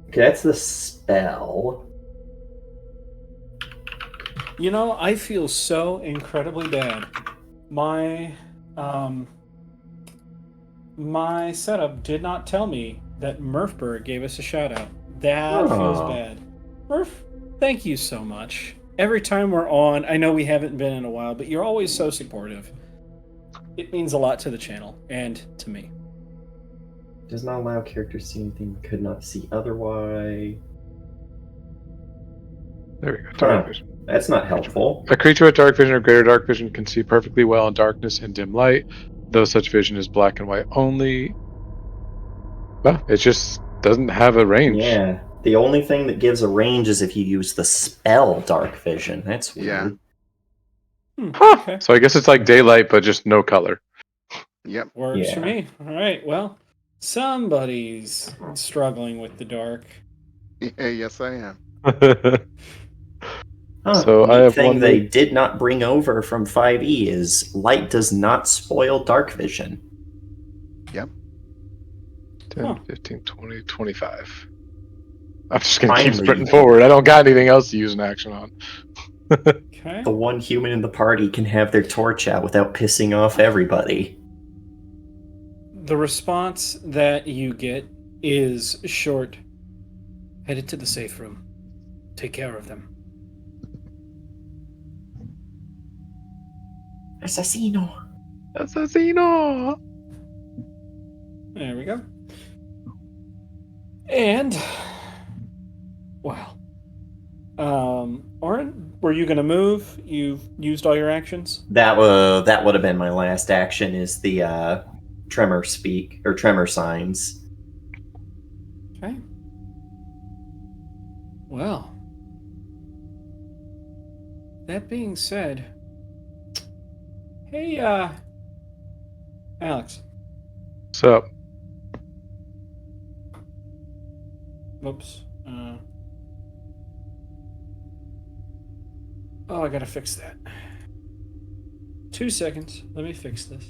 Okay, that's the spell. You know, I feel so incredibly bad. My my setup did not tell me that Murphberg gave us a shout out. That feels Oh. bad. Murph, thank you so much. Every time we're on, I know we haven't been in a while, but you're always so supportive. It means a lot to the channel and to me. Does not allow characters to see anything we could not see otherwise. There we go. Dark Huh. vision. That's not helpful. A creature with dark vision or greater dark vision can see perfectly well in darkness and dim light, though such vision is black and white only. Well, it just doesn't have a range. Yeah. The only thing that gives a range is if you use the spell Dark Vision. That's weird. Yeah. Huh. Okay. So I guess it's like daylight, but just no color. Yep. Works for Yeah. me. All right. Well, somebody's struggling with the dark. Yeah, yes, I am. Huh. So Neat I have thing one they move. did not bring over from 5e is light does not spoil Dark Vision. 10, Huh. 15, 20, 25. I'm just going to keep Finally. sprinting forward. I don't got anything else to use an action on. Okay. The one human in the party can have their torch out without pissing off everybody. The response that you get is short. Headed to the safe room. Take care of them. Assassino. Assassino! There we go. And, well, Oren, were you gonna move? You've used all your actions. That would have been my last action. Is the tremor speak or tremor signs. Okay. Well, that being said, hey, Alex. So, Oops. Oh, I gotta fix that. 2 seconds. Let me fix this.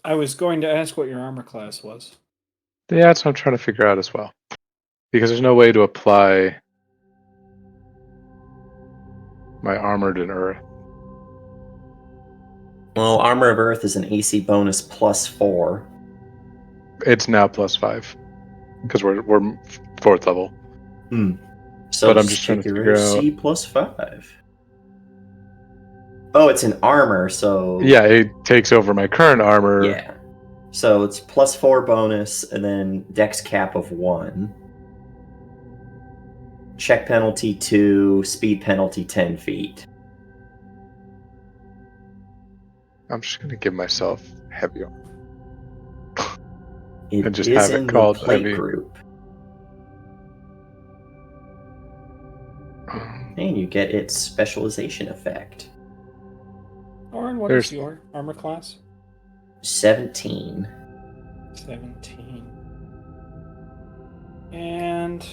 I was going to ask what your armor class was. yeah, that's what I'm trying to figure out as well. Because there's no way to apply my armored in Earth. Well, Armor of Earth is an AC bonus +4. It's now +5. Because we're 4th level. So But I'm just trying to figure AC +5. Oh, it's an armor, so Yeah, it takes over my current armor. yeah. So it's +4 bonus, and then Dex cap of 1. Check penalty 2, speed penalty 10 feet. I'm just going to give myself heavy armor. It And just is have it in the called plate heavy. group, and you get its specialization effect. Oren, what There's- is your armor class? 17. 17. And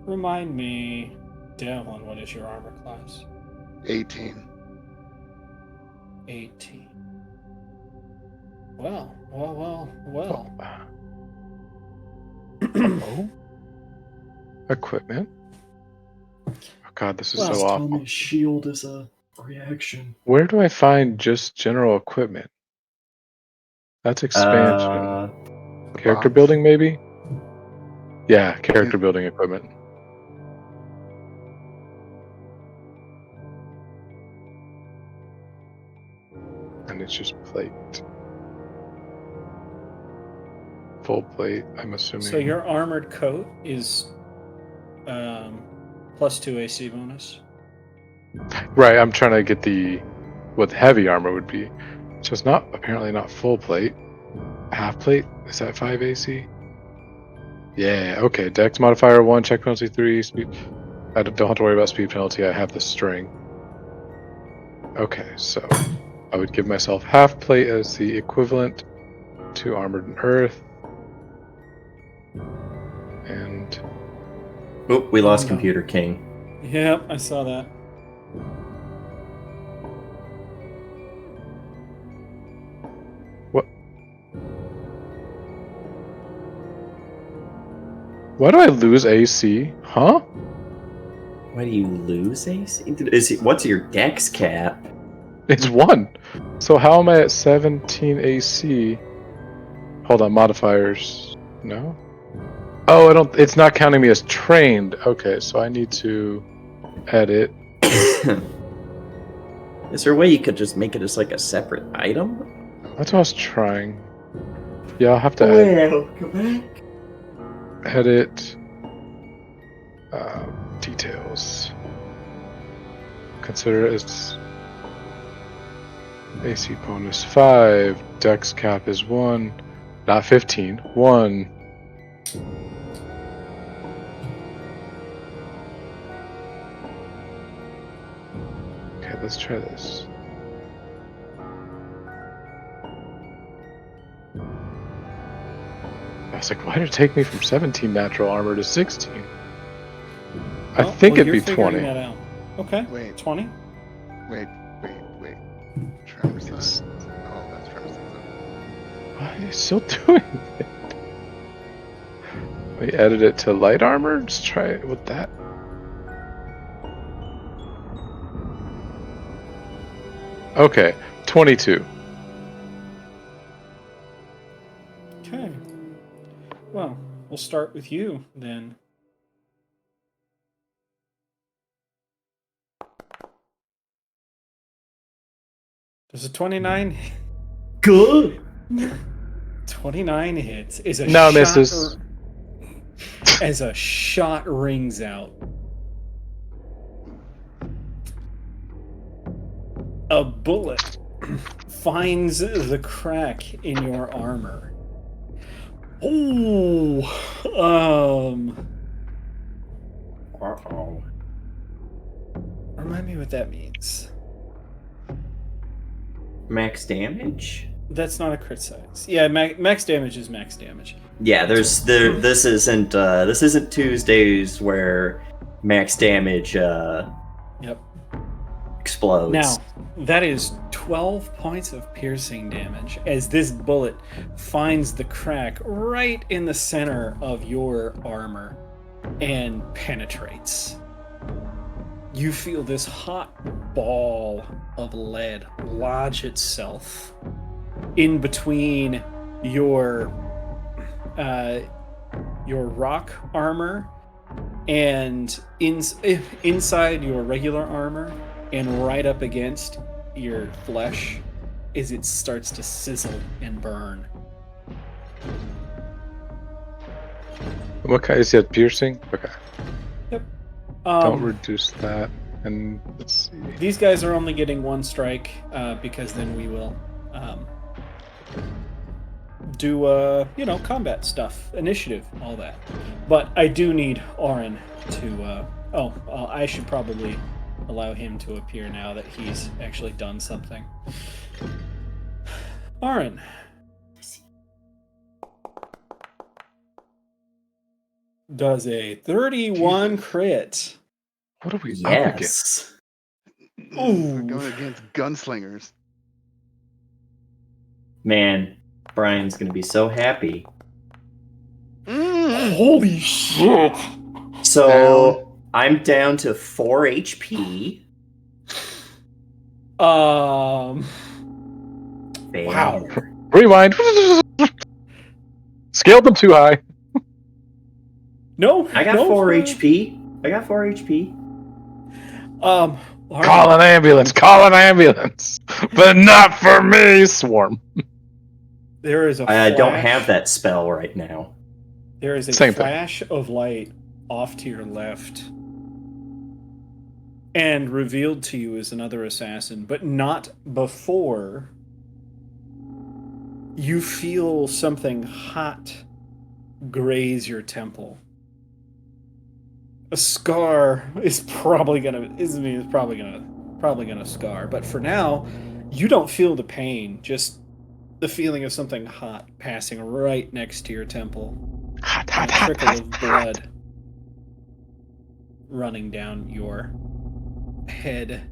remind me, Devlin, what is your armor class? 18. 18. Well. Hello? Equipment. Oh god, this is Well, so awful. shield is a reaction. Where do I find just general equipment? That's expansion. The Character box. building, maybe? Yeah, character building equipment. And it's just plate. Full plate, I'm assuming. So your armored coat is +2 AC bonus. Right, I'm trying to get what heavy armor would be. So it's apparently not full plate. Half plate? Is that 5 AC? Yeah, okay. Dex modifier 1, check penalty 3, speed. I don't have to worry about speed penalty. I have the string. Okay, so I would give myself half plate as the equivalent to armored and earth. And Oop, we lost no. Computer King. Yep, I saw that. what? Why do I lose AC? Huh? Why do you lose AC? What's your dex cap? It's 1. So how am I at 17 AC? Hold on, modifiers. No? Oh, it's not counting me as trained. Okay, so I need to edit. Is there a way you could just make it as like a separate item? That's what I was trying. Yeah, I'll have to Come back. edit details. Consider it as AC bonus 5. Dex cap is 1. Not 15. 1. Okay, let's try this. I was like, why did it take me from 17 natural armor to 16? I think it'd you're be figuring 20. That out. Okay. Wait. 20. Wait. Traverse. Oh, that's Traverse. Why are you still doing it? We edit it to light armor? Let's try it with that. Okay, 22. Okay. Well, we'll start with you then. Does a 29? Good. 29 hits. Is a No, shot misses. As a shot rings out. A bullet finds the crack in your armor. Oh, Uh-oh. remind me what that means. Max damage? That's not a crit size. Yeah, max damage is max damage. Yeah, this isn't Tuesdays where max damage Yep. explodes. Now, that is 12 points of piercing damage as this bullet finds the crack right in the center of your armor and penetrates. You feel this hot ball of lead lodge itself in between your rock armor and inside your regular armor and right up against your flesh as it starts to sizzle and burn. What kind is it? Piercing? Okay. Yep. Don't reduce that. And let's see. These guys are only getting one strike because then we will do combat stuff, initiative, all that. But I do need Orin to. I should probably allow him to appear now that he's actually done something. Orin. Does a 31 crit. What are we up against? Yes. We're going against gunslingers. Man, Brian's gonna be so happy. Holy shit! So I'm down to 4 HP. Wow. Rewind. Scaled them too high. No, I got 4 HP. I got 4 HP. Orin, Call an ambulance. Call an ambulance. But not for me, Swarm. there is a I don't flash- have that spell right now. There is a Same thing. flash of light off to your left. and revealed to you as another assassin, but not before you feel something hot graze your temple. A scar is probably gonna scar, but for now, you don't feel the pain, just the feeling of something hot passing right next to your temple. Hot, And hot, a hot, trickle hot, of hot. blood running down your head.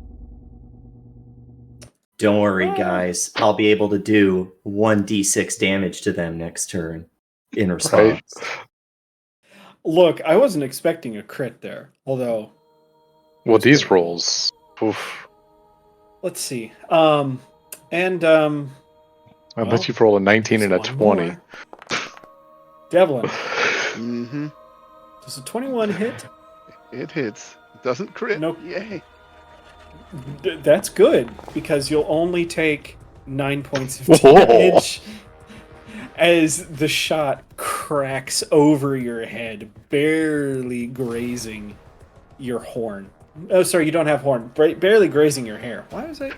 Don't worry, Ah. guys. I'll be able to do 1d6 damage to them next turn in response. Look, I wasn't expecting a crit there, although. Well, That's these pretty cool. rolls. Oof. Let's see. I Well, bet you've rolled a 19 and a there's one 20. more. Devlin, Mm-hmm. does a 21 hit? It hits. It doesn't crit. Nope. Yay. That's good, because you'll only take 9 points of Whoa. damage as the shot cracks over your head, barely grazing your horn. Oh, sorry, you don't have horn. Barely grazing your hair. Why was I?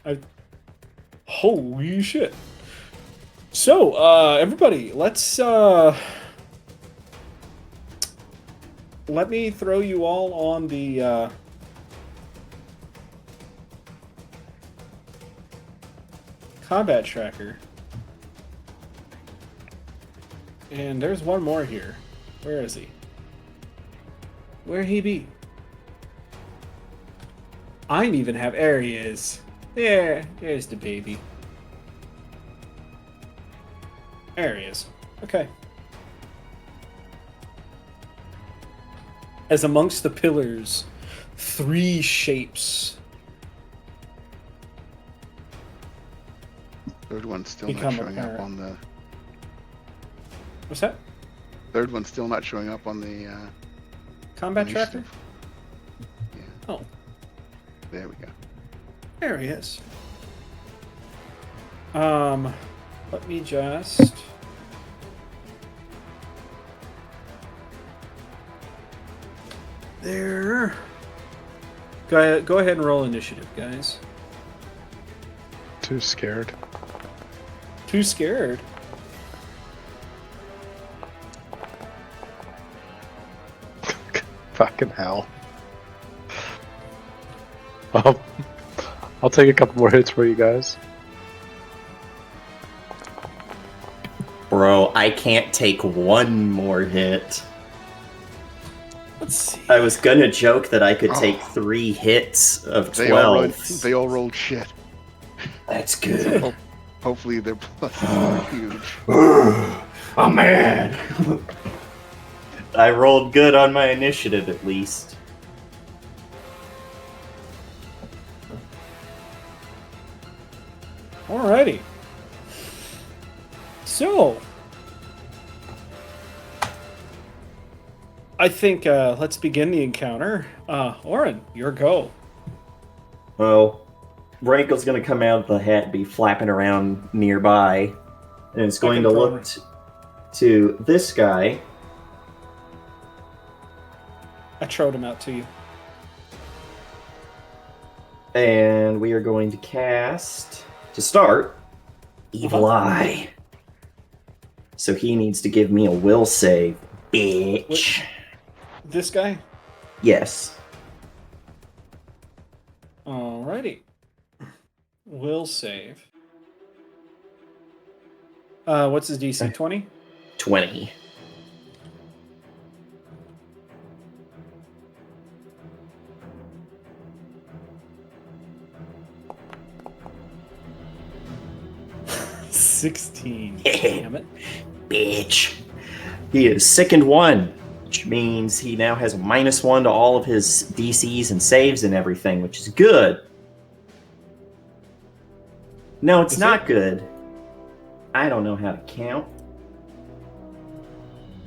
Anyway. Holy shit. So, everybody, let's, let me throw you all on the, combat tracker. And there's one more here. Where is he? Where he be? I don't even have. There he is. There's the baby. There he is. Okay. As amongst the pillars, 3 shapes Third one's still become not showing up apparent. on the. What's that? Third one's still not showing up on the. Combat tracker? initiative. Yeah. Oh, There we go. there he is. Let me just. There. Go ahead and roll initiative, guys. Too scared. Too scared. Fucking hell. I'll take a couple more hits for you guys. Bro, I can't take one more hit. Let's see. I was gonna joke that I could take 3 hits of 12. They all rolled shit. That's good. Hopefully their pluses are huge. Oh man! I rolled good on my initiative at least. Alrighty. So, I think let's begin the encounter. Oren, your go. Well, Rankle's gonna come out of the hat, be flapping around nearby, and it's going to Fucking look to this guy. I trode him out to you. And we are going to cast, to start, Evil Eye. So he needs to give me a will save, bitch. This guy? Yes. Alrighty. Will save. What's his DC? 20? 20. $16. Damn it. Bitch. He is sickened 1, which means he now has a -1 to all of his DCs and saves and everything, which is good. No, it's Is not it? good. I don't know how to count.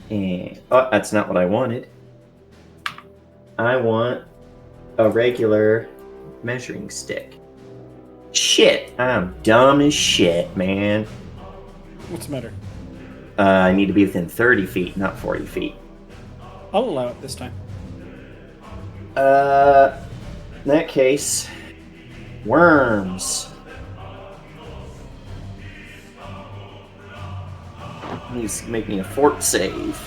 And oh, that's not what I wanted. I want a regular measuring stick. Shit, I'm dumb as shit, man. What's the matter? I need to be within 30 feet, not 40 feet. I'll allow it this time. In that case, worms. He's making a fort save.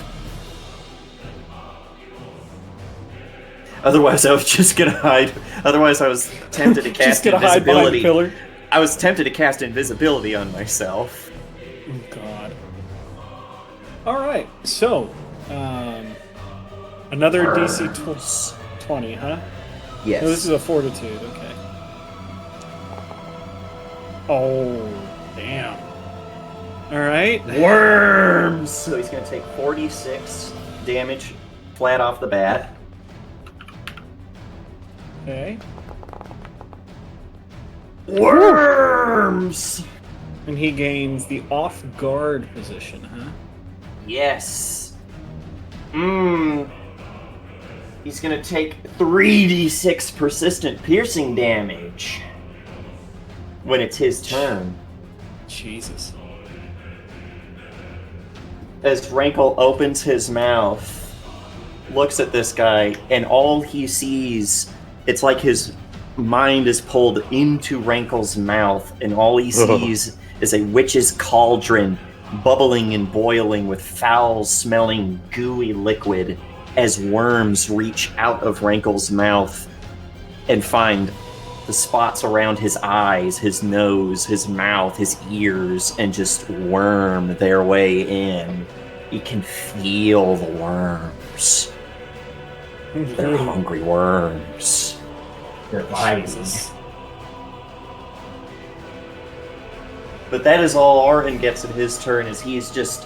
Otherwise, I was just gonna hide. Otherwise, I was tempted to cast Just gonna hide behind the invisibility. pillar. I was tempted to cast invisibility on myself. Oh, God. Alright, so, another DC 20, huh? Yes. No, this is a fortitude, okay. Oh, damn. Alright. Worms! So he's gonna take 46 damage flat off the bat. Okay. Worms! And he gains the off guard position, huh? Yes. He's gonna take 3d6 persistent piercing damage when it's his turn. Jesus. As Rankle opens his mouth, looks at this guy, and all he sees, it's like his mind is pulled into Rankle's mouth, and all he sees is a witch's cauldron bubbling and boiling with foul-smelling, gooey liquid as worms reach out of Rankle's mouth and find the spots around his eyes, his nose, his mouth, his ears, and just worm their way in. You can feel the worms. They're hungry worms. They're biting. But that is all Arden gets in his turn, is he's just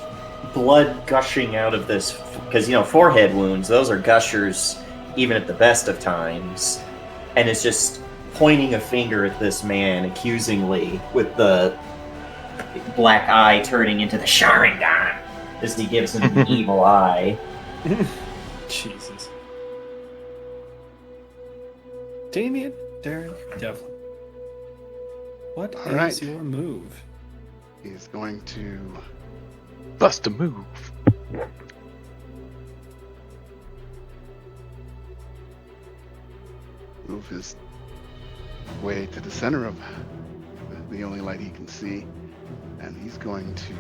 blood gushing out of this, because, forehead wounds, those are gushers even at the best of times, and is just pointing a finger at this man accusingly with the black eye turning into the Sharingan as he gives him an evil eye. Jesus. Damien, Darren, Devlin. What All is right. your move? He's going to Bust a move. move his way to the center of the only light he can see, and he's going to.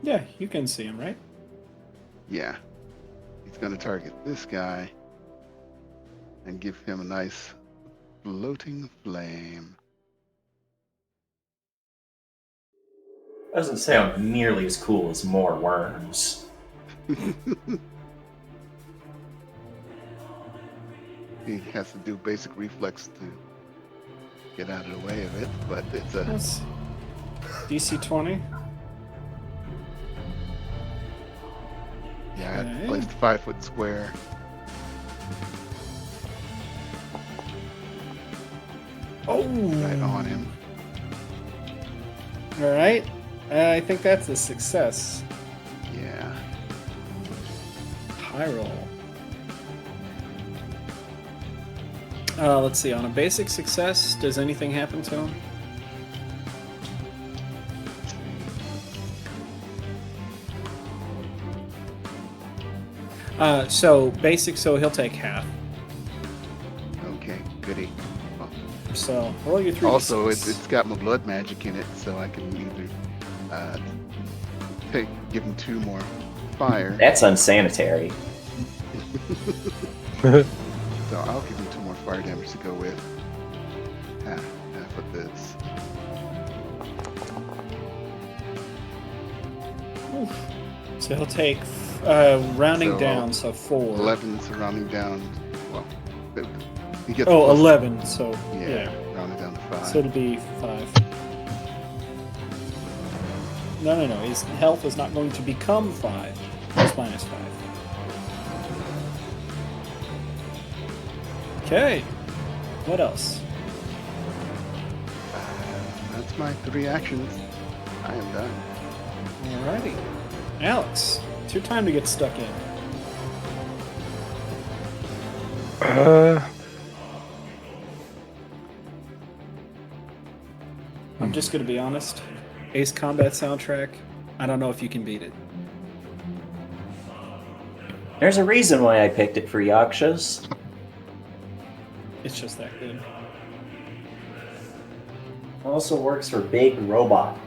Yeah, you can see him, right? Yeah, he's going to target this guy and give him a nice floating flame. Doesn't sound nearly as cool as more worms. He has to do basic reflex to get out of the way of it, but it's a Let's see. DC 20. yeah. Okay. I placed a 5-foot square. Oh! Right on him. Alright. I think that's a success. Yeah. High roll. Let's see. On a basic success, does anything happen to him? So basic, so he'll take half. Okay. Goody. Well, So roll your 3d6. also, it's got my blood magic in it, so I can either give him 2 more fire. That's unsanitary. So I'll give him 2 more fire damage to go with half of this. Oof. So he'll take, rounding So, down, so 4. 11 surrounding down. Well, he gets Oh, plus- 11, so Yeah, yeah. rounding down to 5. So it'll be 5. No. His health is not going to become 5. It's minus 5. Okay. What else? That's my 3 actions. I am done. Alrighty. Alex, it's your time to get stuck in. I'm just gonna be honest. Ace Combat soundtrack, I don't know if you can beat it. There's a reason why I picked it for Yakshas. It's just that good. Also works for Big Robot.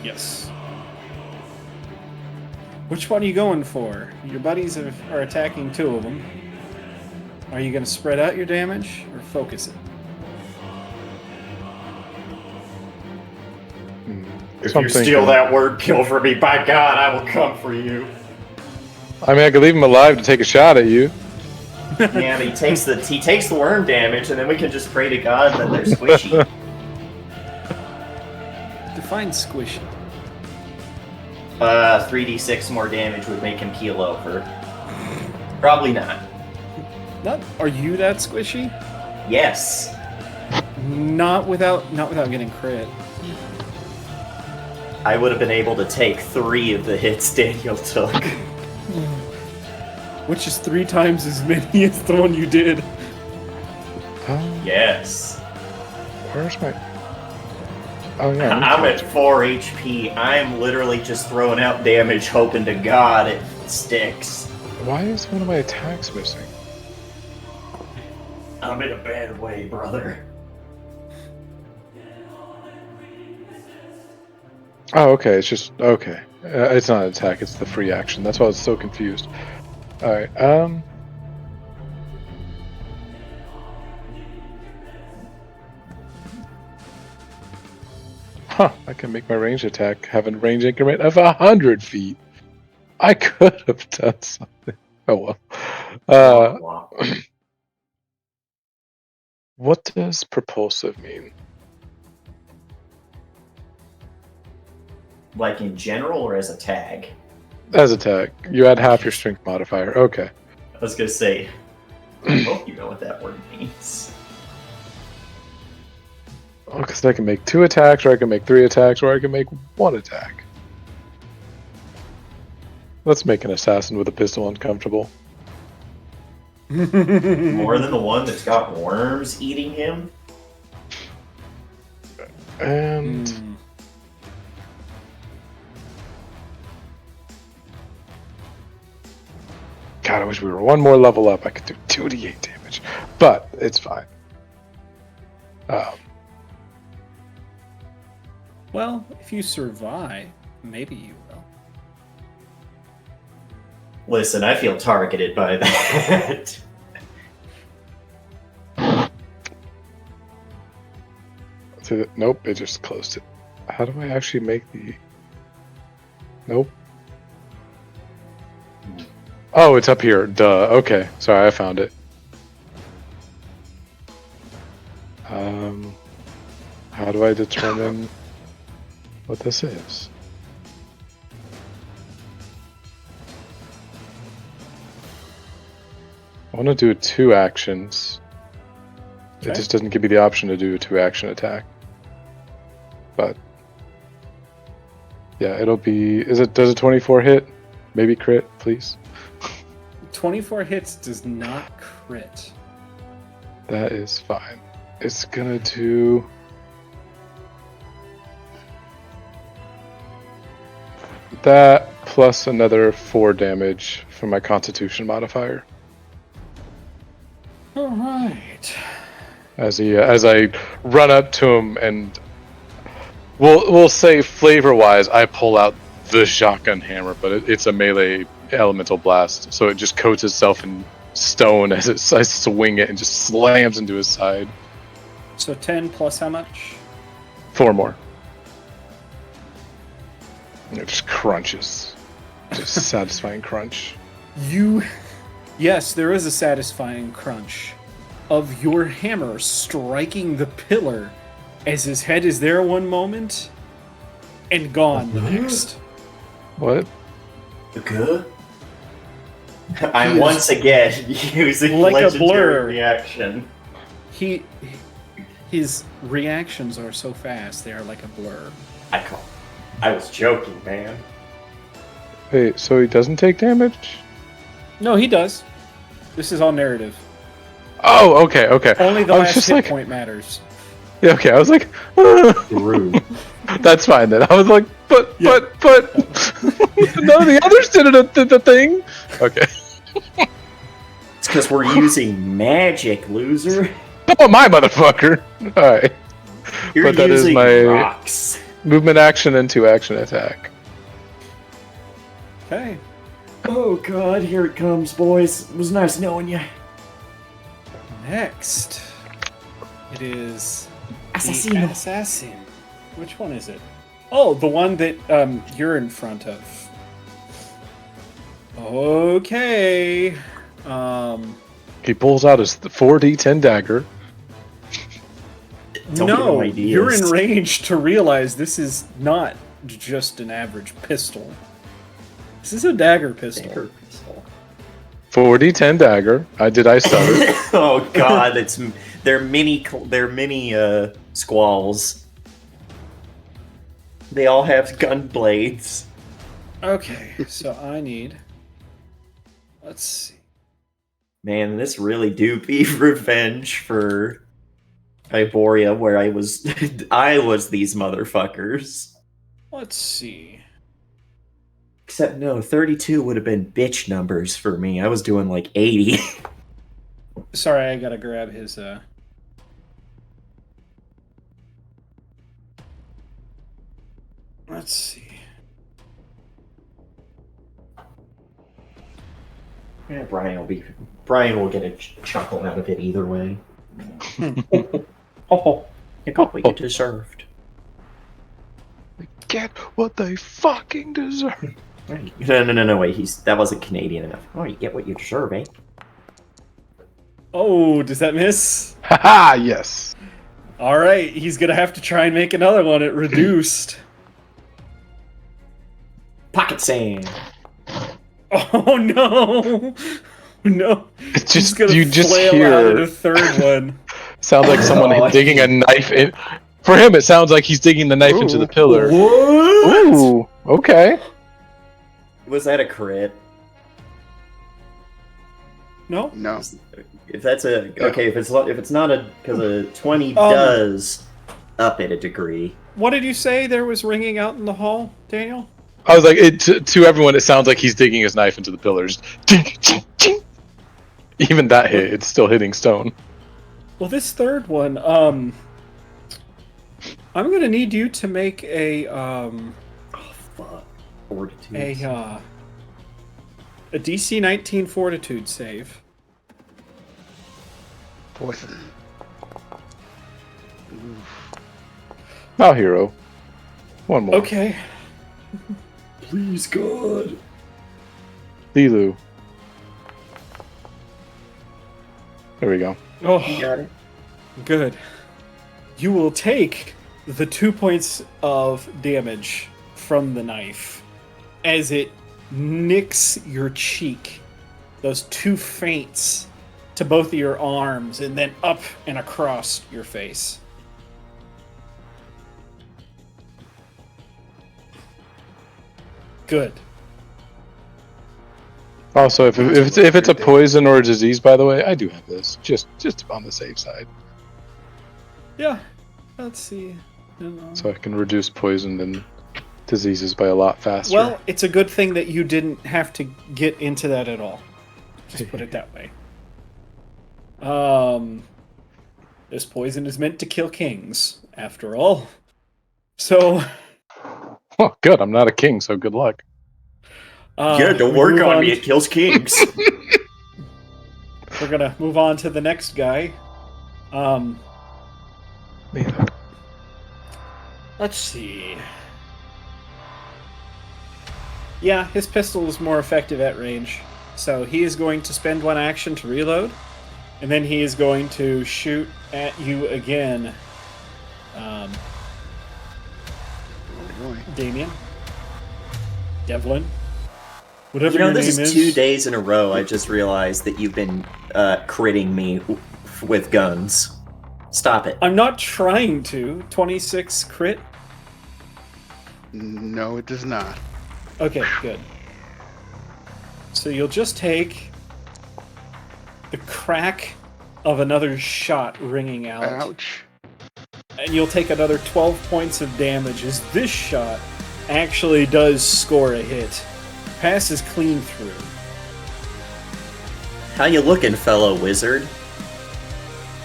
Yes. Which one are you going for? Your buddies are attacking 2 of them. Are you going to spread out your damage or focus it? If You steal that word kill from me, by God, I will come for you. I mean, I could leave him alive to take a shot at you. Yeah, but he takes the worm damage, and then we can just pray to God that they're squishy. Define squishy. 3d6 more damage would make him keel over. Probably not. Are you that squishy? Yes. Not without getting crit. I would have been able to take 3 of the hits Daniel took. Which is 3 times as many as the one you did. Yes. Where's my... Oh, yeah. I'm at 4 HP. I'm literally just throwing out damage, hoping to God it sticks. Why is one of my attacks missing? I'm in a bad way, brother. Oh, okay. It's just... Okay. It's not an attack. It's the free action. That's why I was so confused. Alright, Huh, I can make my ranged attack have a range increment of 100 feet. I could have done something. Oh well. What does propulsive mean? Like in general or as a tag? As a tag. You add half your strength modifier. Okay. I was gonna say, I hope you know what that word means. Oh, because I can make 2 attacks, or I can make 3 attacks, or I can make 1 attack. Let's make an assassin with a pistol uncomfortable. More than the one that's got worms eating him? And... God, I wish we were 1 more level up. I could do 2d8 damage. But, it's fine. Well, if you survive, maybe you will. Listen, I feel targeted by that. Nope, it just closed it. How do I actually make the... Nope. Oh, it's up here. Duh. Okay. Sorry, I found it. How do I determine what this is? I want to do 2 actions. Okay. It just doesn't give me the option to do a 2-action attack. But yeah, it'll be... Does a 24 hit? Maybe crit, please. 24 hits does not crit. That is fine. It's gonna do... that plus another 4 damage from my Constitution modifier. All right. As I run up to him and we'll say flavor-wise, I pull out the shotgun hammer, but it's a melee elemental blast, so it just coats itself in stone as I swing it and just slams into his side. So 10 plus how much? 4 more. And it just crunches. Just satisfying crunch. Yes, there is a satisfying crunch of your hammer striking the pillar as his head is there one moment and gone the next. What? Good. I'm once again using like a legendary blur. reaction. His reactions are so fast, they are like a blur. I was joking, man. Wait, so he doesn't take damage? No, he does. This is all narrative. Oh, okay. Only the I was last just hit like, point matters. yeah, okay. I was like, that's fine then. I was like, but no, the others did the thing. Okay. It's because we're using magic, loser. Oh, my motherfucker! Alright. You're But that is using my- rocks. Movement action and 2-action attack. Okay. Oh god, here it comes, boys. It was nice knowing you. Next, it is the Assassino. assassin. Which one is it? Oh, the one that you're in front of. Okay. He pulls out his 4d10 dagger. Don't give him No, ideas. you're in range to realize this is not just an average pistol. This is a dagger pistol. Dagger pistol. 4d10 dagger. I stutter. Oh god, they're mini squalls. They all have gun blades. Okay, so I need. Let's see. Man, this really do be revenge for Iboria, where I was these motherfuckers. Let's see. Except no, 32 would have been bitch numbers for me. I was doing like 80. Sorry, I gotta grab his. Let's see. Yeah, Brian will get a chuckle out of it either way. Oh, you got what you deserved. Get what they fucking deserve. Right. No, wait, that wasn't Canadian enough. Oh, you get what you deserve, eh? Oh, does that miss? Haha, yes. All right, he's gonna have to try and make another one at reduced. Pocket sand. Oh no, no! It's He's just gonna you just flail out at hear a third one. sounds like someone Oh, digging a knife in. For him, it sounds like he's digging the knife into the pillar. What? Ooh, okay. Was that a crit? No, No. If that's a okay, if it's not a because a 20 Um, does up it a degree. what did you say there was ringing out in the hall, Daniel? I was like, to everyone, it sounds like he's digging his knife into the pillars. Even that hit, it's still hitting stone. Well, this third one, I'm gonna need you to make a Fuck. Fortitude. a DC 19 Fortitude save. Poison. Now, hero. One more. Okay. Please, God. Lilu. There we go. Oh, Got it. good. You will take the 2 points of damage from the knife as it nicks your cheek. Those 2 feints to both of your arms and then up and across your face. Good. Also, if it's a poison or a disease, by the way, I do have this. Just on the safe side. Yeah. Let's see. So I can reduce poison and diseases by a lot faster. Well, it's a good thing that you didn't have to get into that at all. Just put it that way. This poison is meant to kill kings, after all. So, Oh, good. I'm not a king, so good luck. Yeah, don't we work move on me. It kills kings. We're gonna move on to the next guy. Man. Let's see. Yeah, his pistol is more effective at range. So he is going to spend 1 action to reload, and then he is going to shoot at you again. Oh boy. Damien. Devlin. Whatever You know, your this name is 2 days in a row. I just realized that you've been critting me with guns. Stop it. I'm not trying to. 26 crit. No, it does not. Okay, good. So you'll just take the crack of another shot ringing out. Ouch. And you'll take another 12 points of damage as this shot actually does score a hit. Passes clean through. How you looking, fellow wizard?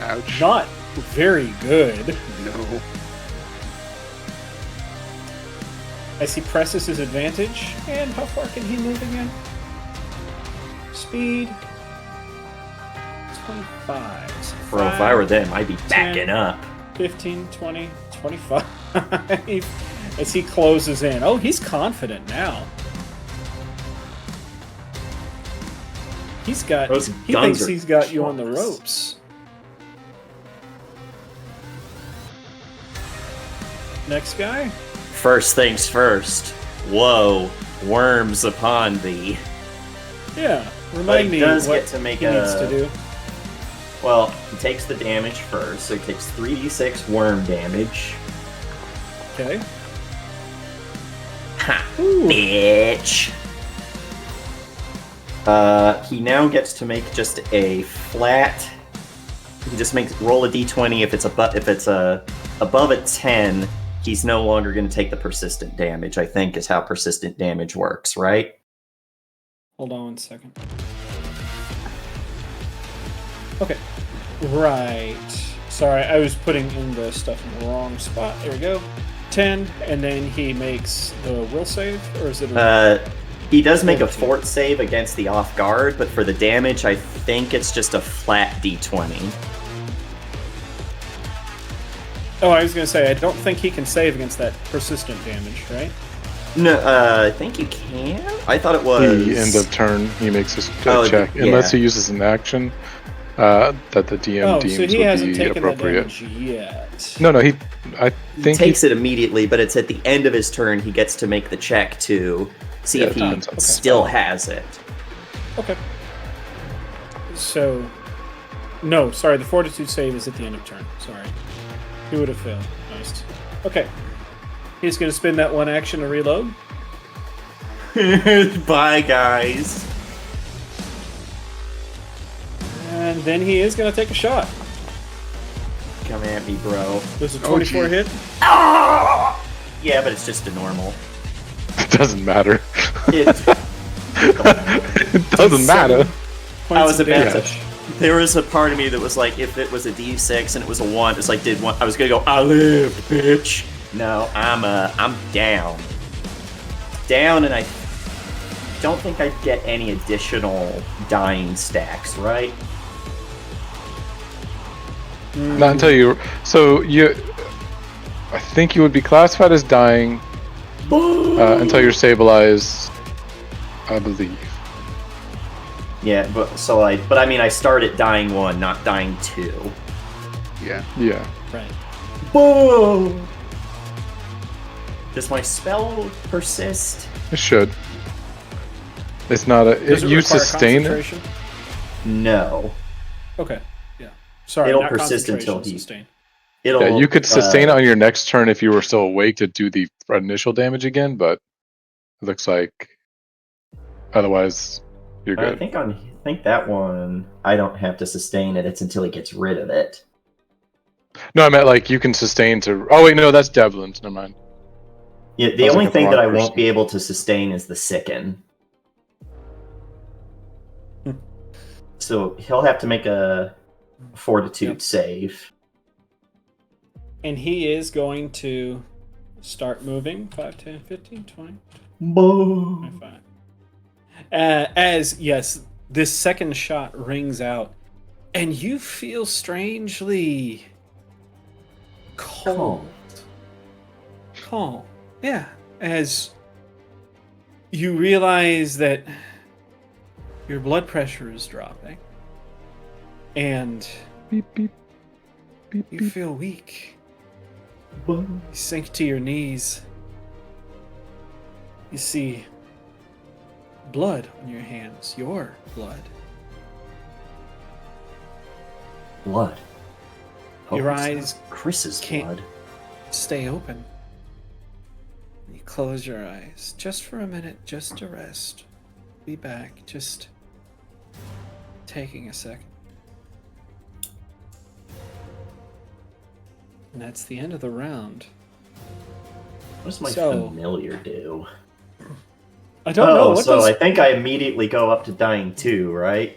Ouch. Not very good. No. As he presses his advantage. And how far can he move again? Speed. 25. So Bro, if I were them, I'd be 10, backing up. 15, 20, 25. As he closes in. Oh, he's confident now. He's got. Those He guns thinks are he's got you on the killing us. ropes. Next guy. First things first. Whoa, worms upon thee. Yeah. But Remind he me does what get to make he needs to do. Well, he takes the damage first, so he takes 3d6 worm damage. Okay. Ha! Ooh. Bitch! He now gets to make just a flat. He just makes roll a d20 if it's above a 10. He's no longer going to take the persistent damage. I think is how persistent damage works, right? Hold on 1 second. Okay. Right. Sorry, I was putting in the stuff in the wrong spot. There we go. 10, and then he makes the will save, or is it a... He does make a 14. fort save against the off guard, but for the damage, I think it's just a flat d20. Oh, I was going to say, I don't think he can save against that persistent damage, right? No, I think you can. I thought it was The end of turn, he makes his Oh, check. yeah. Unless he uses an action that the DM deems so he would hasn't be taken that appropriate. damage yet. No, I He think takes it immediately, but it's at the end of his turn he gets to make the check to see Yeah, if he depends on the still has it. Okay. So... No, sorry, the fortitude save is at the end of turn. Sorry. He would have failed. Nice. Okay. He's going to spend that one action to reload. Bye, guys. And then he is going to take a shot. Come at me, bro. Does a Oh, 24 geez. hit? Yeah, but it's just a normal. it doesn't matter. It, It doesn't matter. I was Points of about to. damage. There was a part of me that was like, if it was a d6 and it was a 1, it's like, I was gonna go, I lived, bitch. No, I'm down. Down, and I don't think I'd get any additional dying stacks, right? Not until you. So you. I think you would be classified as dying until you're stabilized. I believe. Yeah, but I mean, I start at dying 1, not dying 2. Yeah. Yeah. Right. Boom! Does my spell persist? It should. It's not a. Does it You require sustain it. concentration? No. Okay. Yeah. Sorry, It'll not persist until concentration, he- sustain. It'll. Yeah, you could sustain it on your next turn if you were still awake to do the initial damage again, but it looks like otherwise you're I good. think that one, I don't have to sustain it. It's until he gets rid of it. No, I meant like you can sustain to. Oh wait, no, that's Devlin's. Never mind. Yeah, I the was only looking thing for that I wrong won't person. be able to sustain is the sicken. So he'll have to make a fortitude Yep. save. And he is going to start moving 5, 10, 15, 20, Boom. 25. As, yes, this second shot rings out, and you feel strangely cold. Calm. Yeah. As you realize that your blood pressure is dropping, and Beep beep. Beep you beep. feel weak. Boom. You sink to your knees. You see blood on your hands. Your blood. Blood. Your it's eyes not Chris's can't- blood. Stay open. You close your eyes just for a minute, just to rest. Be back. Just taking a second. And that's the end of the round. What does my So- familiar do? I don't know what so does... I think I immediately go up to dying 2, right?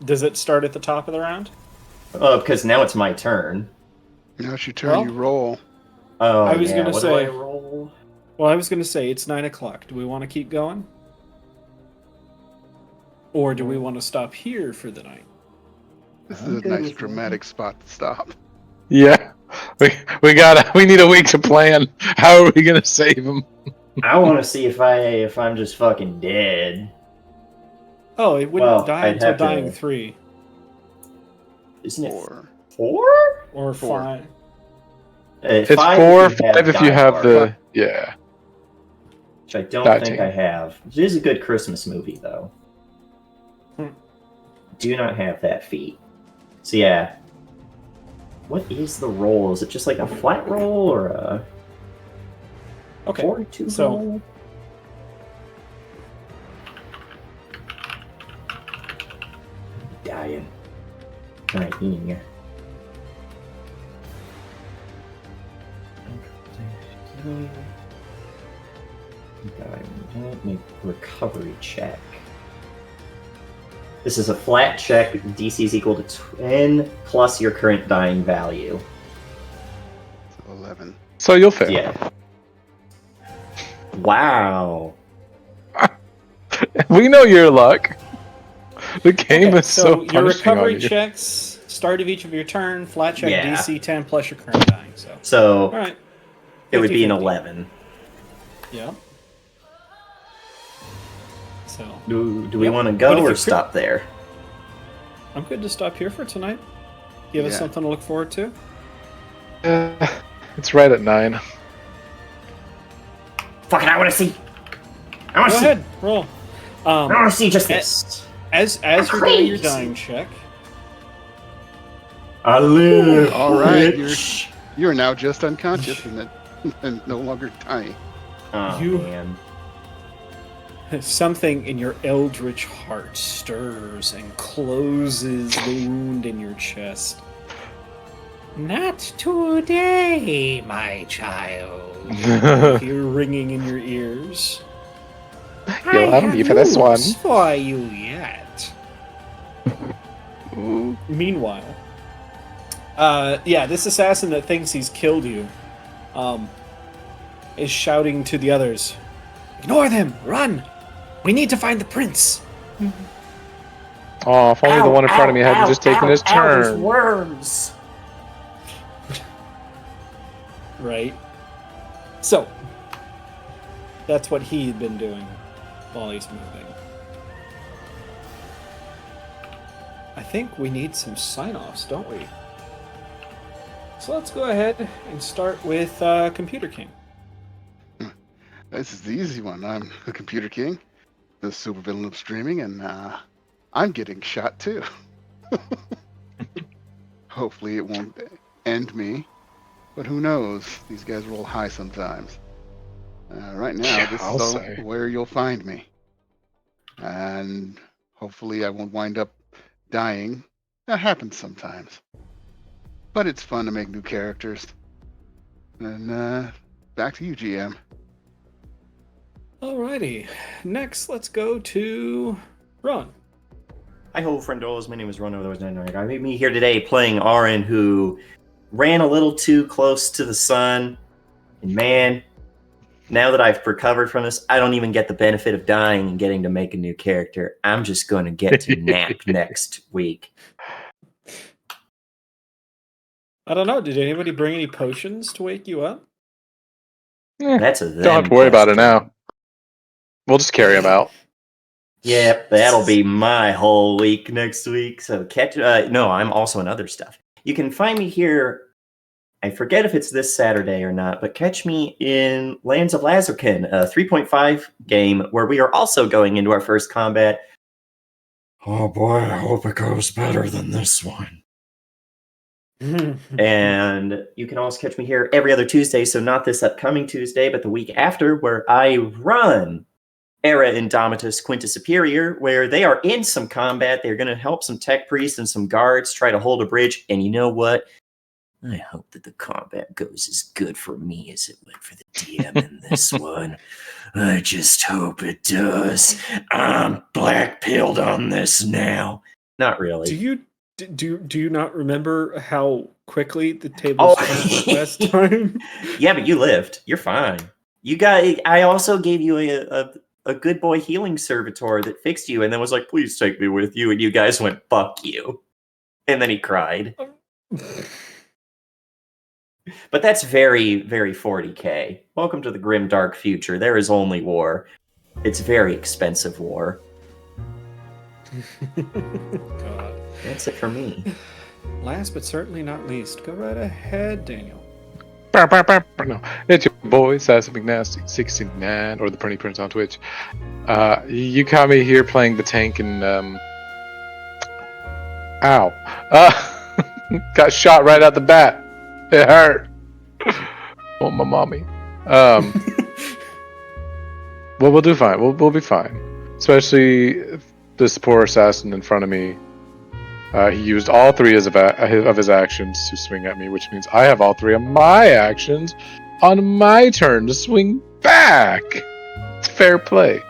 Does it start at the top of the round? Oh, because now it's my turn. Now it's your turn. Well, you roll. Oh, I was yeah. gonna What say- do I roll? Well, I was going to say it's 9 o'clock. Do we want to keep going? Or do we want to stop here for the night? This I'm is a good nice with dramatic spot to stop. Yeah, we need a week to plan. How are we gonna save him? I want to see if I'm just fucking dead. Oh, it wouldn't Well, die I'd until have to- dying 3 Isn't it Or 4? or Four. 5. It's Five 4, if you have 5 if you Die have Hard, the yeah. which I don't that think team. I have. It is a good Christmas movie, though. Hmm. Do not have that feat. So yeah. What is the roll? Is it just like a flat roll or a Okay. fortitude so- roll? Dying. Dying. Make recovery check. This is a flat check. DC is equal to 10 plus your current dying value. so 11. So you'll fail. Yeah. Wow. We know your luck. The game Okay, is so your punishing on recovery you. checks, start of each of your turn, flat check Yeah. DC 10 plus your current dying. So, So all right. it would be an 50-50. 11. Yeah. So, Do we Yep. want to But go if or you stop there? I'm good to stop here for tonight. Give us Yeah. something to look forward to. It's right at 9. Fuck it, I want to see. I want Go to see. ahead, roll. I want to see just eh, this. As I'm you're doing your crazy. dying check, I live. All right, bitch. You're now just unconscious and no longer dying. Oh, You- man. something in your eldritch heart stirs and closes the wound in your chest. Not today, my child. You hear ringing in your ears. You'll have me for this one. news for you yet. Meanwhile, this assassin that thinks he's killed you, is shouting to the others, "Ignore them! Run! We need to find the prince!" Oh, if only the one in front of me hadn't just taken his There's turn. worms. Right? So, that's what he had been doing while he's moving. I think we need some sign-offs, don't we? So let's go ahead and start with Computer King. This is the easy one. I'm the Computer King, the supervillain of streaming, and I'm getting shot too. Hopefully it won't end me, but who knows? These guys roll high sometimes. Right now, Yeah, this I'll is say. where you'll find me. And hopefully I won't wind up dying. That happens sometimes. But it's fun to make new characters. And back to you, GM. Alrighty. Next, let's go to Ron. Hi ho, friendos. My name is Ron. Otherwise known as Nerd. I made me here today playing Arin, who ran a little too close to the sun. And man, now that I've recovered from this, I don't even get the benefit of dying and getting to make a new character. I'm just going to get to nap next week. I don't know. Did anybody bring any potions to wake you up? That's a Don't have to worry about it now. We'll just carry him out. Yep, that'll be my whole week next week. So catch. No, I'm also in other stuff. You can find me here. I forget if it's this Saturday or not, but catch me in Lands of Lazarkin, a 3.5 game where we are also going into our first combat. Oh boy, I hope it goes better than this one. And you can also catch me here every other Tuesday, so not this upcoming Tuesday, but the week after, where I run Era Indomitus Quinta Superior, where they are in some combat. They're going to help some tech priests and some guards try to hold a bridge. And you know what? I hope that the combat goes as good for me as it went for the DM in this one. I just hope it does. I'm black-pilled on this now. Not really. Do you not remember how quickly the tables turned last time? Yeah, but you lived. You're fine. I also gave you a good boy healing servitor that fixed you and then was like, please take me with you. And you guys went, fuck you. And then he cried. But that's very, very 40K. Welcome to the grim, dark future. There is only war. It's very expensive war. God. That's it for me. Last but certainly not least, go right ahead, Daniel. No, it's your boy, Sassy McNasty 69, or the Pretty Prince on Twitch. You caught me here playing the tank and ow. Got shot right out the bat. It hurt. Oh, my mommy. Well, we'll do fine. We'll be fine. Especially this poor assassin in front of me. He used all 3 of his actions to swing at me, which means I have all 3 of my actions on my turn to swing back. It's fair play.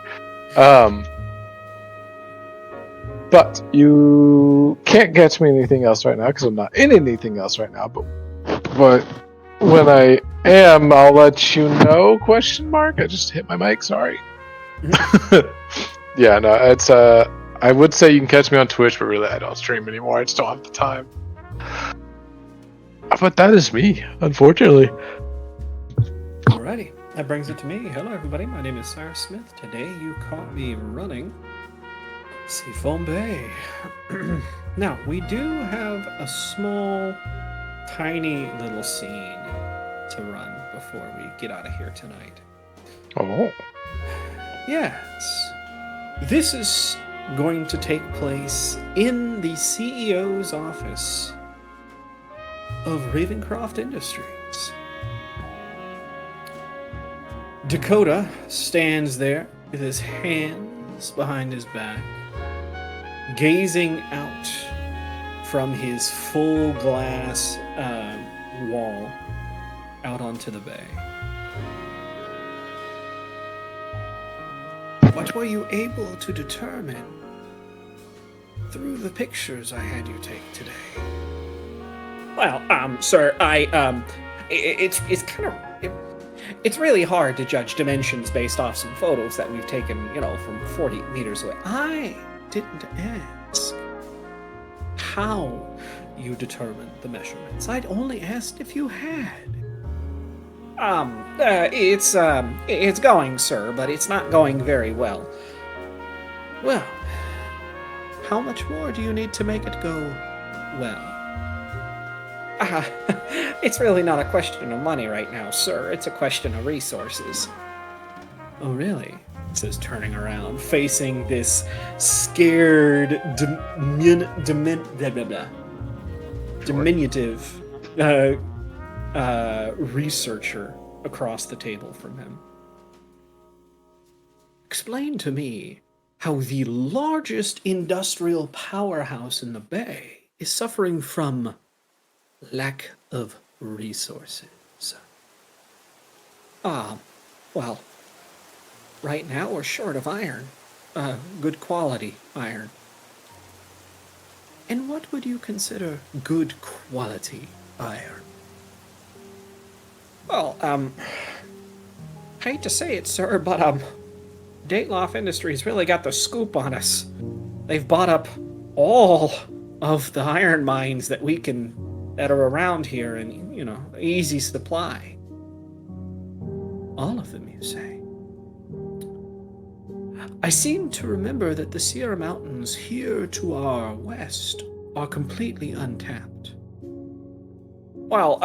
But you can't catch me anything else right now because I'm not in anything else right now. But when I am, I'll let you know. ? I just hit my mic. Sorry. Yeah, no, it's I would say you can catch me on Twitch, but really I don't stream anymore. I just don't have the time. But that is me, unfortunately. Alrighty, that brings it to me. Hello, everybody. My name is Cyrus Smith. Today you caught me running Seafoam Bay. Now, we do have a small, tiny little scene to run before we get out of here tonight. Oh. Yes. This is going to take place in the CEO's office of Ravencroft Industries. Dakota stands there with his hands behind his back, gazing out from his full glass wall out onto the bay. What were you able to determine through the pictures I had you take today? Well, sir, it's kind of, it's really hard to judge dimensions based off some photos that we've taken, from 40 meters away. I didn't ask how you determined the measurements. I'd only asked if you had. It's going, sir, but it's not going very well. Well, how much more do you need to make it go well? It's really not a question of money right now, sir. It's a question of resources. Oh, really? Says, turning around, facing this scared, diminutive researcher across the table from him. Explain to me how the largest industrial powerhouse in the Bay is suffering from lack of resources. Well, right now we're short of iron. Good quality iron. And what would you consider good quality iron? Well, hate to say it, sir, but, Dateloff Industries really got the scoop on us. They've bought up all of the iron mines that are around here in, easy supply. All of them, you say? I seem to remember that the Sierra Mountains here to our west are completely untapped. Well,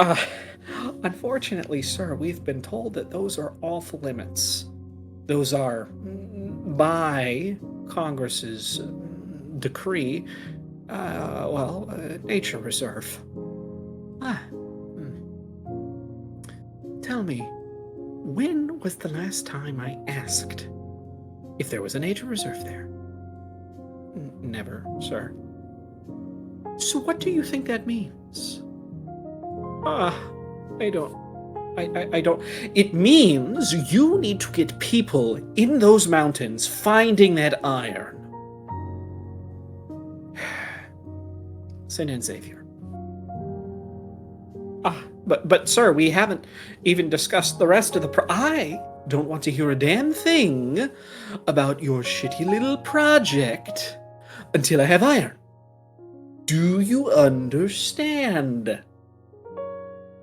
unfortunately, sir, we've been told that those are off limits. Those are, by Congress's decree, nature reserve. Tell me, when was the last time I asked if there was a nature reserve there? Never, sir. So what do you think that means? I don't. It means you need to get people in those mountains finding that iron. Send in Xavier. But sir, we haven't even discussed the rest of the I don't want to hear a damn thing about your shitty little project until I have iron. Do you understand?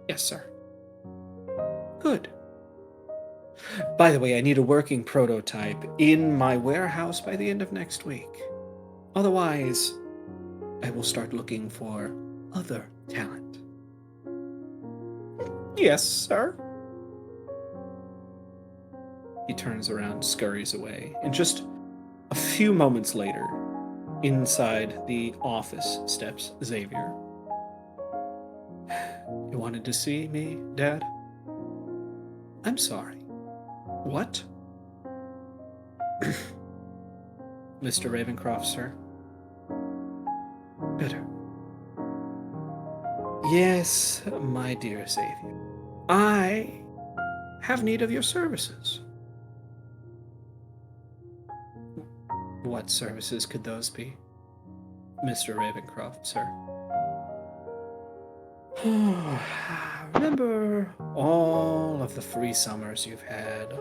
Yes, sir. Good. By the way, I need a working prototype in my warehouse by the end of next week. Otherwise, I will start looking for other talent. Yes, sir. He turns around, scurries away, and just a few moments later, inside the office steps Xavier. You wanted to see me, Dad? I'm sorry. What? Mr. Ravencroft, sir? Better. Yes, my dear Xavier. I have need of your services. What services could those be, Mr. Ravencroft, sir? Remember all of the free summers you've had,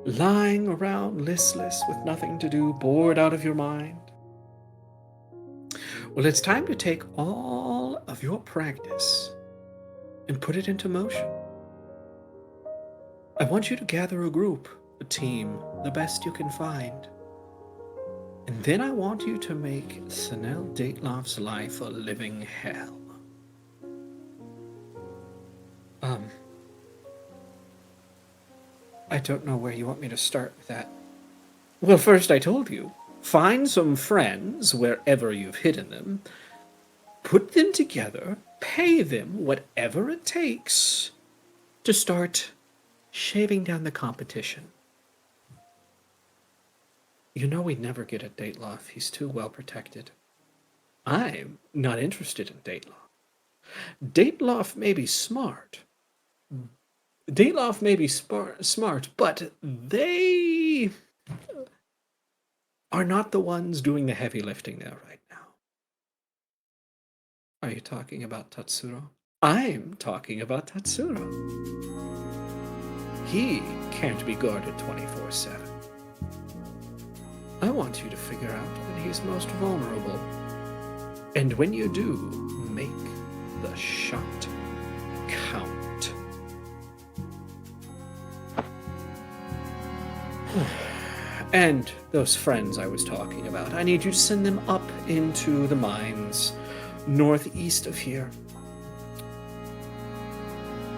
lying around listless with nothing to do, bored out of your mind? Well, it's time to take all of your practice and put it into motion. I want you to gather a group, a team, the best you can find. And then I want you to make Sanel Dateloff's life a living hell. I don't know where you want me to start with that. Well, first I told you, find some friends wherever you've hidden them, put them together, pay them whatever it takes to start shaving down the competition. You know we'd never get at Dateloff. He's too well protected. I'm not interested in Dateloff. Dateloff may be smart. Dateloff may be smart, but they are not the ones doing the heavy lifting there right now. Are you talking about Tatsuro? I'm talking about Tatsuro. He can't be guarded 24/7. I want you to figure out when he's most vulnerable. And when you do, make the shot count. And those friends I was talking about, I need you to send them up into the mines northeast of here.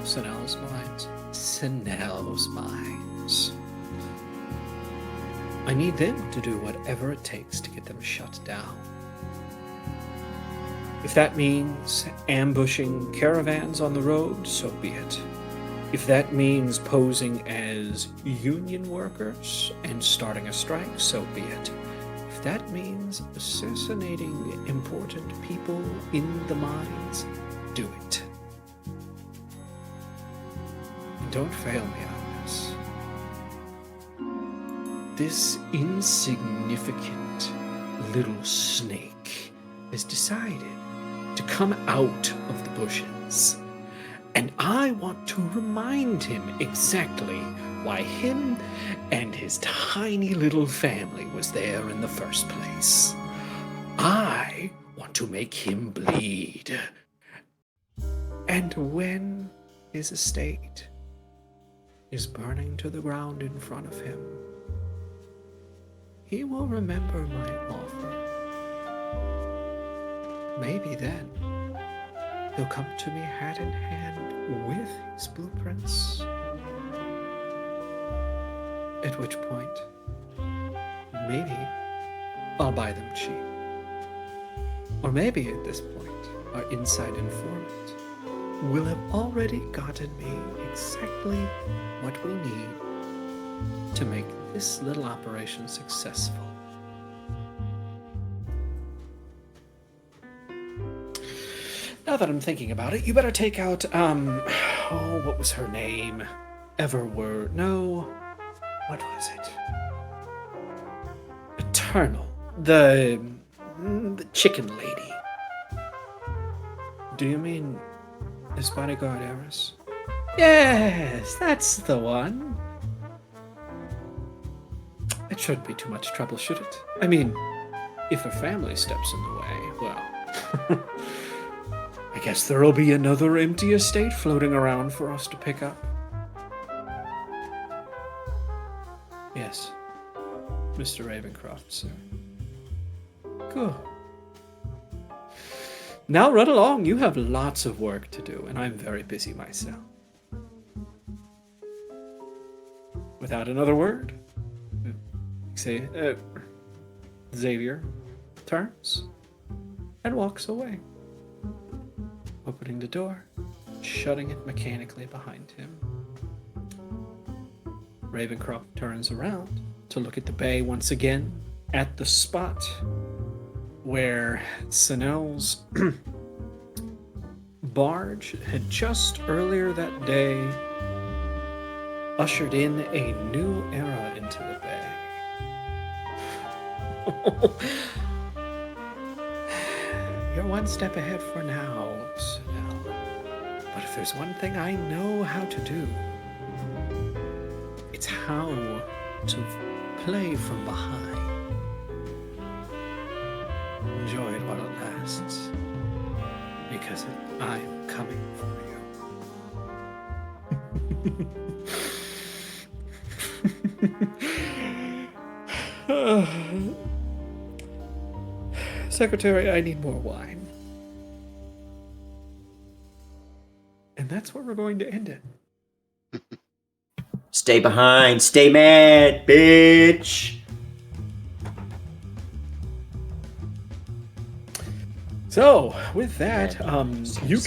Sanel's mines. Sanel's mines. I need them to do whatever it takes to get them shut down. If that means ambushing caravans on the road, so be it. If that means posing as union workers and starting a strike, so be it. If that means assassinating important people in the mines, do it. And don't fail me on this. This insignificant little snake has decided to come out of the bushes. And I want to remind him exactly why him and his tiny little family was there in the first place. I want to make him bleed. And when his estate is burning to the ground in front of him, he will remember my offer. Maybe then he'll come to me hat in hand with his blueprints. At which point, maybe I'll buy them cheap. Or maybe at this point, our inside informant will have already gotten me exactly what we need to make this little operation successful. Now that I'm thinking about it, you better take out, what was her name? Everword. No. What was it? Eternal. The chicken lady. Do you mean his bodyguard, Eris? Yes, that's the one. It shouldn't be too much trouble, should it? I mean, if a family steps in the way, well, I guess there'll be another empty estate floating around for us to pick up. Yes, Mr. Ravencroft, sir. Good. Now run along. You have lots of work to do, and I'm very busy myself. Without another word, Xavier turns and walks away, opening the door, shutting it mechanically behind him. Ravencroft turns around to look at the bay once again, at the spot where Sanel's barge had just earlier that day ushered in a new era into the bay. You're one step ahead for now, Sanel. But if there's one thing I know how to do, it's how to play from behind. Enjoy it while it lasts, because I'm coming for you. Secretary, I need more wine. And that's where we're going to end it. Stay behind. Stay mad, bitch. So, with that, you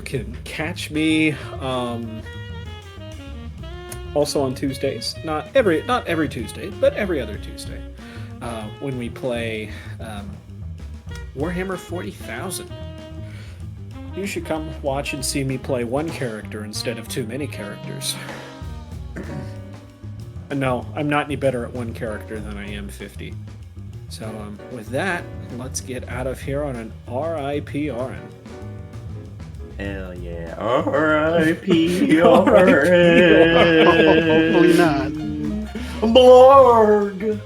can catch me also on Tuesdays. Not every Tuesday, but every other Tuesday, when we play Warhammer 40,000. You should come watch and see me play one character instead of too many characters. No, I'm not any better at one character than I am 50. So, with that, let's get out of here on an R.I.P. RN. Hell yeah. R.I.P. RN. Hopefully not. Blarg.